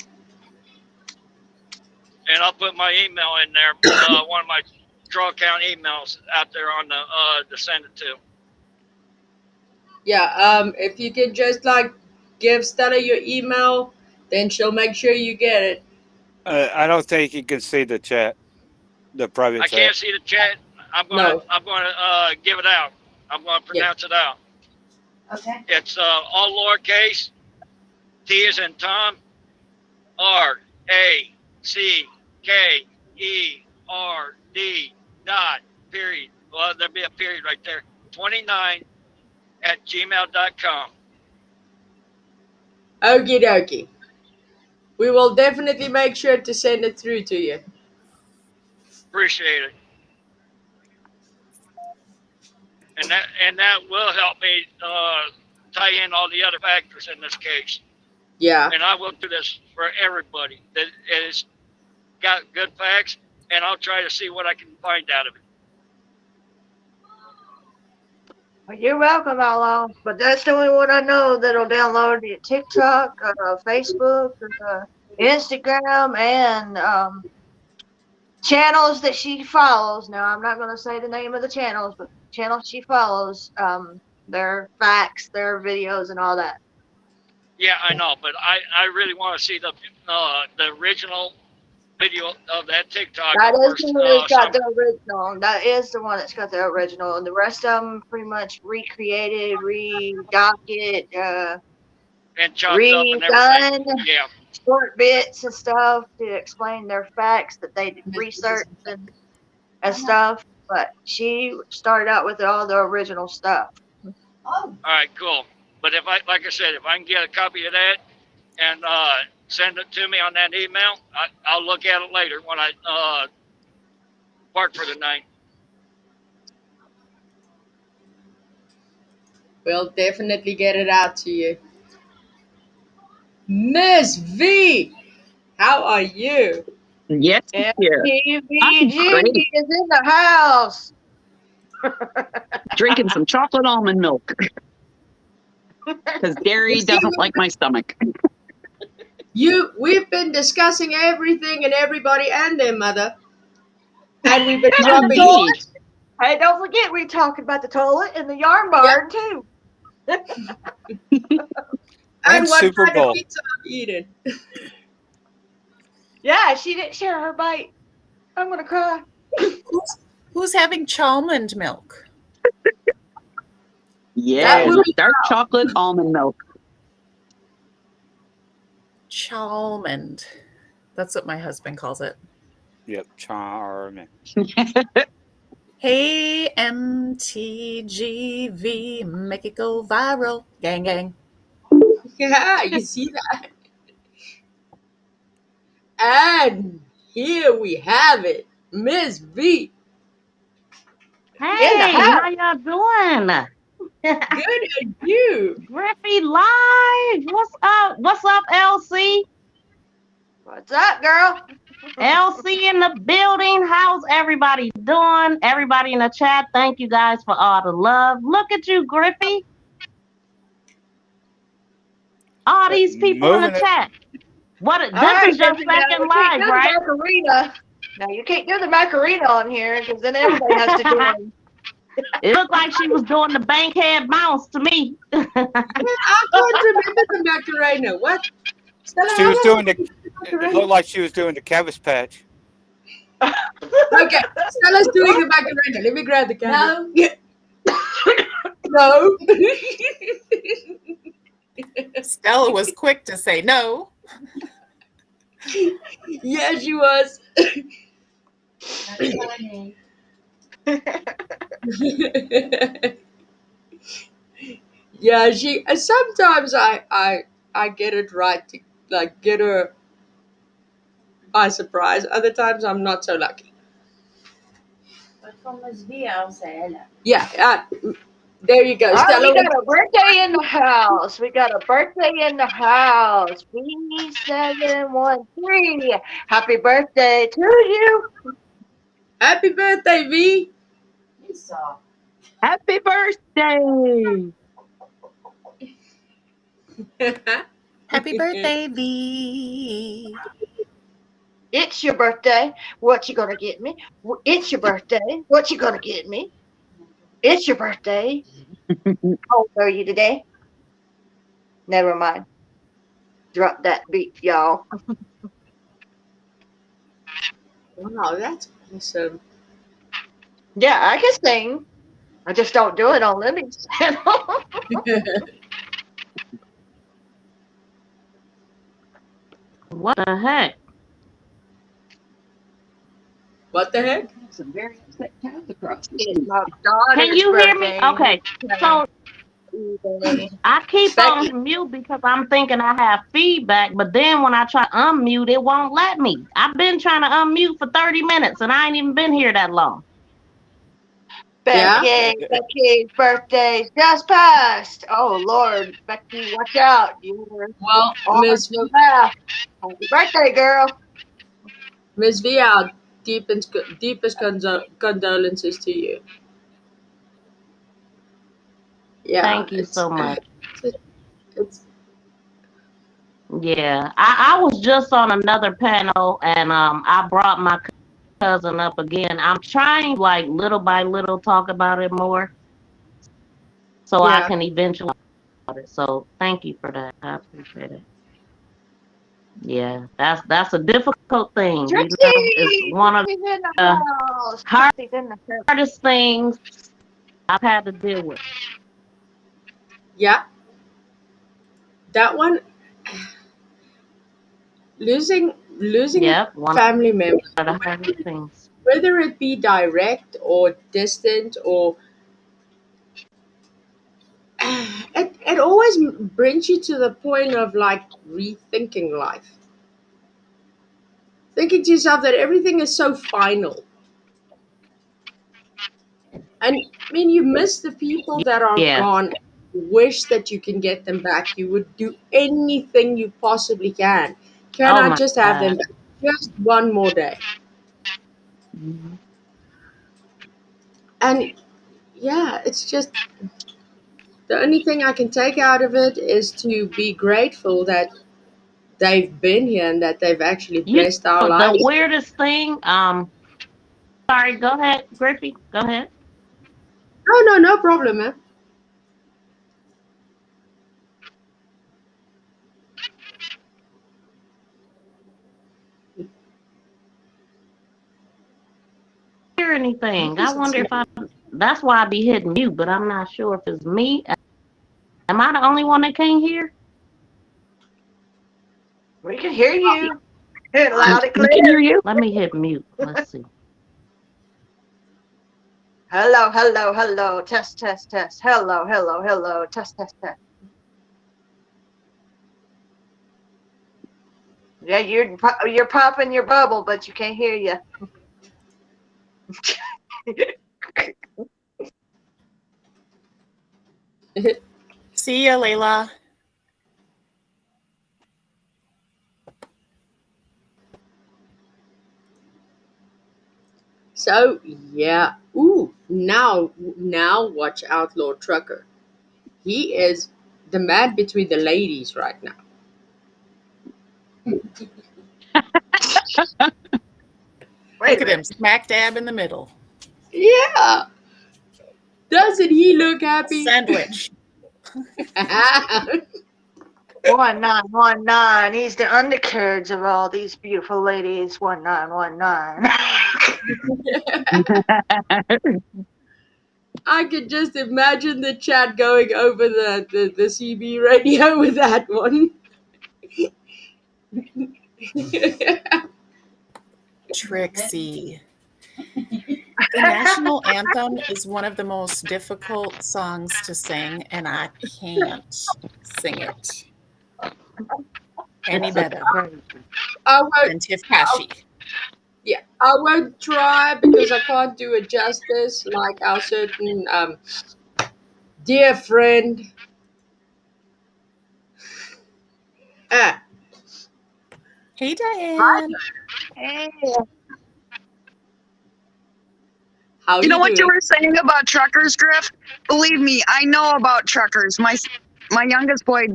And I'll put my email in there, one of my draw account emails out there on the to send it to. Yeah, if you could just like give Stella your email, then she'll make sure you get it. I don't think you can see the chat, the private chat. I can't see the chat. I'm gonna give it out. I'm gonna pronounce it out. Okay. It's all lowercase. T is in Tom. RACKERD dot period. Well, there'll be a period right there. 29@gmail.com. Okie dokie. We will definitely make sure to send it through to you. Appreciate it. And that will help me tie in all the other factors in this case. Yeah. And I will do this for everybody that has got good facts, and I'll try to see what I can find out of it. Well, you're welcome, Outlaw. But that's the only one I know that'll download the TikTok, Facebook, Instagram, and channels that she follows. Now, I'm not going to say the name of the channels, but channels she follows, their facts, their videos, and all that. Yeah, I know, but I really want to see the original video of that TikTok. That is the one that's got the original. That is the one that's got the original, and the rest of them pretty much recreated, re-docket, and chopped up and everything. Yeah. Short bits and stuff to explain their facts that they researched and stuff. But she started out with all the original stuff. All right, cool. But if I can get a copy of that and send it to me on that email, I'll look at it later when I park for the night. We'll definitely get it out to you. Miss V, how are you? Yes, TVG is in the house. Drinking some chocolate almond milk. Because dairy doesn't like my stomach. We've been discussing everything and everybody and their mother. And we've been dropping. Hey, don't forget we talked about the toilet and the yarn barn too. And And what Super kind of Bowl. pizza I'm eating? Yeah, she didn't share her bite. I'm gonna cry. Who's having almond milk? That Yeah, would And the be dark chocolate almond milk. Chalmond. That's what my husband calls it. yep, charming. Hey, MTGV, make it go viral. Gang, gang. yeah. You see that? And here we have it, Miss V. In the Hey, house. how y'all doing? Good and you. Griffey Live. What's up? What's up, LC? What's up, girl? LC in the building. How's everybody doing? Everybody in the chat, thank you guys for all the love. Look at you, Griffey. All these people in the Moving it. chat. All This right, is your Griffin, now second we can't live, do the right? Macarena. Now you can't do the Macarena on here because then everybody has to join. It looked like she was doing the bankhead bounce to me. Yeah, I can't remember the Macarena. What? Stella, She how was about doing the. the It Macarena? looked like she was doing the Cabbage Patch. Okay, Stella's doing the Macarena. Let me grab the camera. No. No. Stella was quick to say no. Yeah, she was. That's funny. Yeah, she. Sometimes I get it right to like get her by surprise. Other times I'm not so lucky. But from Miss V, I'll say hello. Yeah. There you go, All right, Stella. we got a birthday in the house. We got a birthday in the house. B713. Happy birthday to you. Happy birthday, V. You saw. Happy birthday. Happy birthday, V. It's your birthday. What you gonna get me? It's your birthday. What you gonna get me? It's your birthday. How old are you today? Never mind. Drop that beat, y'all. Wow, that's awesome. Yeah, I can sing. I just don't do it on Lily's channel. What the heck? What the heck? Some very upset cows across the It's street. my Can daughter's you hear me? birthday Okay. next So Tuesday. I keep Becky, on mute because I'm thinking I have feedback, but then when I try to unmute, it won't let me. I've been trying to unmute for 30 minutes and I ain't even been here that long. Yeah. Becky's birthday just passed. Oh Lord, Becky, watch out! You're Well, on the left. Happy birthday, girl. Miss V, our deepest condolences to you. Yeah, Thank you so much. it's Yeah. I was just on another panel and I brought my cousin up again. I'm trying like little by little talk about it more so I yeah. can eventually about it. So thank you for that. I appreciate it. Yeah, that's a difficult thing, you know. It's Trixie, one of Trixie's in the the house. Trixie's in the house. hardest things I've had to deal with. Yeah, that one, losing a Yep, one family member, of the hardest things. whether it be direct or distant, or it always brings you to the point of like rethinking life, thinking to yourself that everything is so final. And I mean, you miss the people that are Yeah. gone. You wish that you can get them back. You would do anything you possibly can. Can Oh I my just have them God. back? Just one more day. Mhm. And yeah, it's just the only thing I can take out of it is to be grateful that they've been here and that they've actually You blessed our know the lives. weirdest thing, sorry, go ahead, Griffey. Go ahead. No, no, no problem, man. hear anything. I wonder if that's why I be hitting mute, but I'm not sure if it's me. Am I the only one that can't hear? We can hear you. Loud and We can hear clear. you. Let me hit mute. Let's see. Hello, hello, hello. Test, test, test. Hello, hello, hello. Test, test, test. Yeah, you're popping your bubble, but you can't hear you. See ya, Layla. So yeah. Ooh, now watch Outlaw Trucker. He is the man between the ladies right now. Look at him, smack dab in the middle. Yeah. Doesn't he look happy? Sandwich. 1919. He's the undercarriage of all these beautiful ladies. 1919. I could just imagine the chat going over the CB radio with that one. Trixie. The national anthem is one of the most difficult songs to sing, and I can't sing it any better I won't. than Tiff Kashi. Yeah, I won't try because I can't do it justice like our certain dear friend. Hey, Diane. Hey. How You know what you doing? were saying about truckers, Griff? Believe me, I know about truckers. My youngest boy,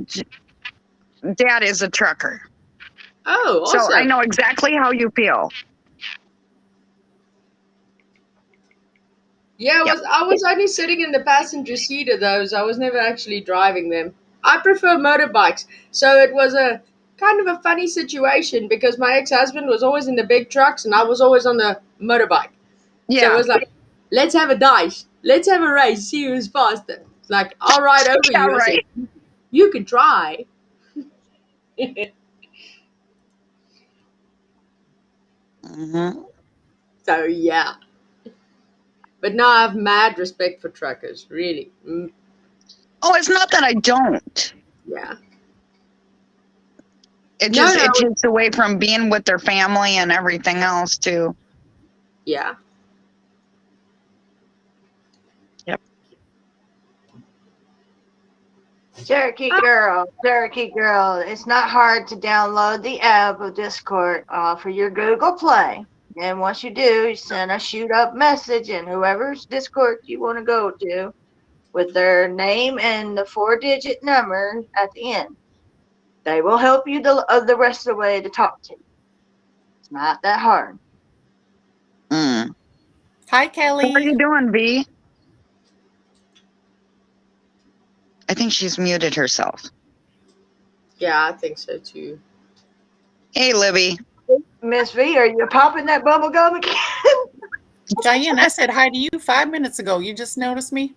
dad is a trucker. Oh, awesome. So I know exactly how you feel. Yeah, I was only sitting in the passenger seat of those. I was never actually driving them. I prefer motorbikes. So it was a kind of a funny situation because my ex-husband was always in the big trucks and I was always on the motorbike. Yeah. So it was like, let's have a dice. Let's have a race. See who's faster. It's like, I'll ride over Yeah, you. I right. said, you can try. Mm-hmm. So yeah. But now I have mad respect for truckers, really. Oh, it's not that I don't. Yeah. It No, just no. it takes away from being with their family and everything else too. Yeah. Yep. Cherokee girl. It's not hard to download the app of Discord for your Google Play. And once you do, you send a shoot up message in whoever's Discord you want to go to with their name and the 4-digit number at the end. They will help you the rest of the way to talk to you. It's not that hard. Hi, How Kelly. are you doing, V? I think she's muted herself. Yeah, I think so too. Hey, Libby. Miss V, are you popping that bubble gum again? Diane, I said hi to you 5 minutes ago. You just noticed me?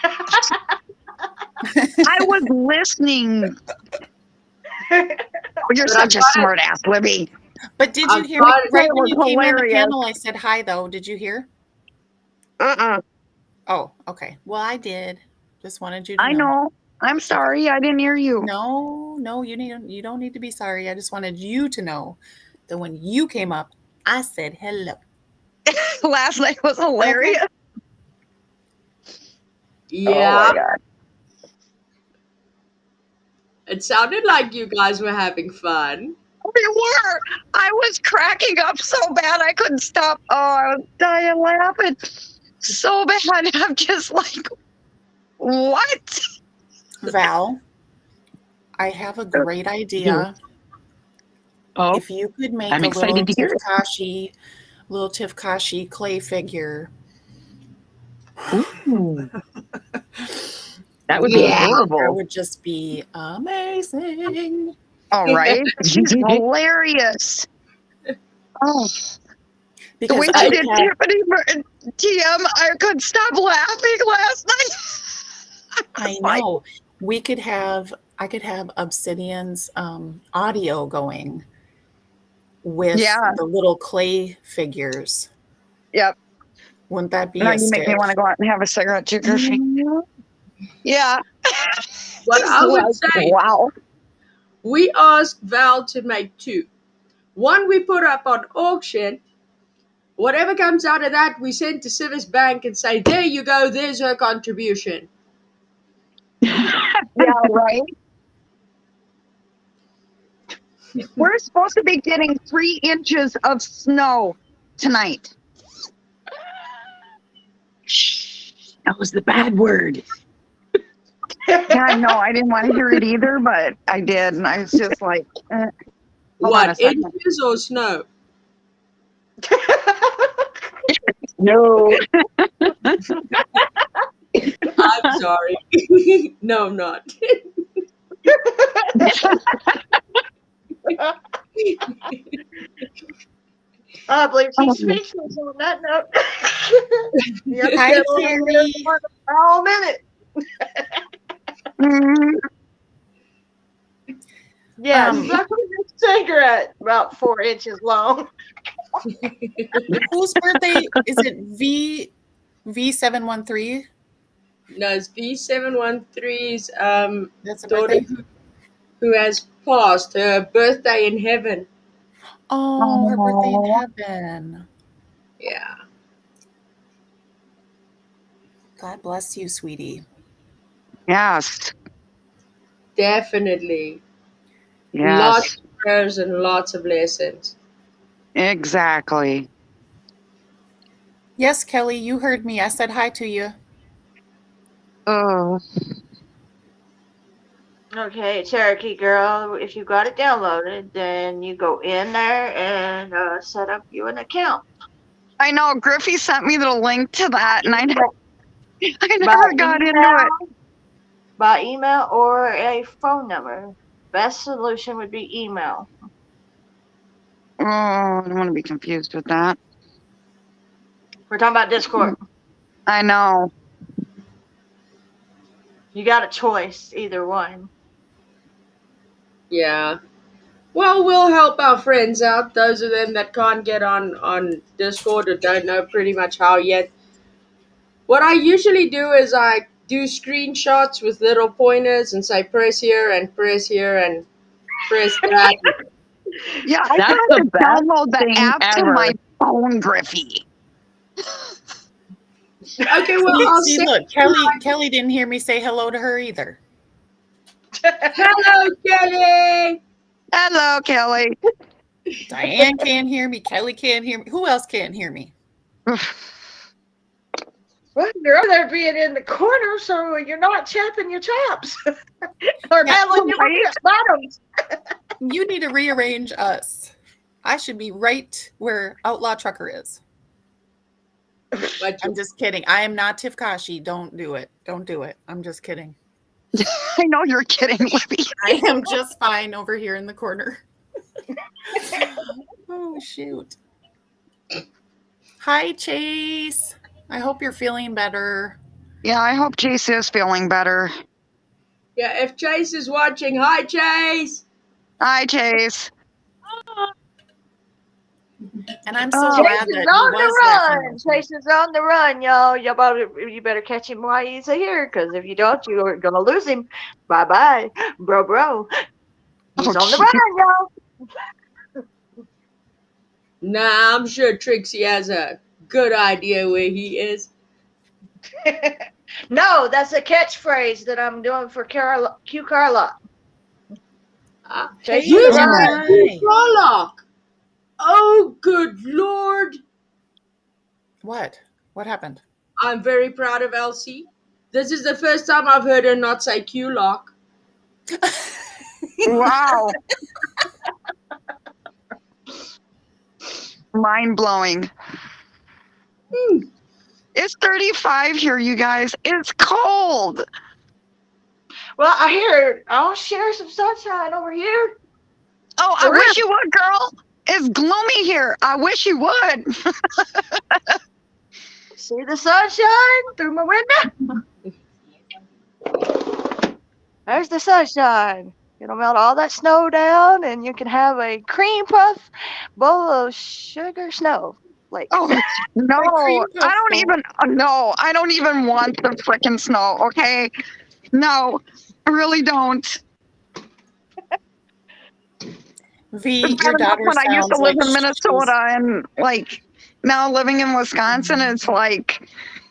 I was listening. You're such a smart ass, Libby. But did you hear me? Right when you came on the panel, I said hi, though. Did you hear? Oh, okay. Well, I did. Just wanted you to know. I know. I'm sorry. I didn't hear you. No, you don't need to be sorry. I just wanted you to know that when you came up, I said hello. Last night was hilarious. Okay. Yeah. Oh my God. It sounded like you guys were having fun. We were. I was cracking up so bad I couldn't stop. Oh, I was dying laughing so bad. I'm just like, what? Val, I have a great idea. Oh, if you could make I'm a excited to hear it. little Tiff Kashi clay figure. Ooh. That would be adorable. That would just be amazing. All right. She's hilarious. Oh. The because way I she would did have, Tiffany TM, I couldn't stop laughing last night. I know I could have Obsidian's audio going with Yeah. the little clay figures. Yep. Wouldn't that be Now a you make me stitch? want to go out and have a cigarette too, Griffey. Yeah. What I would Like, say, wow. we asked Val to make 2. One we put up on auction. Whatever comes out of that, we send to Civis Bank and say, there you go, there's her contribution. Yeah, right. We're supposed to be getting 3 inches of snow tonight. That was the bad word. Yeah, I know. I didn't want to hear it either, but I did. And I was just like, Hold on a What, second. inches or snow? No. I'm sorry. No, I'm not. I believe she's speechless on that note. Hi, Carrie. All minute. Yes, exactly. A cigarette about 4 inches long. Whose birthday is it? V713? No, it's V713's That's a daughter birthday. who has passed. Her birthday in heaven. Oh, her birthday in heaven. Yeah. God bless you, sweetie. Yes. Definitely. Yes. Lots of prayers and lots of lessons. Exactly. Yes, Kelly, you heard me. I said hi to you. Oh. Okay, Cherokee girl, if you got it downloaded, then you go in there and set up you an account. I know. Griffey sent me the link to that, and I never By got into email, it. by email or a phone number. Best solution would be email. Oh, I don't want to be confused with that. We're talking about Discord. I know. You got a choice, either one. Yeah. Well, we'll help our friends out. Those of them that can't get on Discord or don't know pretty much how yet. What I usually do is I do screenshots with little pointers and say press here and press here and press that. Yeah, I That's have the to best download the thing app to ever. my phone, Griffey. Okay, well, I'll See, send look, Kelly didn't hear me say hello to her either. Hello, Kelly. Hello, Kelly. Diane can't hear me. Kelly can't hear me. Who else can't hear me? Well, you're over there being in the corner, so you're not chapping your chaps. Or paddling your bottoms. You need to rearrange us. I should be right where Outlaw Trucker is. I'm just kidding. I am not Tifkashi. Don't do it. Don't do it. I'm just kidding. I know you're kidding, Libby. I am just fine over here in the corner. Oh, shoot. Hi, Chase. I hope you're feeling better. Yeah, I hope Chase is feeling better. Yeah, if Chase is watching, hi, Chase. Hi, Chase. And I'm so Chase glad is that on he the was laughing. run. Chase is on the run, y'all. You better catch him while he's here, because if you don't, you're gonna lose him. Bye bye, bro. He's on the run, y'all. Nah, I'm sure Trixie has a good idea where he is. No, that's a catchphrase that I'm doing for Q Carla. Chase You is said on. Carlock. Oh, good Lord. What? What happened? I'm very proud of Elsie. This is the first time I've heard her not say Q-lock. Wow. Mind blowing. It's 35 here, you guys. It's cold. Well, I'll share some sunshine over here. Oh, I wish you would, girl. It's gloomy here. I wish you would. See the sunshine through my window? There's the sunshine. It'll melt all that snow down, and you can have a cream puff bowl of sugar snow. Like, Oh no, cream puff I don't bowl. even. No, I don't even want the freaking snow. Okay, no, I really don't. V, It's your bad enough daughter when I used to sounds live like in she's Minnesota and like now living in Wisconsin, it's like,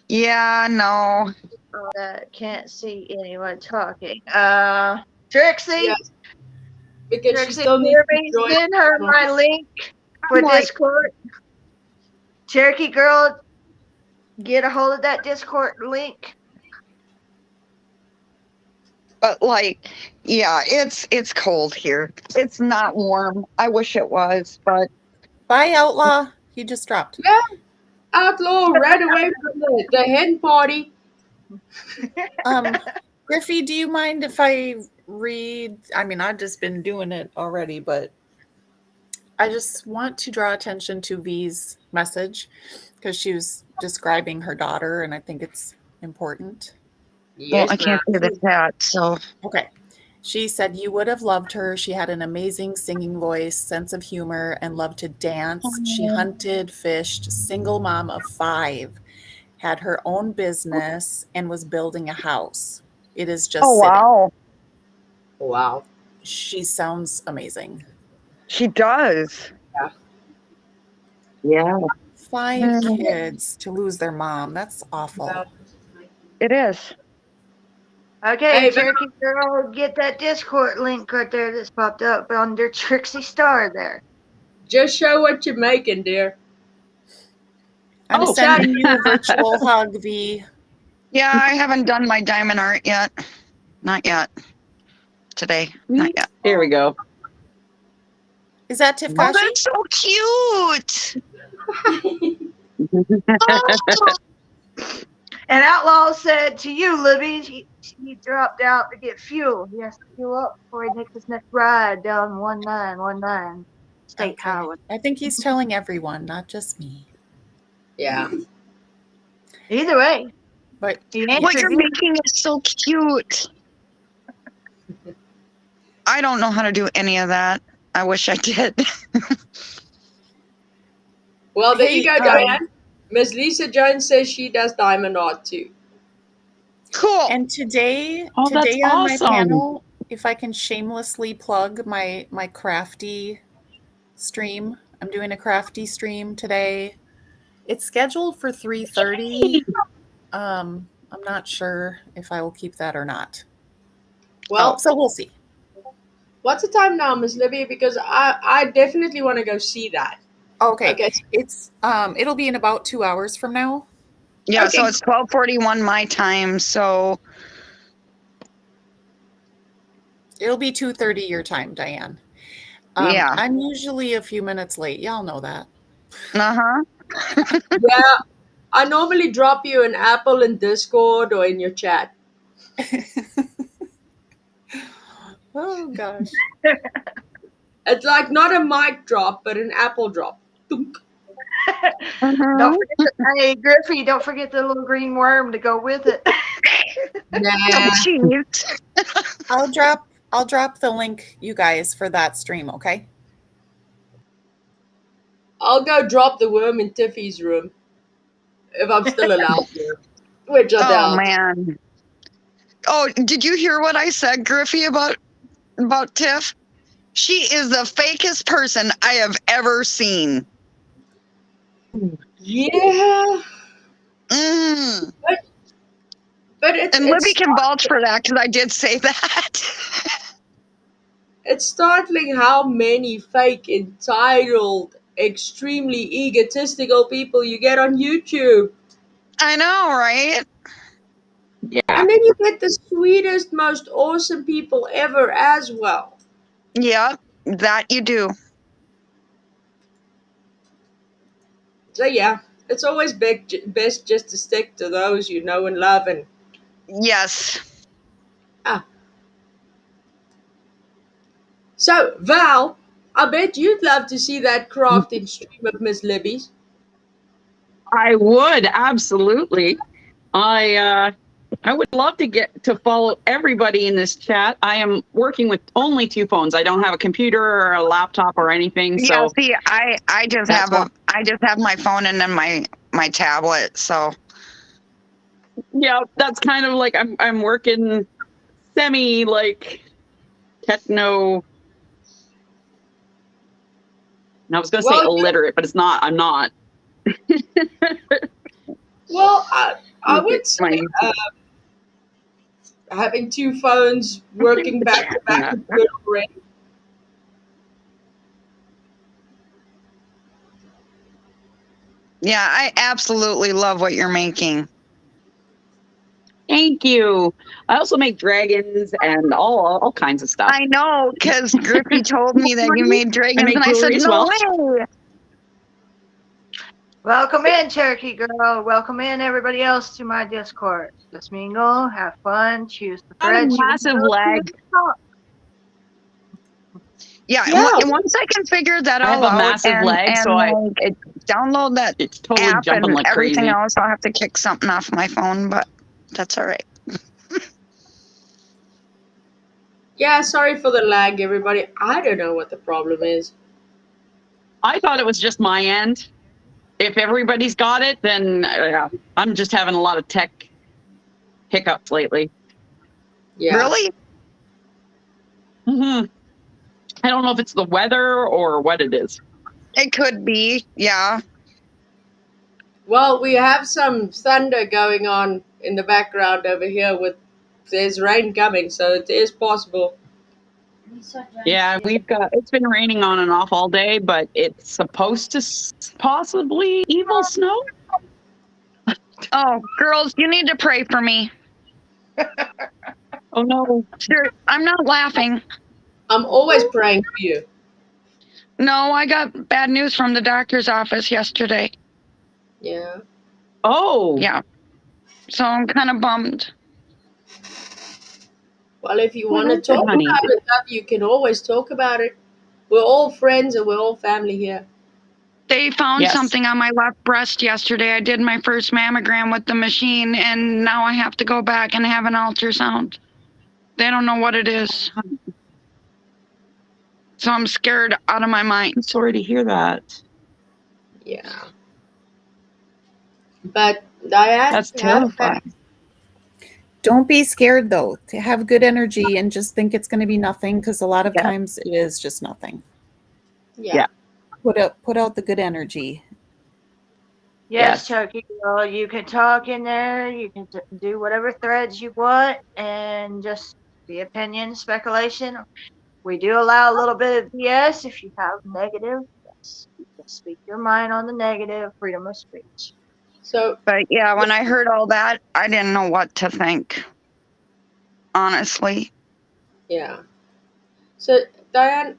yeah, no. can't see anyone talking. Trixie? Yes, because she Trixie, still needs to Jeremy, join. send her my link for I'm like, Discord. Cherokee girl, get a hold of that Discord link. but like, yeah, it's cold here. It's not warm. I wish it was, but Bye, Outlaw. He just dropped. Yeah, Outlaw ran away from the hen party. Griffey, do you mind if I read? I mean, I've just been doing it already, but I just want to draw attention to V's message because she was describing her daughter, and I think it's important. well, I Yes, ma'am. can't see the chat, so Okay. She said, "You would have loved her. She had an amazing singing voice, sense of humor, and loved to dance. She hunted, fished, single mom of 5, had her own business, and was building a house. It is just oh sitting. wow, Wow. She sounds amazing. she does. Yeah, 5 kids to lose their mom. That's awful. it is. Okay, Hey, Val, Cherokee girl, get that Discord link right there that's popped up under Trixie Star there. just show what you're making, dear. I'm Oh, sending you a virtual hug, V. Yeah, I haven't done my diamond art yet. Not yet. Today, not yet. Here we go. Is that Oh, Tifkashi? that's so cute. And Outlaw said to you, Libby, he dropped out to get fuel. He has to fuel up before he takes his next ride down 1919 State Okay. Highway. I think he's telling everyone, not just me. Yeah. Either way, But he What answered you're you. making is so cute. I don't know how to do any of that. I wish I did. Well, there you Hey, go, Diane. Miss Lisa Jones says she does diamond art too. Cool. And today Oh, that's on my awesome. panel, if I can shamelessly plug my crafty stream. I'm doing a crafty stream today. It's scheduled for 3:30. I'm not sure if I will keep that or not. Well, So we'll see. what's the time now, Miss Libby? Because I definitely want to go see that. Okay. Okay. It's it'll be in about 2 hours from now. Yeah, Okay. so it's 12:41 my time. So It'll be 2:30 your time, Diane. yeah. I'm usually a few minutes late. Y'all know that. Uh-huh. Yeah. I normally drop you an apple in Discord or in your chat. Oh gosh. It's like not a mic drop, but an apple drop. Thunk. Don't forget hey, Griffey, don't forget the little green worm to go with it. Nah. Cheese. I'll drop the link, you guys, for that stream, okay? I'll go drop the worm in Tiffy's room if I'm still allowed to, which I Oh doubt. man. Oh, did you hear what I said, Griffey, about Tiff? She is the fakest person I have ever seen. Yeah, Mm. but it's And Libby can vouch for that because I did say that. it's startling how many fake, entitled, extremely egotistical people you get on YouTube. I know, right? Yeah. And then you get the sweetest, most awesome people ever as well. Yeah, that you do. So yeah, it's always best just to stick to those you know and love. And Yes. so Val, I bet you'd love to see that crafting stream of Miss Libby's. I would absolutely. I would love to get to follow everybody in this chat. I am working with only 2 phones. I don't have a computer or a laptop or anything. Yeah, So see, I just that's have I just have my phone and then my tablet. So yeah, that's kind of like I'm working semi like techno. And I was going to say Well, illiterate, but it's not. I'm not. well, I Look at would say my having 2 phones working back to back is good already. yeah, I absolutely love what you're making. Thank you. I also make dragons and all kinds of stuff. I know, because Griffey told me that you made dragons, make and I said, jewelry as no well. way. Welcome in, Cherokee Girl. Welcome in, everybody else, to my Discord. Let's mingle, have fun, choose the I have a threads you want to massive go to, lag. and talk. Yeah, Yeah. and once I can figure that I have all a out massive and lag, so like, download that it's totally app jumping and like everything crazy. else, I'll have to kick something off my phone, but that's all right. Yeah, sorry for the lag, everybody. I don't know what the problem is. I thought it was just my end. If everybody's got it, then I'm just having a lot of tech hiccups lately. Yeah. Really? I don't know if it's the weather or what it is. It could be, yeah. Well, we have some thunder going on in the background over here with there's rain coming, so it is possible. Yeah, it's been raining on and off all day, but it's supposed to possibly evil snow. Oh, girls, you need to pray for me. Oh no. Sure, I'm not laughing. I'm always praying for you. No, I got bad news from the doctor's office yesterday. Yeah. Oh. Yeah. So I'm kind of bummed. Well, if you What want to is it, talk honey? about it, you can always talk about it. We're all friends and we're all family here. They found Yes. something on my left breast yesterday. I did my first mammogram with the machine, and now I have to go back and have an ultrasound. They don't know what it is. So I'm scared out of my mind. I'm sorry to hear that. Yeah. But Diane, That's have terrifying. Don't be scared though. To have good energy and just think it's going to be nothing, because a lot of times it is just nothing. Yeah. Put out the good energy. Yes, Cherokee Girl, you can talk in there. You can do whatever threads you want, and just the opinion, speculation. We do allow a little bit of BS if you have negative. Yes, you can speak your mind on the negative. Freedom of speech. So, but yeah, when I heard all that, I didn't know what to think. Honestly. Yeah. So Diane,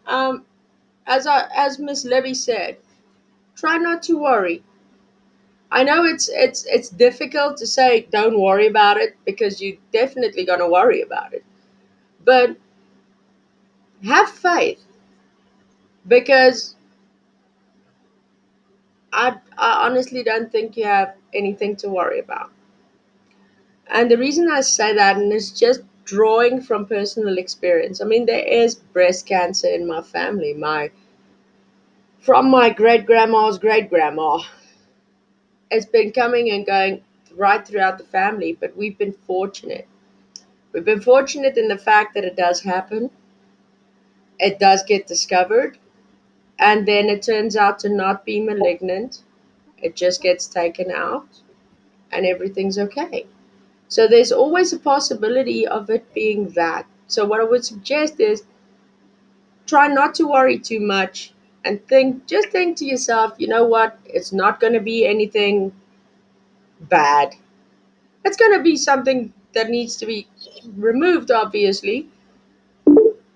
as Miss Libby said, try not to worry. I know it's difficult to say don't worry about it because you're definitely gonna worry about it. But have faith because I honestly don't think you have anything to worry about. And the reason I say that, and it's just drawing from personal experience. I mean, there is breast cancer in my family. From my great grandma's great grandma. It's been coming and going right throughout the family, but we've been fortunate. We've been fortunate in the fact that it does happen. It does get discovered, and then it turns out to not be malignant. It just gets taken out, and everything's okay. So there's always a possibility of it being that. So what I would suggest is try not to worry too much and just think to yourself, you know what? It's not going to be anything bad. It's going to be something that needs to be removed, obviously,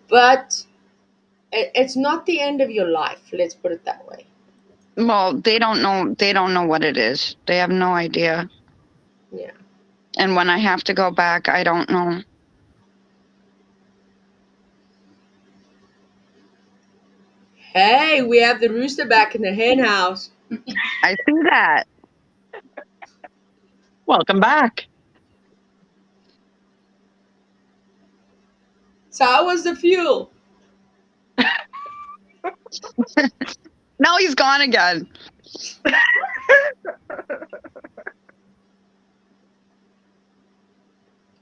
but it's not the end of your life. Let's put it that way. Well, they don't know what it is. They have no idea. Yeah. And when I have to go back, I don't know. Hey, we have the rooster back in the hen house. I see that. Welcome back. So how was the fuel? Now he's gone again.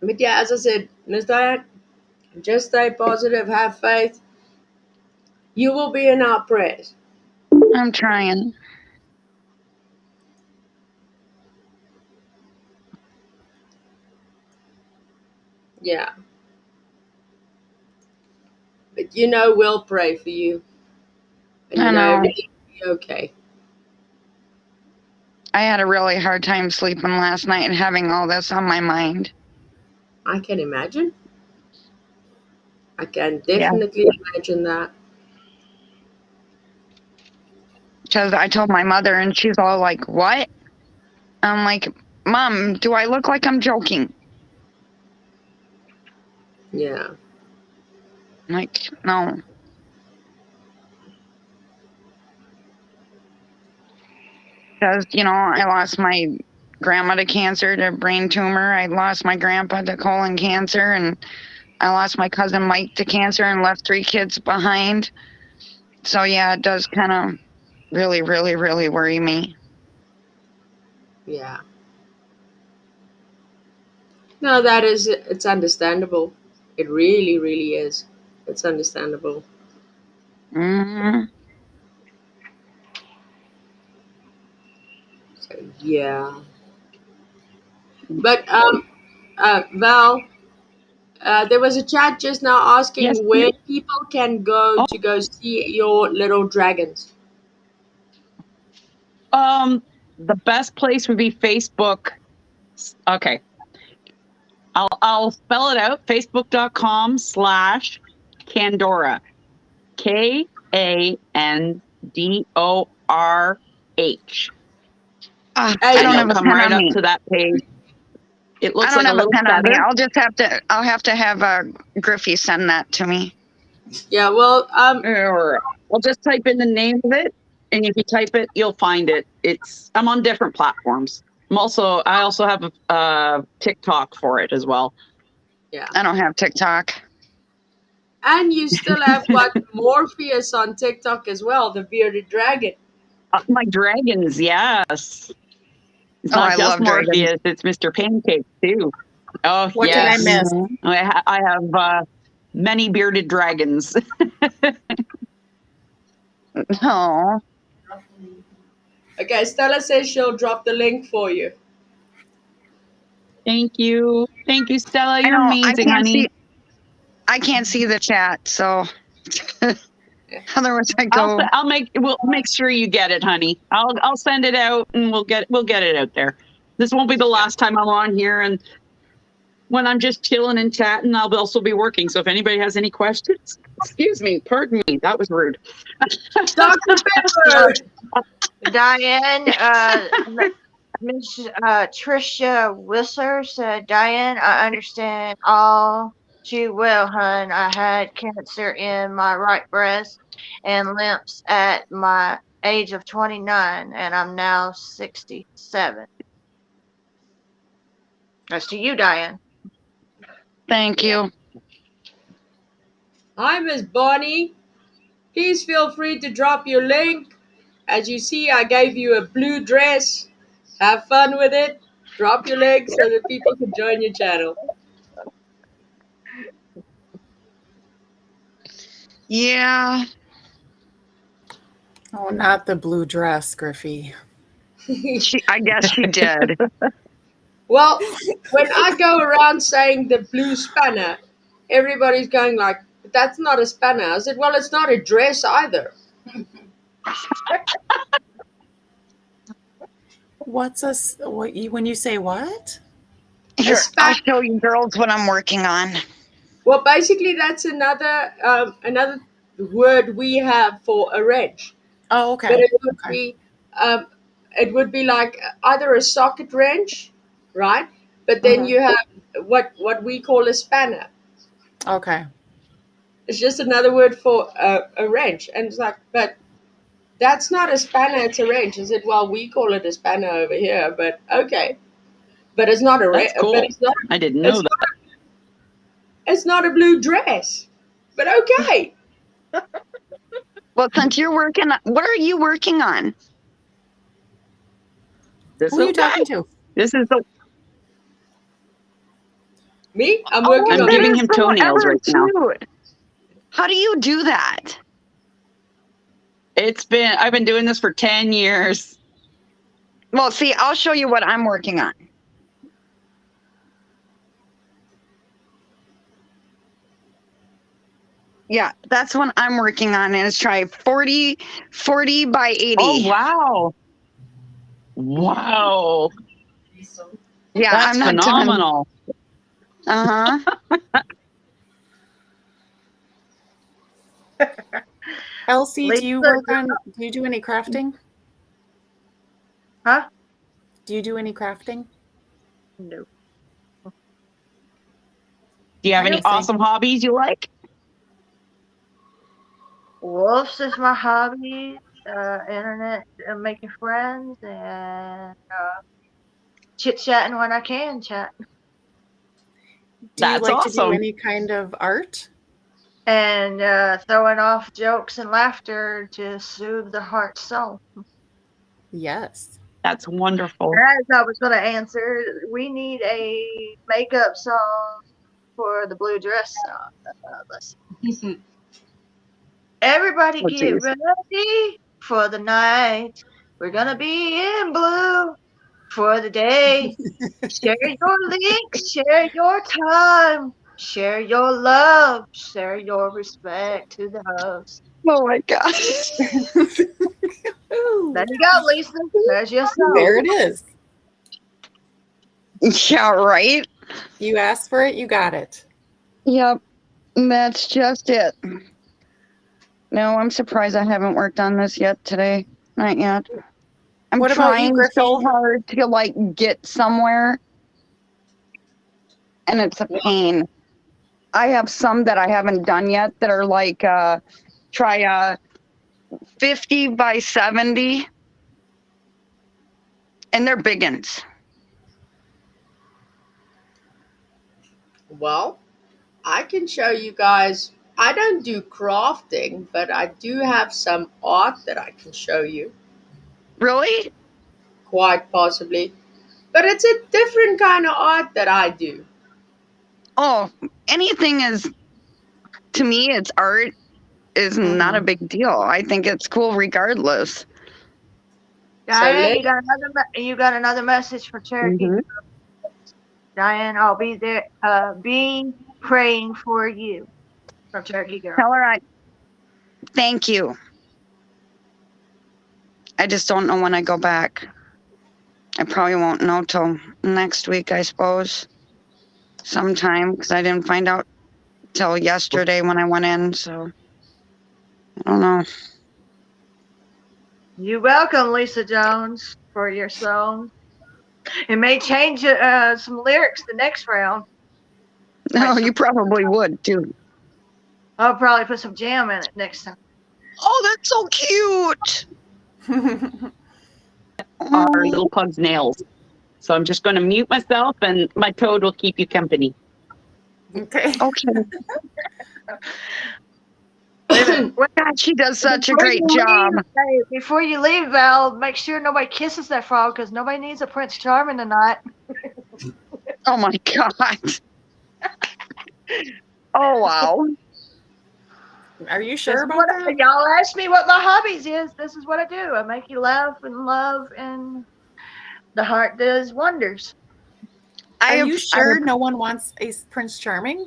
But yeah, as I said, Miss Diane, just stay positive, have faith. You will be in our prayers. I'm trying. Yeah. But we'll pray for you. And I know. everything will be okay. I had a really hard time sleeping last night and having all this on my mind. I can imagine. I can definitely imagine that. Because I told my mother, and she's all like, "What?" I'm like, "Mom, do I look like I'm joking?" Yeah. I'm like, no. Because, I lost my grandma to cancer, to brain tumor. I lost my grandpa to colon cancer, and I lost my cousin Mike to cancer and left 3 kids behind. So, yeah, it does kind of really, really, really worry me. Yeah. No, it's understandable. It really, really is. It's understandable. Mm-hmm. So, yeah. But, Val, there was a chat just now asking Yes. where people can go to go see your little dragons. The best place would be Facebook. Okay. I'll spell it out. Facebook.com/Kandorah. KANDORH. I Hey, don't have a Come pen right on up me. to that page. It I looks don't like a have a little pen on me. feather. I'll have to have Griffey send that to me. yeah, well, Or I'll just type in the name of it, and if you type it, you'll find it. I'm on different platforms. I also have a TikTok for it as well. yeah. I don't have TikTok. And you still have what Morpheus on TikTok as well, the bearded dragon. My dragons, yes. It's Oh, not I just love dragons. Morpheus, it's Mr. Pancake too. Oh, What yes. did I miss? I have many bearded dragons. Oh, Okay, Stella says she'll drop the link for you. Thank you. Thank you, Stella. You're I amazing, can't honey. I can't see the chat, so otherwise I go. We'll make sure you get it, honey. I'll send it out and we'll get it out there. This won't be the last time I'm on here, and when I'm just chilling and chatting, I'll also be working. So if anybody has any questions, excuse me, pardon me, that was rude. Dr. Pepper! Diane, Miss Tricia Whistler said, Diane, I understand all too well, hun. I had cancer in my right breast and lymphs at my age of 29, and I'm now 67. That's to you, Diane. Thank you. Hi, Miss Bonnie. Please feel free to drop your link. As you see, I gave you a blue dress. Have fun with it. Drop your link so that people can join your channel. Yeah. Oh, not the blue dress, Griffey. I guess she did. Well, when I go around saying the blue spanner, everybody's going like, but that's not a spanner. I said, well, it's not a dress either. When you say what? Here, I'll show you girls what I'm working on. Well, basically, that's another word we have for a wrench. Oh, okay. But it would be like either a socket wrench, right? But then you have what we call a spanner. Okay. It's just another word for a wrench. And it's like, but that's not a spanner, it's a wrench. I said, well, we call it a spanner over here, but okay. But it's not a That's but cool. it's not I didn't know it's that. not it's not a blue dress. But okay. Well, since you're working, what are you working on? This Who are you okay. talking to? This is the. Me? I'm Oh, working I'm on that giving is him so toenails ever right now. cute. How do you do that? I've been doing this for 10 years. Well, see, I'll show you what I'm working on. Yeah, that's what I'm working on. And it's try 40 by 80. Oh, wow. Wow. Yeah, That's I'm not doing. phenomenal. Uh huh. Elsie, do you Lisa, do you do any crafting? huh? Do you do any crafting? No. Do you have Hi, any Elsie. awesome hobbies you like? Wolves is my hobby. Internet, making friends, and chit chatting when I can chat. Do you That's like to do awesome. any kind of art? And throwing off jokes and laughter to soothe the heart soul. Yes. That's wonderful. As I was going to answer, we need a makeup song for the blue dress song. Let's see. Everybody Oh, get geez. ready for the night. We're going to be in blue for the day. Share your links, share your time, share your love, share your respect to the host. Oh my gosh. There you go, Lisa. There's your song. There it is. Yeah, right? You asked for it, you got it. Yep. That's just it. No, I'm surprised I haven't worked on this yet today. Not yet. I'm What about you, trying Griffey? so hard to like get somewhere, and it's a pain. I have some that I haven't done yet that are like try 50 by 70, and they're big ones. Well, I can show you guys. I don't do crafting, but I do have some art that I can show you, Really? quite possibly. But it's a different kind of art that I do. Oh, anything is, to me, it's art is not a big deal. I think it's cool regardless. Diane, let- you got another message for Cherokee. Mhm. Diane, I'll be there. Be praying for you from Cherokee Girl. Tell her thank you. I just don't know when I go back. I probably won't know till next week, I suppose. Sometime, because I didn't find out till yesterday when I went in, so I don't know. You're welcome, Lisa Jones, for your song. It may change some lyrics the next round. No, you probably would too. I'll probably put some jam in it next time. Oh, that's so cute. Our little pug's nails. So I'm just going to mute myself, and my toad will keep you company. Okay. Okay. God, she does such a Before great you job. leave, before you leave, Val, make sure nobody kisses that frog because nobody needs a Prince Charming tonight. Oh my God. Oh wow. Are you sure about that? Y'all ask me what my hobbies is. This is what I do. I make you laugh and love, and the heart does wonders. Are you sure no one wants a Prince Charming?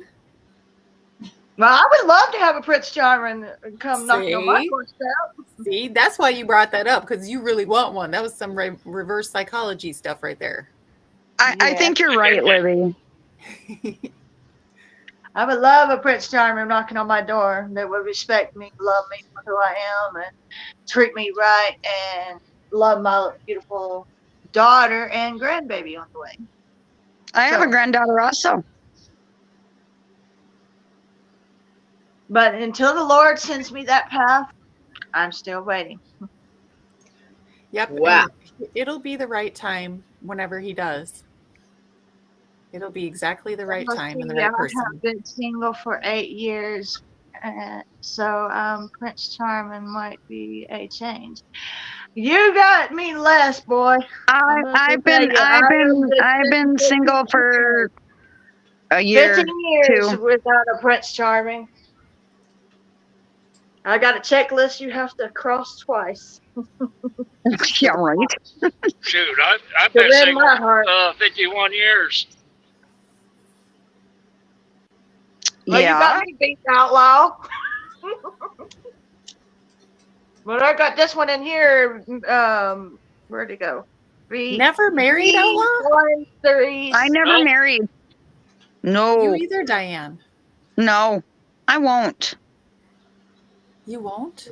Well, I would love to have a Prince Charming come knocking on my doorstep. See, that's why you brought that up, because you really want one. That was some reverse psychology stuff right there. I think you're right, Libby. I would love a Prince Charming knocking on my door that would respect me, love me for who I am, and treat me right, and love my beautiful daughter and grandbaby on the way. I have a granddaughter also. But until the Lord sends me that path, I'm still waiting. Yep. Wow. And it'll be the right time whenever he does. It'll be exactly the right Let's time and the see, I right have person. been single for 8 years, so Prince Charming might be a change. You got me less, boy. I'm gonna I've tell been you, I've I have been been I've single been for single 15 for years. a year 15 years too. without a Prince Charming. I got a checklist you have to cross twice. Yeah, right. Shoot, I've To been win single my heart. 51 years. Well, you got Yeah. me beat, outlaw. But I got this one in here. Where'd it go? Never married, outlaw? 313. I never Nope. married. You No. either, Diane. No. I won't. You won't?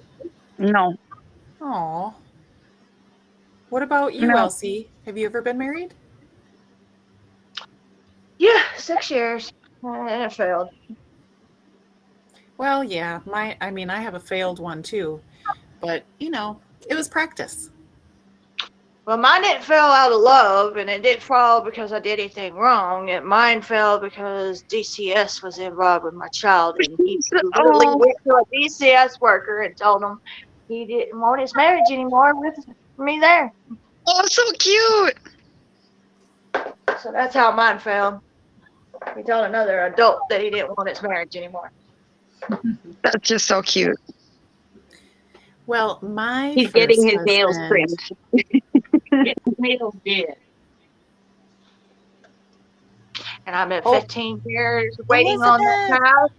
No. Oh. What about you, No. Elsie? Have you ever been married? Yeah, 6 years. And it failed. Well, yeah. I have a failed one too. But, it was practice. Well, mine didn't fail out of love, and it didn't fall because I did anything wrong. Mine fell because DCS was involved with my child, and he literally Oh, went to a DCS worker and told him he didn't want his marriage anymore with me there. oh, so cute. So that's how mine fell. He told another adult that he didn't want his marriage anymore. That's just so cute. Well, my He's first getting his nails husband, trimmed. Get his nails did. And I've been Oh, 15 years waiting on that Elizabeth. path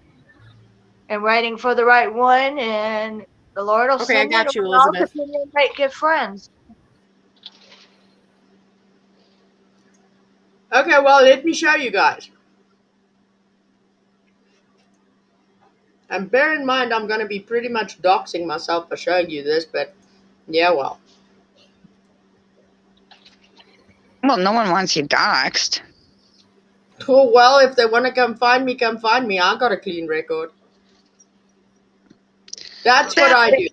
and waiting for the right one, and the Lord will Okay, I send it, or got you, we all Elizabeth. continue to make good friends. Okay, well, let me show you guys. And bear in mind, I'm going to be pretty much doxing myself for showing you this, but yeah, well. Well, no one wants you doxxed. Oh, well, if they want to come find me, come find me. I got a clean record. That's what That I do.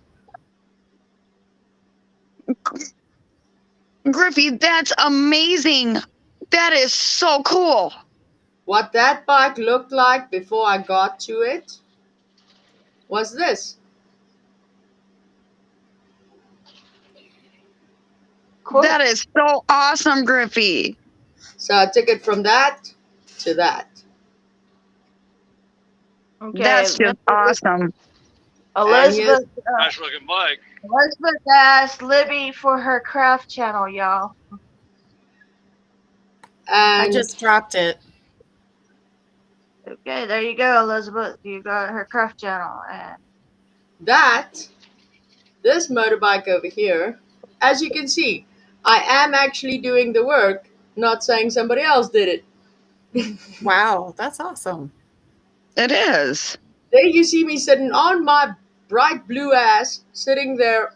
Griffey, that's amazing. That is so cool. What that bike looked like before I got to it was this. Cool. That is so awesome, Griffey. So I took it from that to that. Okay, That's just awesome. Elizabeth. Nice looking bike. Elizabeth asked Libby for her craft channel, y'all. I And just dropped it. Okay, there you go, Elizabeth. You got her craft channel. And this motorbike over here, as you can see, I am actually doing the work, not saying somebody else did it. Wow, that's awesome. It is. There you see me sitting on my bright blue ass, sitting there,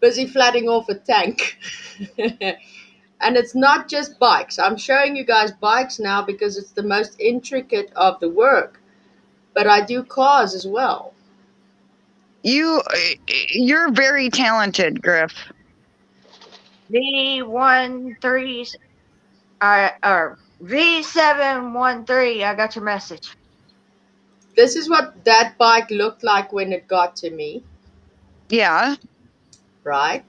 busy flatting off a tank. And it's not just bikes. I'm showing you guys bikes now because it's the most intricate of the work. But I do cars as well. You're very talented, Griff. V13, or V713, I got your message. This is what that bike looked like when it got to me, Yeah. right?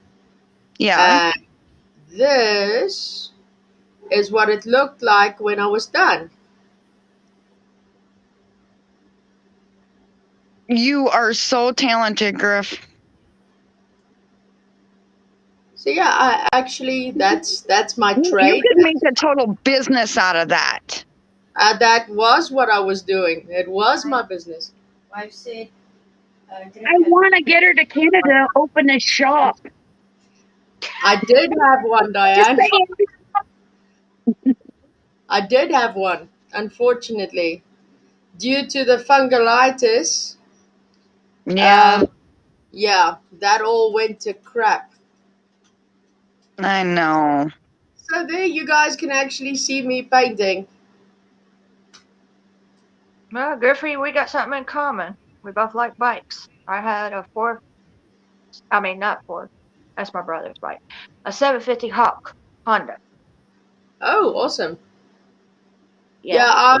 Yeah. And this is what it looked like when I was done. You are so talented, Griff. So yeah, I actually that's my You trade. could make a total business out of that. That was what I was doing. It was my business. Wife said, I want to get her to Canada to open a shop. I did have one, Just Diane. saying. I did have one, unfortunately. Due to the fungalitis, Yeah. yeah, that all went to crap. I know. So there you guys can actually see me painting. Well, good for you. We got something in common. We both like bikes. I had a four. I mean, not four. That's my brother's bike. A 750 Hawk Honda. Oh, awesome. Yeah. Yeah,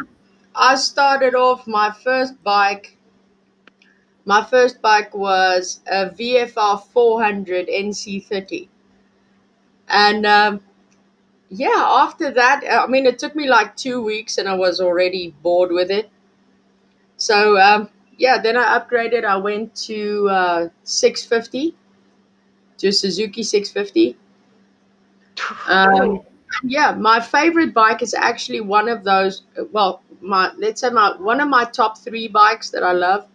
I started off my first bike. My first bike was a VFR 400 NC30. And yeah, after that, I mean, it took me like 2 weeks and I was already bored with it. So, yeah, then I upgraded. I went to 650, to Suzuki 650. Um, yeah, my favorite bike is actually one of those. Well, my let's say my one of my top three bikes that I love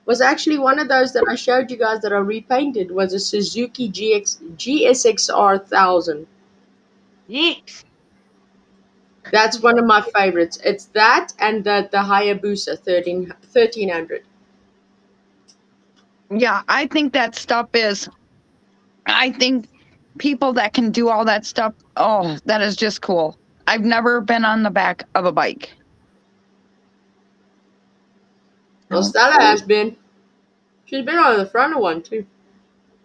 was actually one of those that I showed you guys that I repainted. Was a Suzuki GSXR 1000. Yeeks. That's one of my favorites. It's that and the Hayabusa 1300. Yeah, I think that stuff is, I think people that can do all that stuff, oh, that is just cool. I've never been on the back of a bike. Well, No. Stella has been. She's been on the front of one too.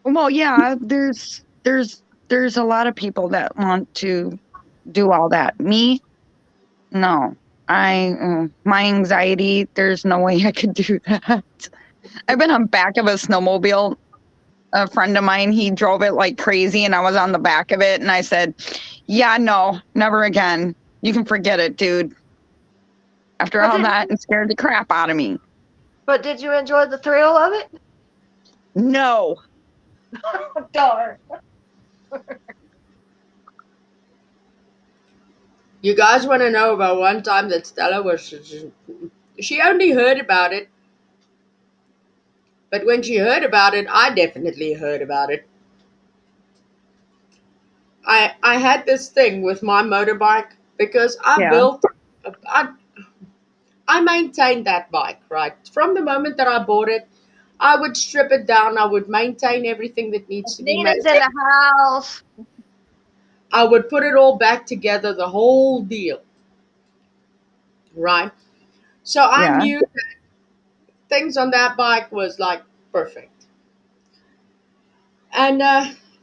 Well, yeah, there's a lot of people that want to do all that. Me, no. My anxiety, there's no way I could do that. I've been on back of a snowmobile. A friend of mine, he drove it like crazy and I was on the back of it and I said, yeah, no, never again. You can forget it, dude. After But all did, that, it scared the crap out of me. but did you enjoy the thrill of it? No. Darn. You guys want to know about one time that Stella was. She only heard about it, but when she heard about it, I definitely heard about it. I had this thing with my motorbike because Yeah. I, I maintained that bike, right? From the moment that I bought it, I would strip it down. I would maintain everything that needs to be Nina's in maintained. the house. I would put it all back together, the whole deal, right? So I Yeah. knew that things on that bike was like perfect. And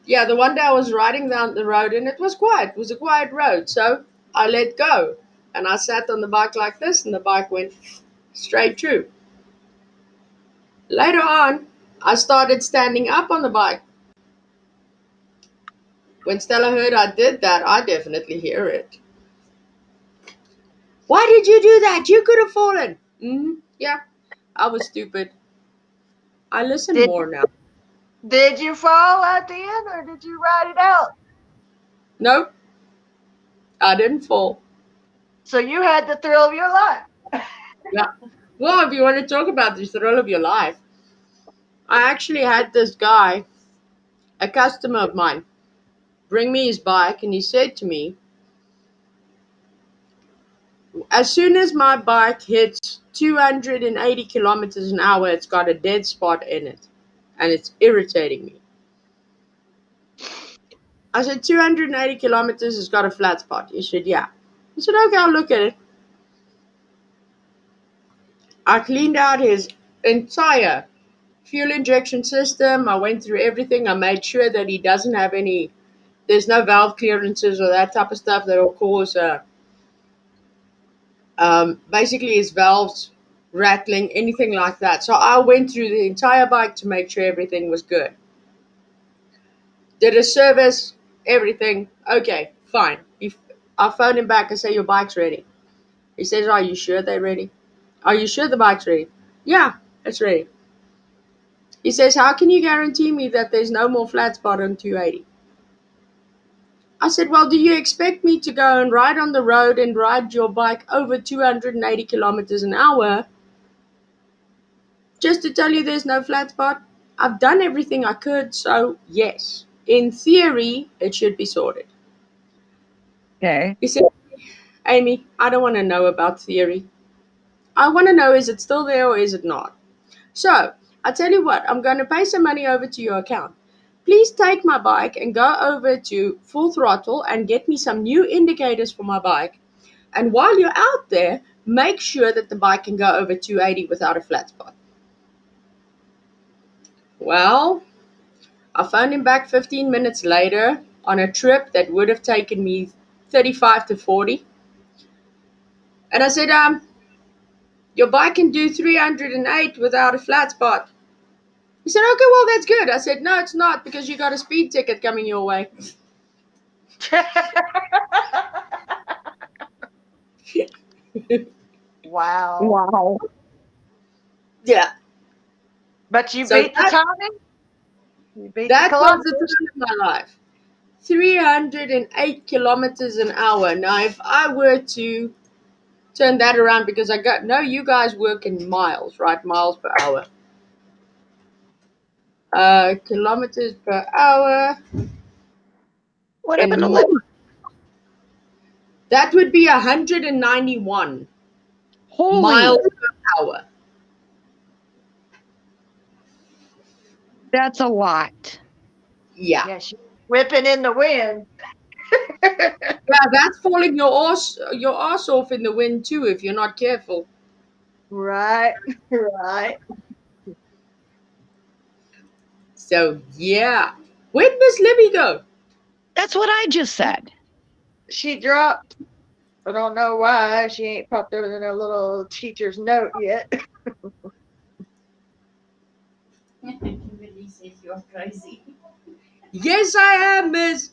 yeah, the one day I was riding down the road and it was quiet. It was a quiet road. So I let go and I sat on the bike like this and the bike went straight through. Later on, I started standing up on the bike. When Stella heard I did that, I definitely hear it. Why did you do that? You could have fallen. Yeah, I was stupid. I listen Did more now. did you fall at the end or did you ride it out? Nope, I didn't fall. So you had the thrill of your life. Yeah. Well, if you want to talk about the thrill of your life, I actually had this guy, a customer of mine, bring me his bike, and he said to me, as soon as my bike hits 280 kilometers an hour, it's got a dead spot in it, and it's irritating me. I said, 280 kilometers has got a flat spot. He said, yeah. I said, okay, I'll look at it. I cleaned out his entire fuel injection system. I went through everything. I made sure that he doesn't have any, there's no valve clearances or that type of stuff that will cause basically his valves rattling, anything like that. So I went through the entire bike to make sure everything was good. Did a service, everything. Okay, fine. I phoned him back and say, your bike's ready. He says, are you sure they're ready? Are you sure the bike's ready? Yeah, it's ready. He says, how can you guarantee me that there's no more flat spot on 280? I said, well, do you expect me to go and ride on the road and ride your bike over 280 kilometers an hour just to tell you there's no flat spot? I've done everything I could, so yes. In theory, it should be sorted. Okay. He said, Amy, I don't want to know about theory. I want to know, is it still there or is it not? So, I tell you what, I'm going to pay some money over to your account. Please take my bike and go over to Full Throttle and get me some new indicators for my bike. And while you're out there, make sure that the bike can go over 280 without a flat spot. Well, I phoned him back 15 minutes later on a trip that would have taken me 35 to 40. And I said, your bike can do 308 without a flat spot. He said, okay, well, that's good. I said, no, it's not, because you got a speed ticket coming your way. Wow. Wow. Yeah. But you So beat the timing? You beat the that was kilometers? the time of my life. 308 kilometers an hour. Now, if I were to turn that around, because you guys work in miles, right? Miles per hour. Kilometers per hour. What happened to Libby? That would be 191 Holy. miles per hour. That's a lot. Yeah. Yeah, she's whipping in the wind. Yeah, that's falling your arse off in the wind too if you're not careful. Right, right. So yeah. Where'd Miss Libby go? That's what I just said. She dropped. I don't know why. She ain't popped over in her little teacher's note yet. Kimberly says you're crazy. Yes, I am, Miss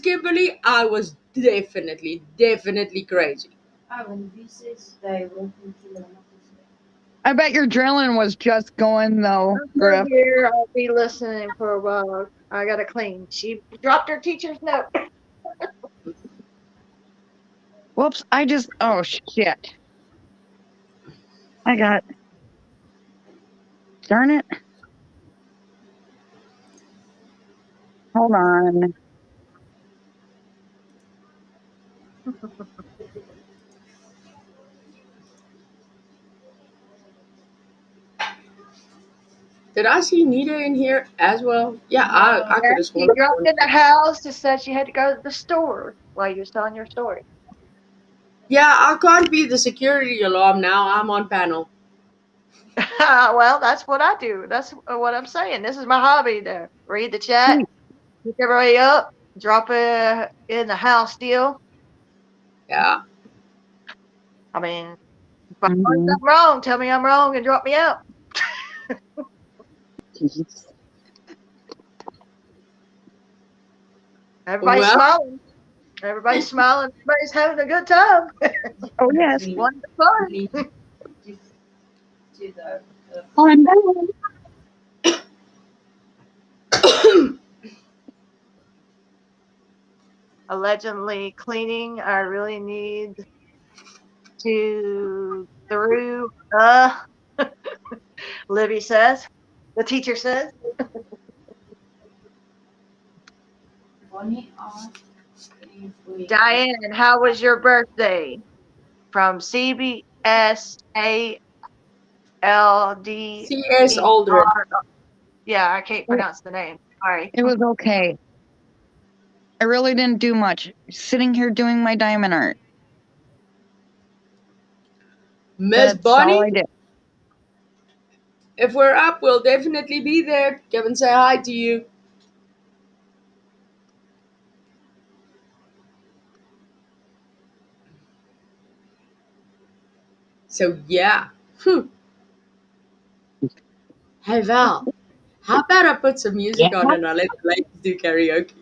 Kimberly. I was definitely crazy. When V says they working kilometers. I bet your adrenaline was just going though, I'm Griff. here. I'll be listening for a while. I gotta clean. She dropped her teacher's note. Whoops, oh shit. Darn it. Hold on. Did I see Nita in here as well? Yeah, I could have She sworn. dropped in the house and said she had to go to the store while you were telling your story. Yeah, I can't be the security alarm now. I'm on panel. Well, that's what I do. That's what I'm saying. This is my hobby to read the chat, pick everybody up, drop it in the house deal. Yeah. I mean, if I'm doing something wrong, tell me I'm wrong and drop me out. Everybody's smiling. Everybody's smiling. Everybody's having a good time. Oh yes. One fun. I'm back. Allegedly cleaning. I really need to through. Libby says. The teacher says. Bonnie asked if we. Diane, how was your birthday? From CBSALD. CS Aldrin. Yeah, I can't pronounce the name. Sorry. It was okay. I really didn't do much. Sitting here doing my diamond art. Miss That's all I Bonnie, did. if we're up, we'll definitely be there. Come and say hi to you. So yeah. Hey Val, how about I put some music on and I let the ladies do karaoke?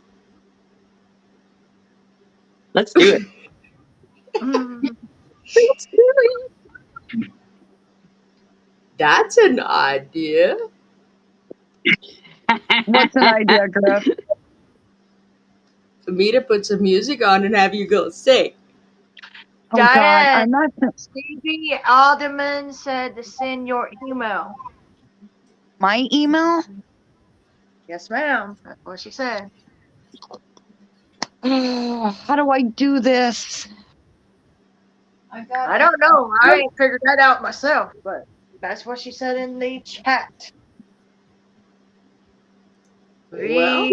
Let's do it. Let's do it. That's an idea. What's an idea, Griff? For me to put some music on and have you girls sing. Oh God, Diane, I'm not. Stevie Alderman said to send your email. My email? Yes, ma'am. That's what she said. How do I do this? I don't know. I ain't figured that out myself, but that's what she said in the chat. Well,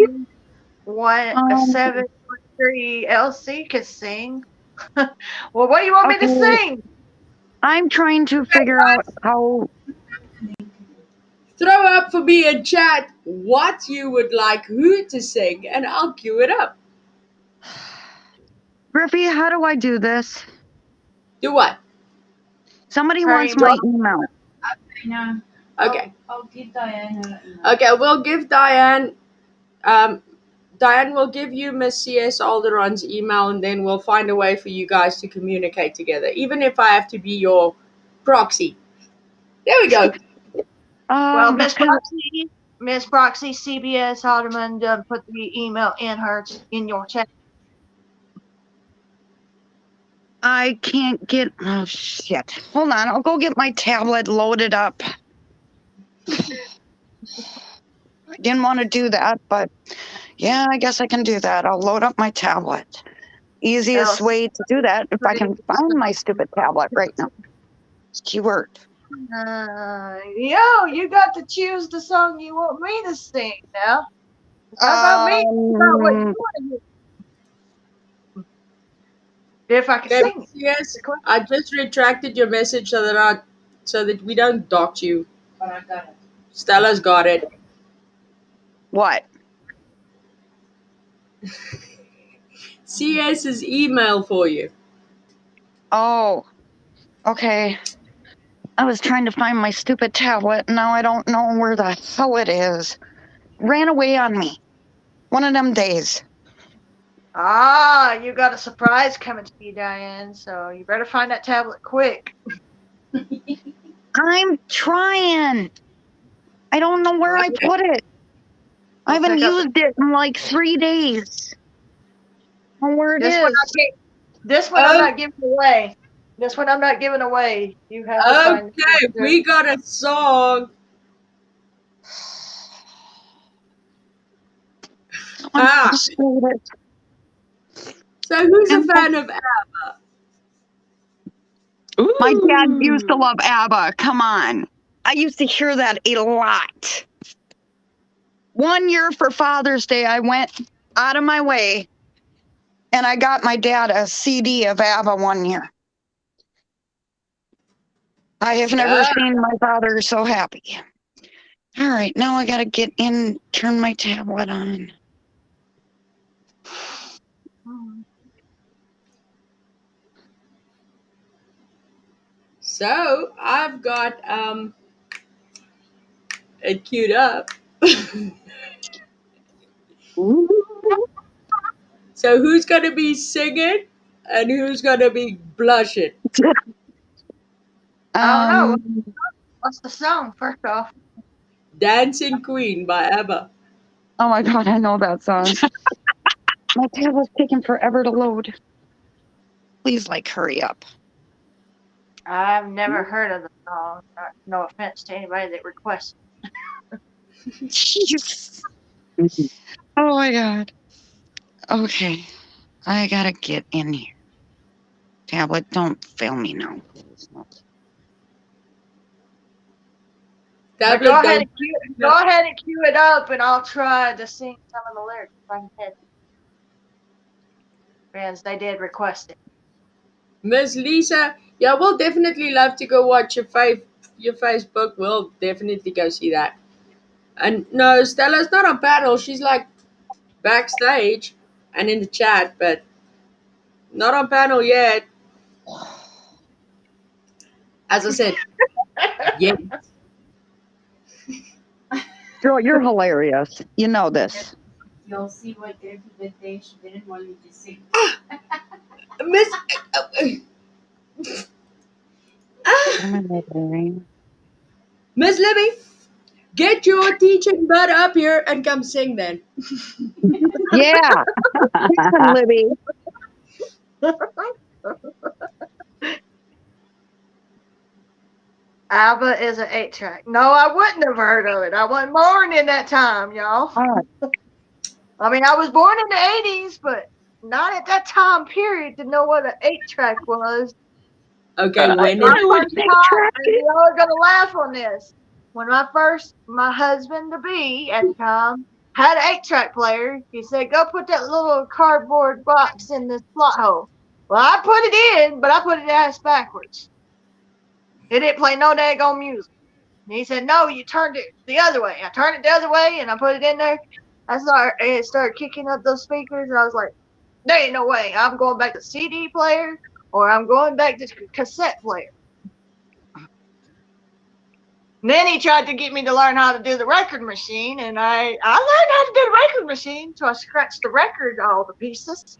713 LC can sing. Well, what do you want me to sing? I'm trying to figure out how. Throw up for me in chat what you would like who to sing, and I'll cue it up. Griffey, how do I do this? Do what? Somebody Her wants email. my email. No. Okay. I'll give Diane her email. Okay, we'll give Diane. Diane will give you Miss CS Alderon's email, and then we'll find a way for you guys to communicate together, even if I have to be your proxy. There we go. Well, Miss Proxy, CBS Alderman, put the email in your chat. I can't get. Oh shit! Hold on, I'll go get my tablet loaded up. I didn't want to do that, but yeah, I guess I can do that. I'll load up my tablet. Easiest way to do that, if I can find my stupid tablet right now. Keyword. Yo, you got to choose the song you want me to sing now. How about me? About what you want to hear. If I can sing it. Yes, I just retracted your message so that we don't dox you. But I got it. Stella's got it. What? CS's email for you. Oh, okay. I was trying to find my stupid tablet, and now I don't know where the hell it is. Ran away on me. One of them days. Ah, you got a surprise coming to you, Diane, so you better find that tablet quick. I'm trying. I don't know where I put it. I haven't used it in like 3 days. Oh, where it is. This one I'm not giving away. This one I'm not giving away. You have to find it. Okay, we got a song. Ah. So who's a fan of ABBA? My dad used to love ABBA. Come on. I used to hear that a lot. One year for Father's Day, I went out of my way and I got my dad a CD of ABBA one year. I have never seen my father so happy. All right, now I got to get in, turn my tablet on. So I've got it queued up. So who's gonna be singing and who's gonna be blushing? I don't know. What's the song, first off? Dancing Queen by ABBA. Oh my God, I know that song. My tablet's taking forever to load. Please, hurry up. I've never heard of the song. No offense to anybody that requested. Jeez. Oh my God. Okay. I gotta get in here. Tablet, don't fail me now. Go ahead and cue it up, and I'll try to sing some of the lyrics if I can. Friends, they did request it. Miss Lisa, yeah, we'll definitely love to go watch your Facebook. We'll definitely go see that. And no, Stella's not on panel. She's backstage and in the chat, but not on panel yet. As I said, yes. Girl, you're hilarious. You know this. You'll see what Griffy did there. She didn't want you to sing. Miss. Miss Libby, get your teaching butt up here and come sing then. Yeah. Listen, Libby. ABBA is an 8-track. No, I wouldn't have heard of it. I wasn't born in that time, y'all. I mean, I was born in the 80s, but not at that time period to know what an 8-track was. Okay, when y'all are going to laugh on this. When my husband-to-be at the time had an 8-track player, he said, go put that little cardboard box in the slot hole. Well, I put it in, but I put it ass backwards. It didn't play no daggone music. And he said, no, you turned it the other way. I turned it the other way and I put it in there. It started kicking up those speakers, and I was like, there ain't no way. I'm going back to CD player or I'm going back to cassette player. And then he tried to get me to learn how to do the record machine, and I learned how to do the record machine, so I scratched the record all to pieces.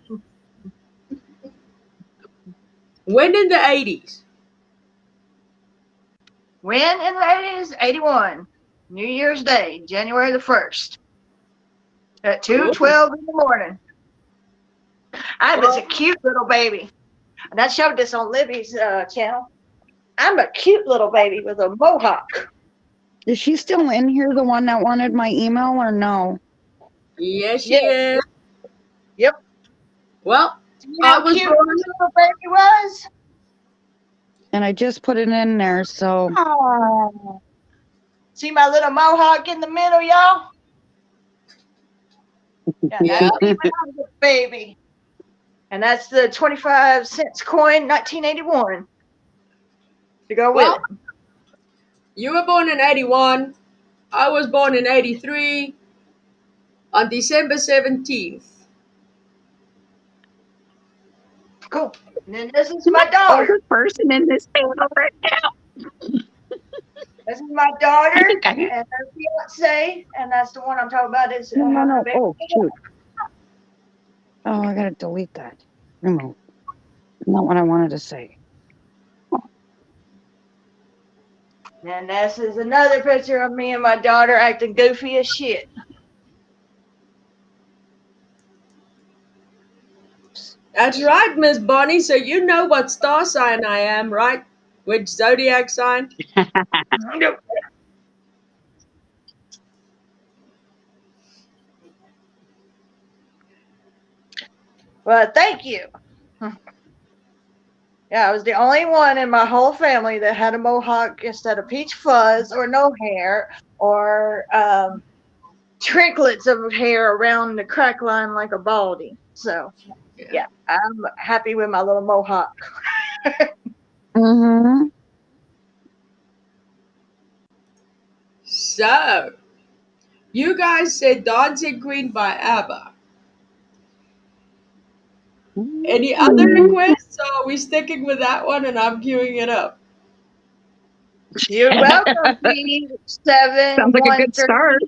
When in the 80s? When in the 80s? 81. New Year's Day, January the 1st. At 2:12 in the morning. I was a cute little baby. And I showed this on Libby's channel. I'm a cute little baby with a mohawk. Is she still in here, the one that wanted my email, or no? Yes, she is. Yep. Well, you know how cute my little baby was? And I just put it in there, so. Oh. See my little mohawk in the middle, y'all? Yeah, that's me when I was a baby. And that's the 25 cents coin, 1981. To go with it. You were born in 81. I was born in 83 on December 17th. Cool. And then this is my daughter. Oldest person in this panel right now. This is my daughter and her fiance, and that's the one I'm talking about. Is No. Oh, shoot. Oh, I gotta delete that. Remove. Not what I wanted to say. And this is another picture of me and my daughter acting goofy as shit. That's right, Miss Bonnie. So you know what star sign I am, right? Which zodiac sign? Well, thank you. Yeah, I was the only one in my whole family that had a mohawk instead of peach fuzz or no hair or trinklets of hair around the crack line like a baldy. So, yeah, I'm happy with my little mohawk. Mm-hmm. So, you guys said Dancing Queen by ABBA. Any other requests? Or are we sticking with that one and I'm queuing it up? You're welcome, P7. Sounds like a good start.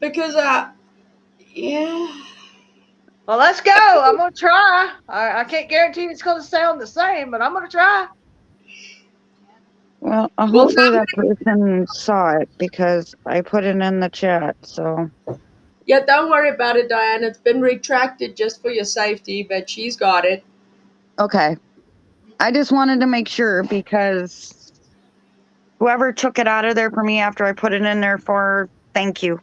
Because, yeah. Well, let's go. I'm going to try. I can't guarantee it's going to sound the same, but I'm going to try. Well, hopefully that person saw it because I put it in the chat, so. Yeah, don't worry about it, Diane. It's been retracted just for your safety, but she's got it. Okay. I just wanted to make sure because whoever took it out of there for me after I put it in there for, thank you.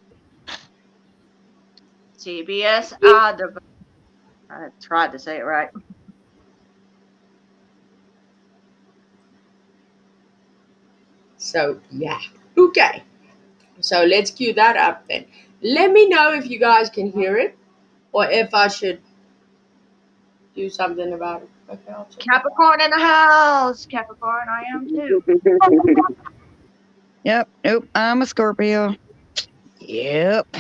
CBS Audible. I tried to say it right. So, yeah. Okay. So, let's cue that up then. Let me know if you guys can hear it or if I should do something about it. Okay, I'll check. Capricorn in the house. Capricorn, I am too. Yep. Nope. I'm a Scorpio. Yep.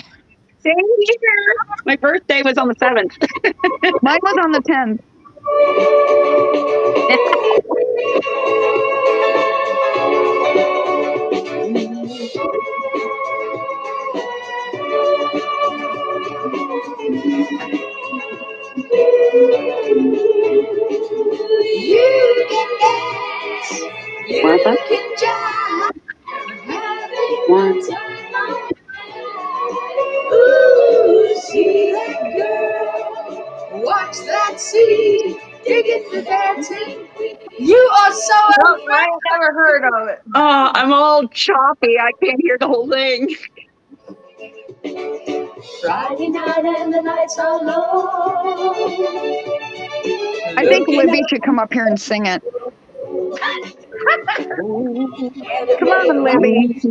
Same here. My birthday was on the 7th. Mine was on the 10th. You can dance, you can jive, having a time. Ooh, see that girl, watch that scene, dig it for dancing. You are so I ain't never heard of it. Oh, I'm all choppy. I can't hear the whole thing. Friday night and the nights are long. I think Libby should come up here and sing it. Come on, Libby.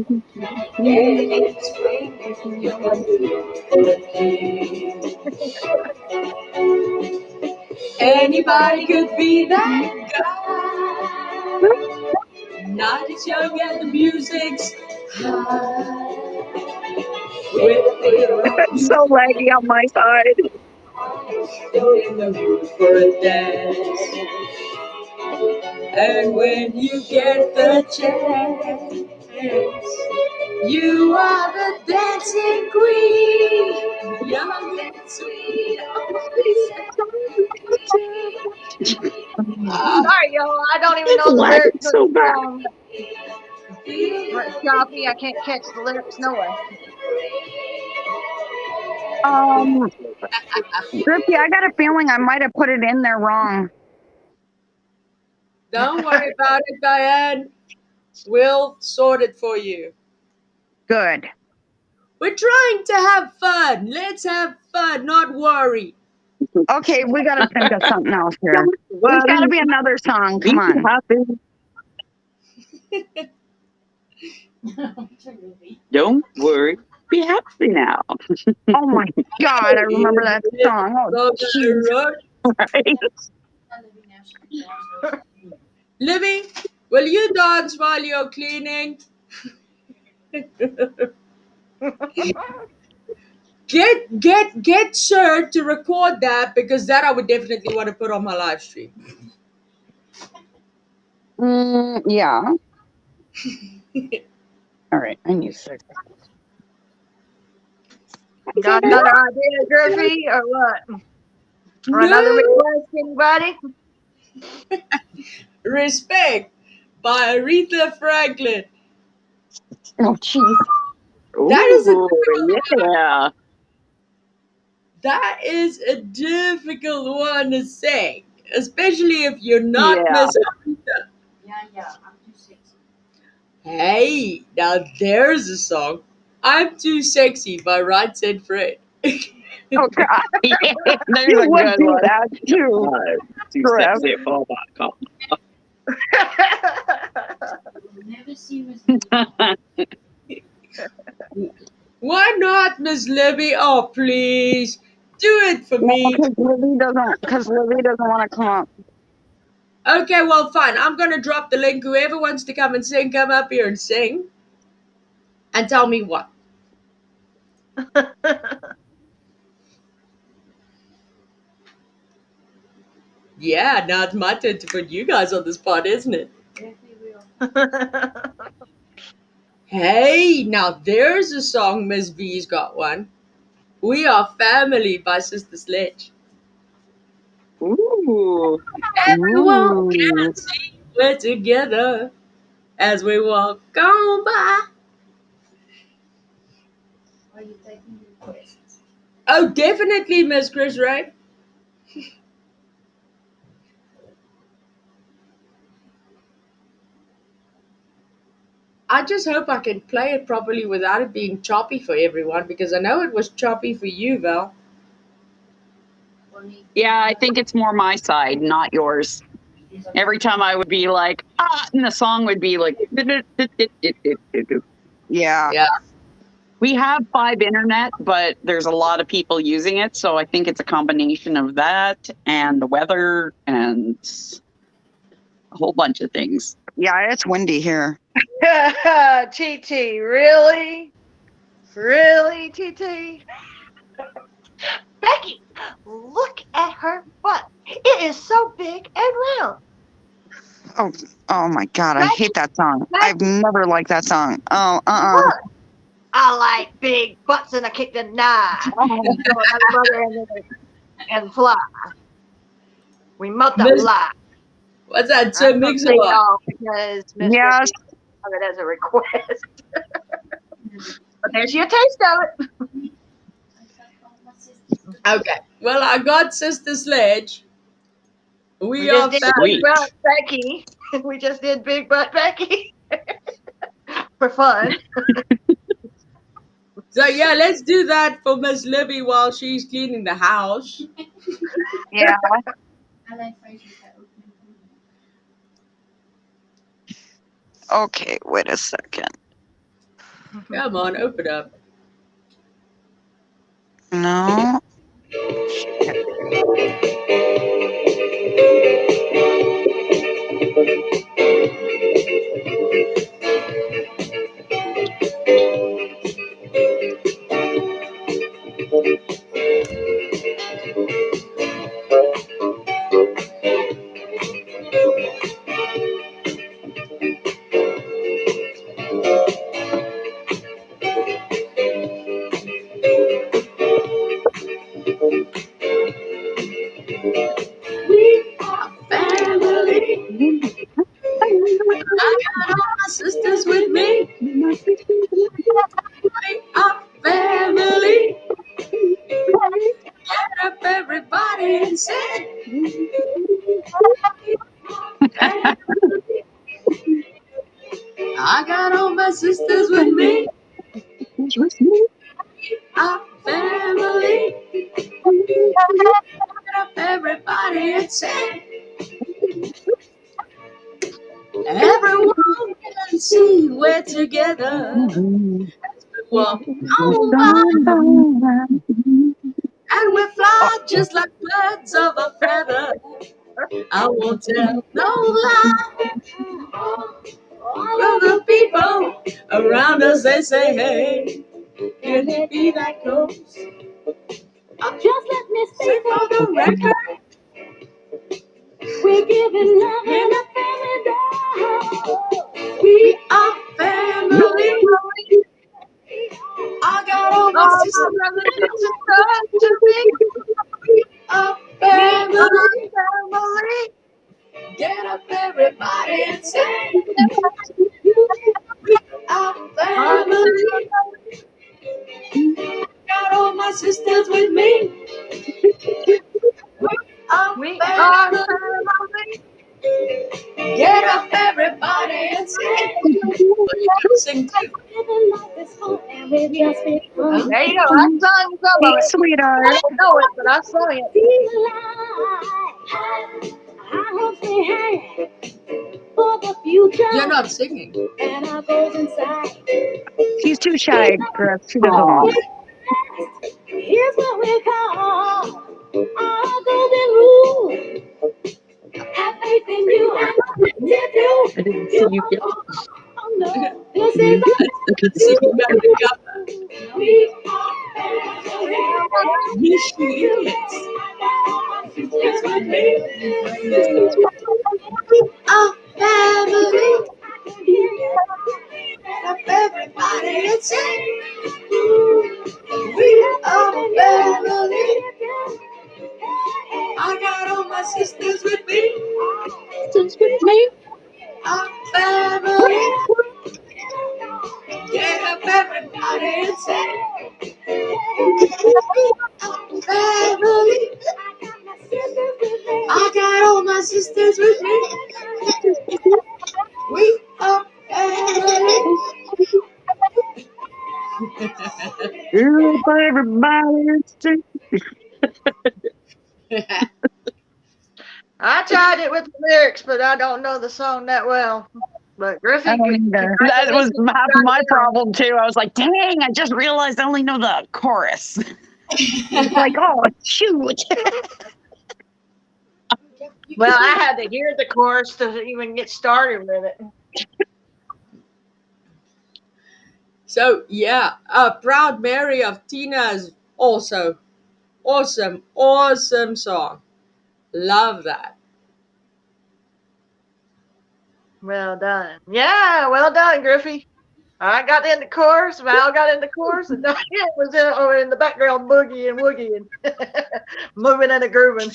Anybody could be that guy. Night is young and the music's high. With the It's so laggy on my side. you're in the mood for a dance. And when you get the chance, you are the dancing queen, young and sweet. Sorry, y'all. I don't even It's know the lyrics lagging of so the bad. song. We're choppy. I can't catch the lyrics nowhere. Griffy, I got a feeling I might have put it in there wrong. Don't worry about it, Diane. We'll sort it for you. Good. We're trying to have fun. Let's have fun, not worry. Okay, we got to think of something else here. There's got to be another song. Come on. Don't worry. Be happy now. Oh my God, I remember that song. Oh, jeez. Right? Libby, will you dance while you're cleaning? Get Sir to record that, because that I would definitely want to put on my live stream. Yeah. All right, I need 6. Got another idea, Griffey, or what? Or another request, anybody? Respect by Aretha Franklin. Oh, jeez. That is a Ooh, yeah. That is a difficult one to say, especially if you're not Yeah. Miss Aretha. I'm too sexy. Hey, now there's a song. I'm Too Sexy by Right Said Fred. Oh, God. There's You a would good do one. that, too. Too Griff. sexy. Oh my God. You'll never see Miss Why not, Miss Libby? Oh, please. Do it for No, me. because Lily doesn't want to come up. Okay, well, fine. I'm going to drop the link. Whoever wants to come and sing, come up here and sing. And tell me what. Yeah, now it's my turn to put you guys on the spot, isn't it? Hey, now there's a song. Miss V's got one. We Are Family by Sister Sledge. Ooh. Everyone can Ooh. see we're together as we walk on by. Are you taking requests? Oh, definitely, Miss Chris Ray. I just hope I can play it properly without it being choppy for everyone, because I know it was choppy for you, Val. Yeah, I think it's more my side, not yours. Every time I would be like, and the song would be like, Yeah. Yeah. we have 5 internet, but there's a lot of people using it. So I think it's a combination of that and the weather and a whole bunch of things. Yeah, it's windy here. TT, really? Really, TT? Becky, look at her butt. It is so big and round. Oh my God, I hate that song. I've never liked that song. Oh, Look, I like big butts and I kick the nine. And fly. We multiply. What's that? I'm So gonna mix say it up. y'all because Miss Yes. Ricky have it as a request. But there's your taste of it. Okay. Well, I got Sister Sledge. We Are just did family. Big Butt Becky. We just did Big Butt Becky for fun. So yeah, let's do that for Miss Libby while she's cleaning the house. Yeah. I like Fraser's opening. Okay, wait a second. Come on, open up. No. We are family. I got all my sisters with me. We are family. Get up, everybody, and say, family. I got all my sisters with me. We are family. Get up, everybody, and say, everyone can see we're together. Well, on by, and we fly just like birds of a feather. I won't tell no lie. Well, the people around us, they say, hey, can it be that close? Just let me say for the record, we're giving love in a family dog. We are family. I got all my All sisters. my relatives and friends to me. We are We family. are family. Get up, everybody, and say, we are Our family. Got all my sisters with me. We are We are family. family. Get up, everybody, and sing. What you gotta sing to? Huh? There you go. I sung some of Hey, it. I sweetheart. don't know it, but I sung You're not singing. She's too shy, Griff. She doesn't Oh. want. Here's what we call our golden rule. Have faith in you and if you. I didn't see you get. Oh, no. This is our singing back together. We are family. Yes, she is. It's with me. We are family. Up everybody and say, we are family. I got all my sisters with me. Sisters with me. Our family. Get up, everybody, and say, we are family. I got all my sisters with me. We are family. Everybody. I tried it with the lyrics, but I don't know the song that well. But I Griffey, don't I either. can That was listen to half right my now. problem too. I was like, dang, I just realized I only know the chorus. It's like, oh shoot. Well, I had to hear the chorus to even get started with it. So yeah, Proud Mary of Tina is also awesome song. Love that. Well done. Yeah, well done, Griffey. I got in the chorus, Val got in the chorus, and Diane was in the background boogie and woogie and moving and a grooving.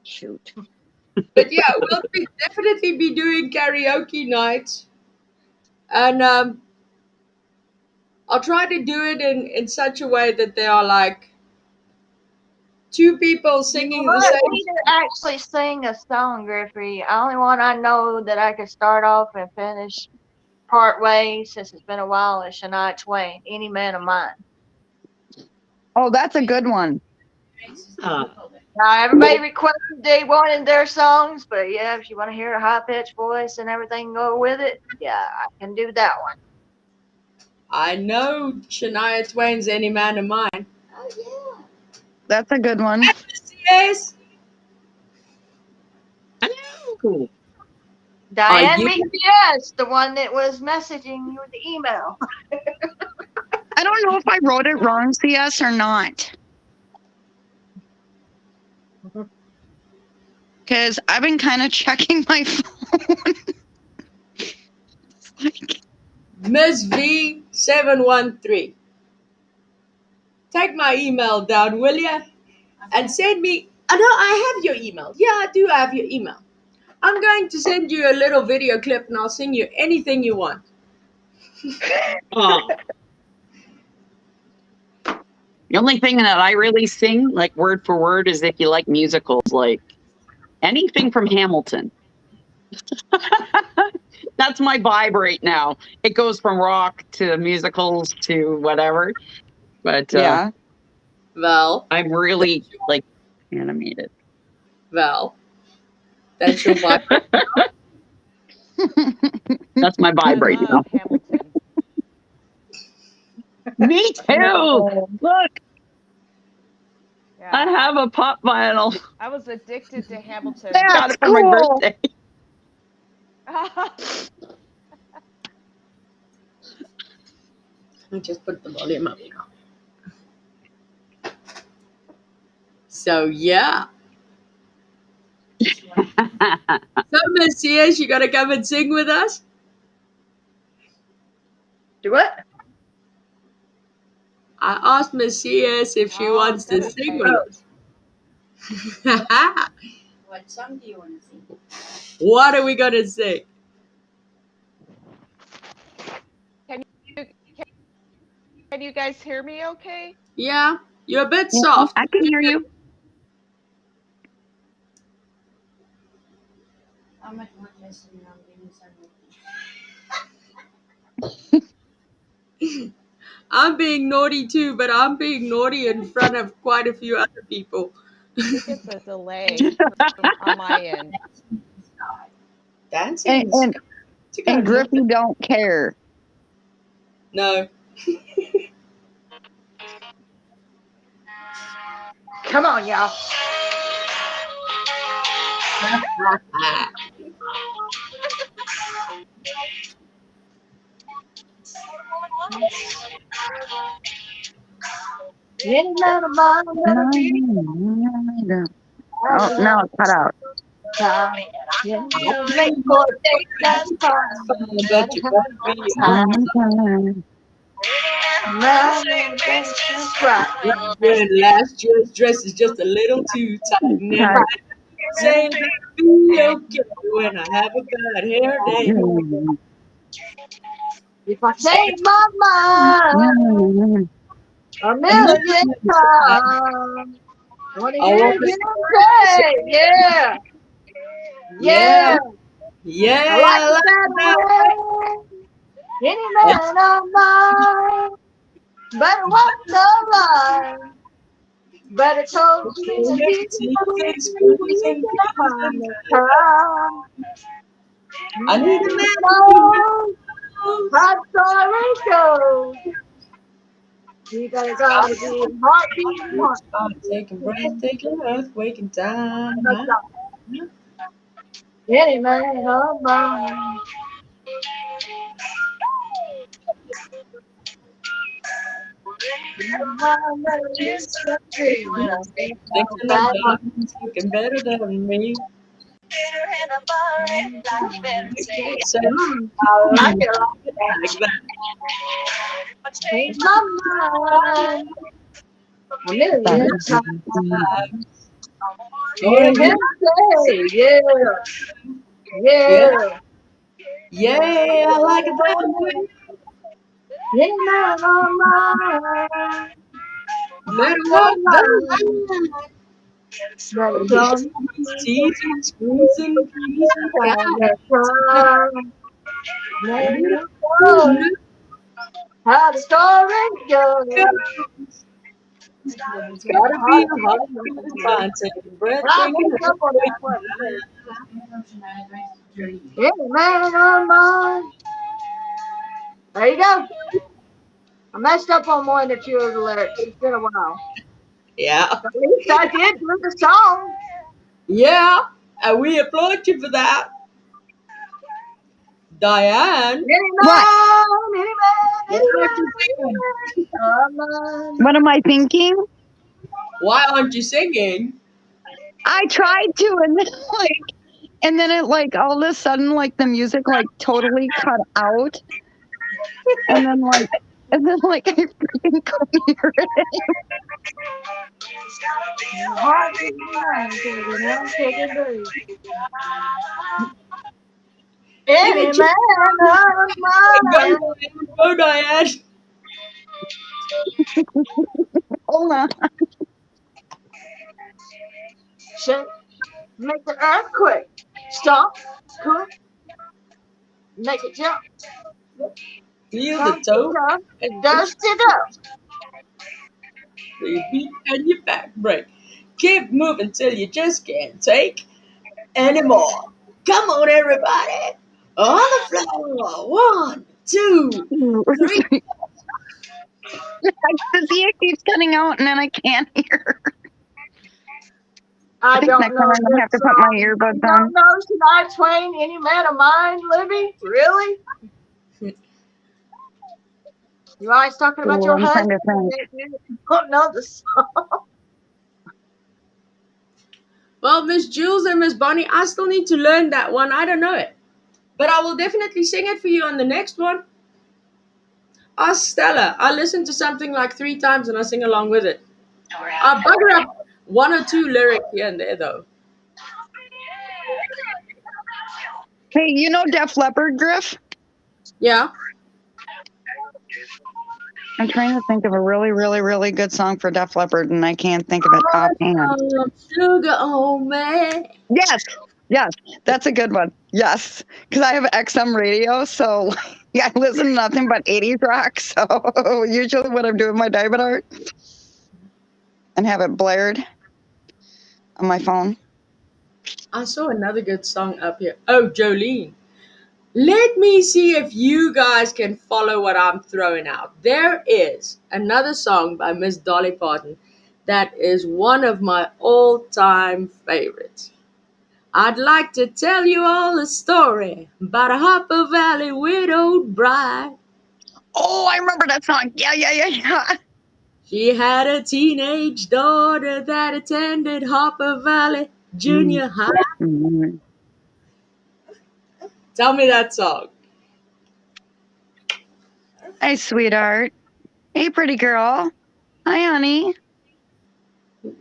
Shoot. But yeah, we'll definitely be doing karaoke nights, and I'll try to do it in such a way that they are like two people You singing the wanted same. me to actually sing a song, Griffey. Only one I know that I could start off and finish part way since it's been a while is Shania Twain, Any Man of Mine. Oh, that's a good one. Now, everybody requested they wanted their songs, but yeah, if you want to hear a high pitched voice and everything go with it, yeah, I can do that one. I know Shania Twain's "Any Man of Mine." That's a good one. Yes. cool. Diane you- BPS, the one that was messaging you the email. I don't know if I wrote it wrong, CS, or not. Because I've been kind of checking my phone. Miss V713. Take my email down, will ya? And send me. Oh, no, I have your email. Yeah, I do have your email. I'm going to send you a little video clip and I'll sing you anything you want. Oh. The only thing that I really sing, like word for word, is if you like musicals, like anything from Hamilton. That's my vibe right now. It goes from rock to musicals to whatever. But Yeah. Well, I'm really like animated. well, that's your vibe. That's my I vibe right now. love Hamilton. Me too. Look, Yeah, I have a pop vinyl. I was addicted to Hamilton. Got That's it for my cool. birthday. I just put the volume up now. So, yeah. So, Miss CS, you got to come and sing with us? Do what? I asked Miss CS if she wants to sing with us. What song do you want to sing? What are we going to sing? Can you guys hear me okay? Yeah, you're a bit soft. I can hear you. I'm at work listening. I'm doing some. I'm being naughty too, but I'm being naughty in front of quite a few other people. I think it's a delay on my end. Dancing And, in the and, sky. To go and look Griffey don't care. No. Come on, y'all. Any man of mine that'll be Oh, no, it's cut out. make for a day that's fine. But you gotta be last year's dress is just a little too tight. And everybody saying that I'll be okay when I have a bad hair day. If I change my mind a million times, I want to hear you say, yeah, Yeah, yeah, I like yeah, it that way. Any man of mine better walk the line. Better told me to be squeezing, time and time. I need a man Know how the story goes. You gotta be heartbeat. I'm taking breath, taking earthquake in time. Any man of mine. Thinking of diamonds looking better than me. So, I like it like that. Change my mind. A million times. Gonna Hear him say, yeah, yeah. Yeah, I like it that way. Any man of mine. Better walk the line. Better tell me Teasing, squeezing, freezing, time. I Let need me a know man how the story goes. It's gotta be a heartbeat and mind taking breath, I taking woke up on that one. Any man of mine. There you go. I messed up on one or two of the lyrics. It's been a while. Yeah. At least I did do the song. Yeah. And we applaud you for that. Diane, What? why aren't you singing? What am I thinking? Why aren't you singing? I tried to, and then it like all of a sudden like the music like totally cut out, and then like I freaking couldn't hear it. Give Any it man of mine. go, Diane. Hold on. Shake, make the earthquake. Stop, cook, make it jump. Feel the Pump it toe up, and push dust it up. your beat and your back break. Keep moving till you just can't take anymore. Come on, everybody. On the floor. 1, 2, 3. The see it keeps cutting out, and then I can't hear. I I think don't next time know I'm gonna this have to put my song. earbuds I on. don't know Shania Twain, Any Man of Mine, Libby? Really? You always talking about Ooh, your I'm trying husband to and think. you don't know the song. Well, Miss Jules and Miss Bonnie, I still need to learn that one. I don't know it. But I will definitely sing it for you on the next one. Ask Stella. I listen to something like 3 times and I sing along with it. I bugger up 1 or 2 lyrics here and there, though. Hey, you know Def Leppard, Griff? Yeah. I'm trying to think of a really, really, really good song for Def Leppard, and I can't think of it offhand. Sugar on me. Yes, that's a good one. Yes, because I have XM radio, so I listen to nothing but 80s rock. So usually when I'm doing my diamond art and have it blared on my phone. I saw another good song up here. Oh, Jolene. Let me see if you guys can follow what I'm throwing out. There is another song by Miss Dolly Parton that is one of my all-time favorites. I'd like to tell you all the story about a Hopper Valley widowed bride. Oh, I remember that song. Yeah. She had a teenage daughter that attended Hopper Valley Mm. Junior High. Mm. Tell me that song. Hey, sweetheart. Hey, pretty girl. Hi, honey.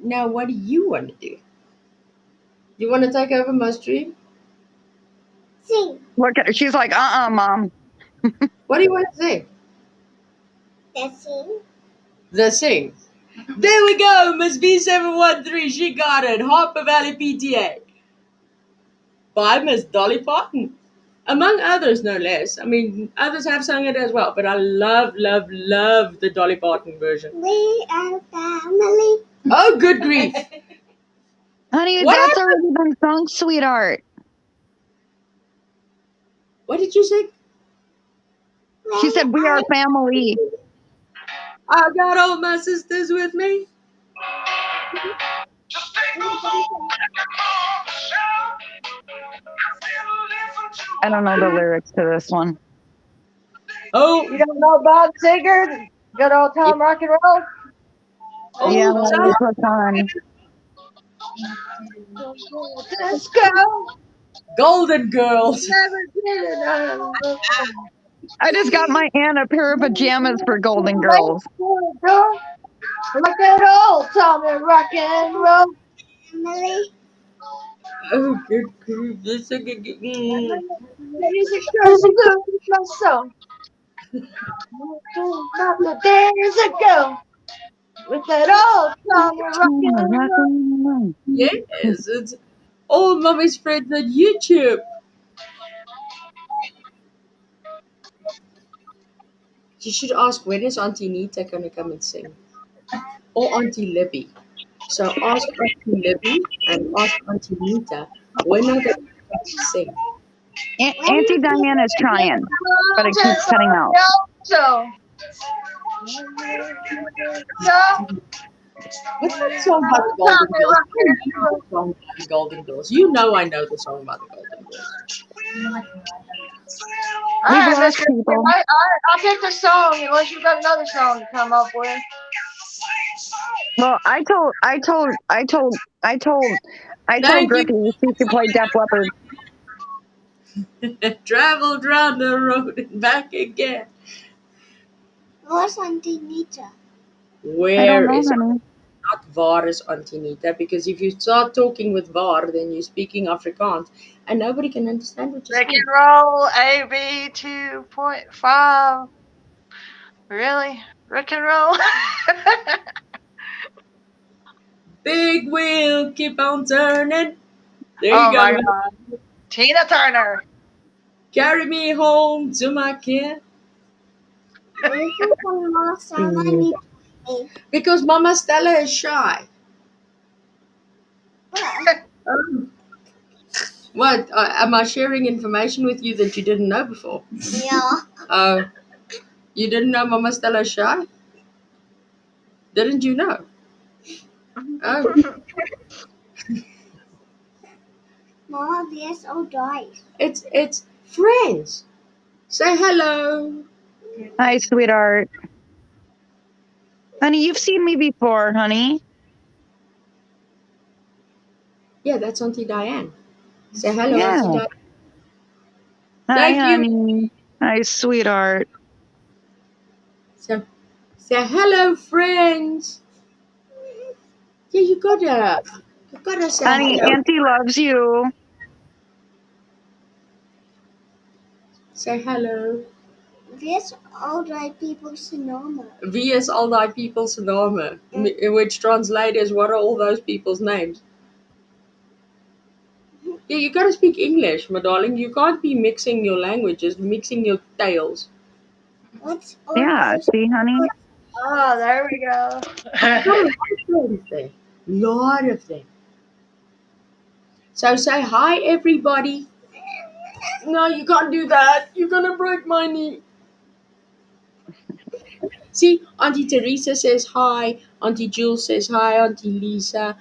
Now, what do you want to do? You want to take over my stream? Sing. Look at her. She's like, mom. What do you want to sing? Let's sing. The Sing. There we go, Miss B713. She got it. Harper Valley PTA by Miss Dolly Parton. Among others, no less. I mean, others have sung it as well, but I love, love, love the Dolly Parton version. We are family. Oh, good grief. Honey, What that's happened? already been sung, sweetheart. What did you say? She said, we are family. I got all my sisters with me. I don't know the lyrics to this one. Oh, You don't know Bob Seger? Good old time rock and roll? Yeah, old let time me put on. Disco, Golden Girls. never did it. I just got my aunt a pair of pajamas for Golden Girls. Like that old time rock and roll. Family. Oh, good grief. This is a good. Music does lose my soul. Not the days ago. With that old time rock and roll. Yes, it's all mommy's friends on YouTube. You should ask when is Auntie Nita gonna come and sing? Or Auntie Libby. So ask Auntie Libby and ask Auntie Nita when are they going to sing? Auntie Diane is trying, but it keeps cutting out. So, What's that song about the Tell Golden me Girls? what I know the song about the Golden Girls. You know I know the song about the Golden Girls. All We've right, Miss lost Christine, people. I'll take the song unless you've got another song to come up with. Well, I told Thank you. Griffey she could play Def Leppard. Traveled round the road and back again. Where's Auntie Nita? I don't Where know, is honey. not Var is Auntie Nita? Because if you start talking with Var, then you're speaking Afrikaans and nobody can understand what you're Rick saying. and roll AB 2.5. Really? Rick and roll? Big wheel, keep on turning. There you Oh go. my God. Tina Turner. Carry me home to my kid. Mm. Because Mama Stella is shy. Um, what? Am I sharing information with you that you didn't know before? Yeah. You didn't know Mama Stella is shy? Didn't you know? Oh, Mama, there's all dies. it's friends. Say hello. Hi, sweetheart. Honey, you've seen me before, honey. Yeah, that's Auntie Diane. Say hello, Yeah. Auntie Diane. Hi, Thank you. honey. Hi, sweetheart. So, say hello, friends. Yeah, you gotta say Honey, hello. Auntie loves you. Say hello. There's all died people's normal. Wie is al die people's name? Which translates as what are all those people's names? Yeah, you gotta speak English, my darling. You can't be mixing your languages, mixing your tales. What's all Yeah, those? see, honey? Oh, there we go. Got a lot of friends there. Lot of them. So say hi, everybody. No, you can't do that. You're gonna break my knee. See, Auntie Teresa says hi. Auntie Jules says hi. Auntie Lisa.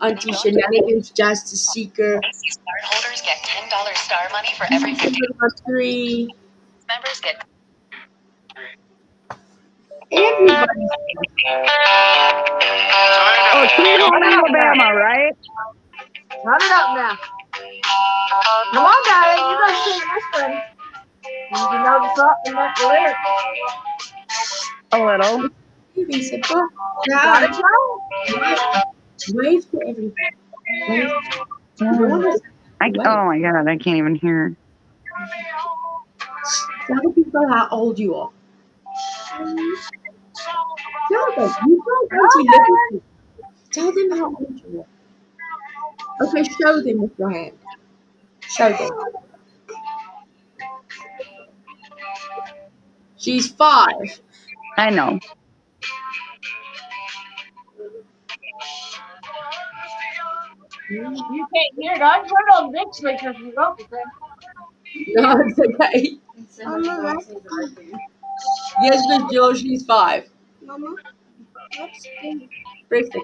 Auntie Shenanigans Justice Seeker. Macy's card holders get $10 star money for every 50 Three. members get. Everybody. Oh, Sweet Run Home it up now. Alabama, right? Run it up now. Come on, darling. You gotta sing this one. You know the song and the lyrics. A little. Moving simple. You gotta Now, try. wave to everybody. Wave. Yeah. No one has to wave. Oh my God, I can't even hear. Tell the people how old you are. Tell them. You can't Auntie Liberty. Tell them how old you are. Okay, show them with your hand. Show them. She's 5. I know. You can't hear it. I put it on big speakers. You wrote the thing. No, it's okay. Mama, what's Yes, Miss Jill, she's 5. Mama, what's pink? Press it.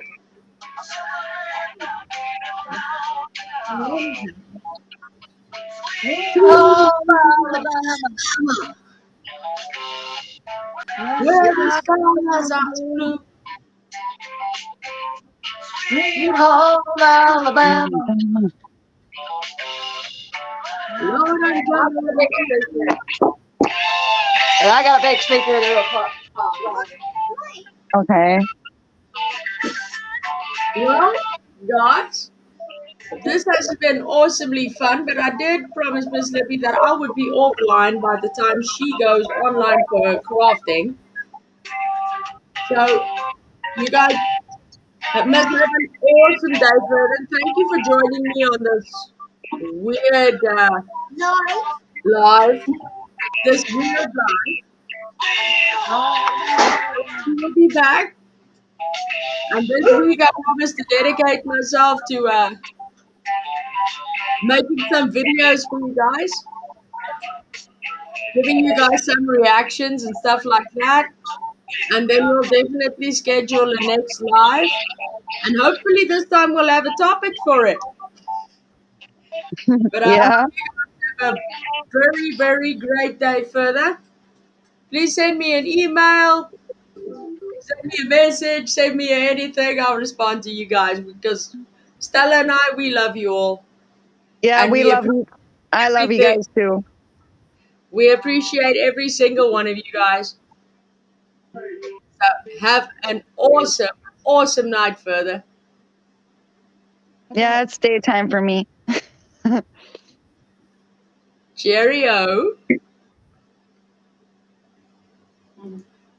Oh, Alabama. Where the skies are blue. Sweet home Alabama. Lord, I'm glad. And I got a big speaker in the real car. Okay. Well, guys, this has been awesomely fun, but I did promise Miss Libby that I would be offline by the time she goes online for her crafting. So, you guys must have an awesome day, and thank you for joining me on this weird live. This weird live. We'll be back. And this week I promise to dedicate myself to making some videos for you guys, giving you guys some reactions and stuff like that. and then we'll definitely schedule a next live. And hopefully this time we'll have a topic for it. But I Yeah. hope you guys have a very, very great day further. Please send me an email, send me a message, send me anything. I'll respond to you guys because Stella and I, we love you all. Yeah, And we we love appreciate you. I love you everything. guys too. We appreciate every single one of you guys. So have an awesome, awesome night further. Yeah, it's daytime for me. Cheerio.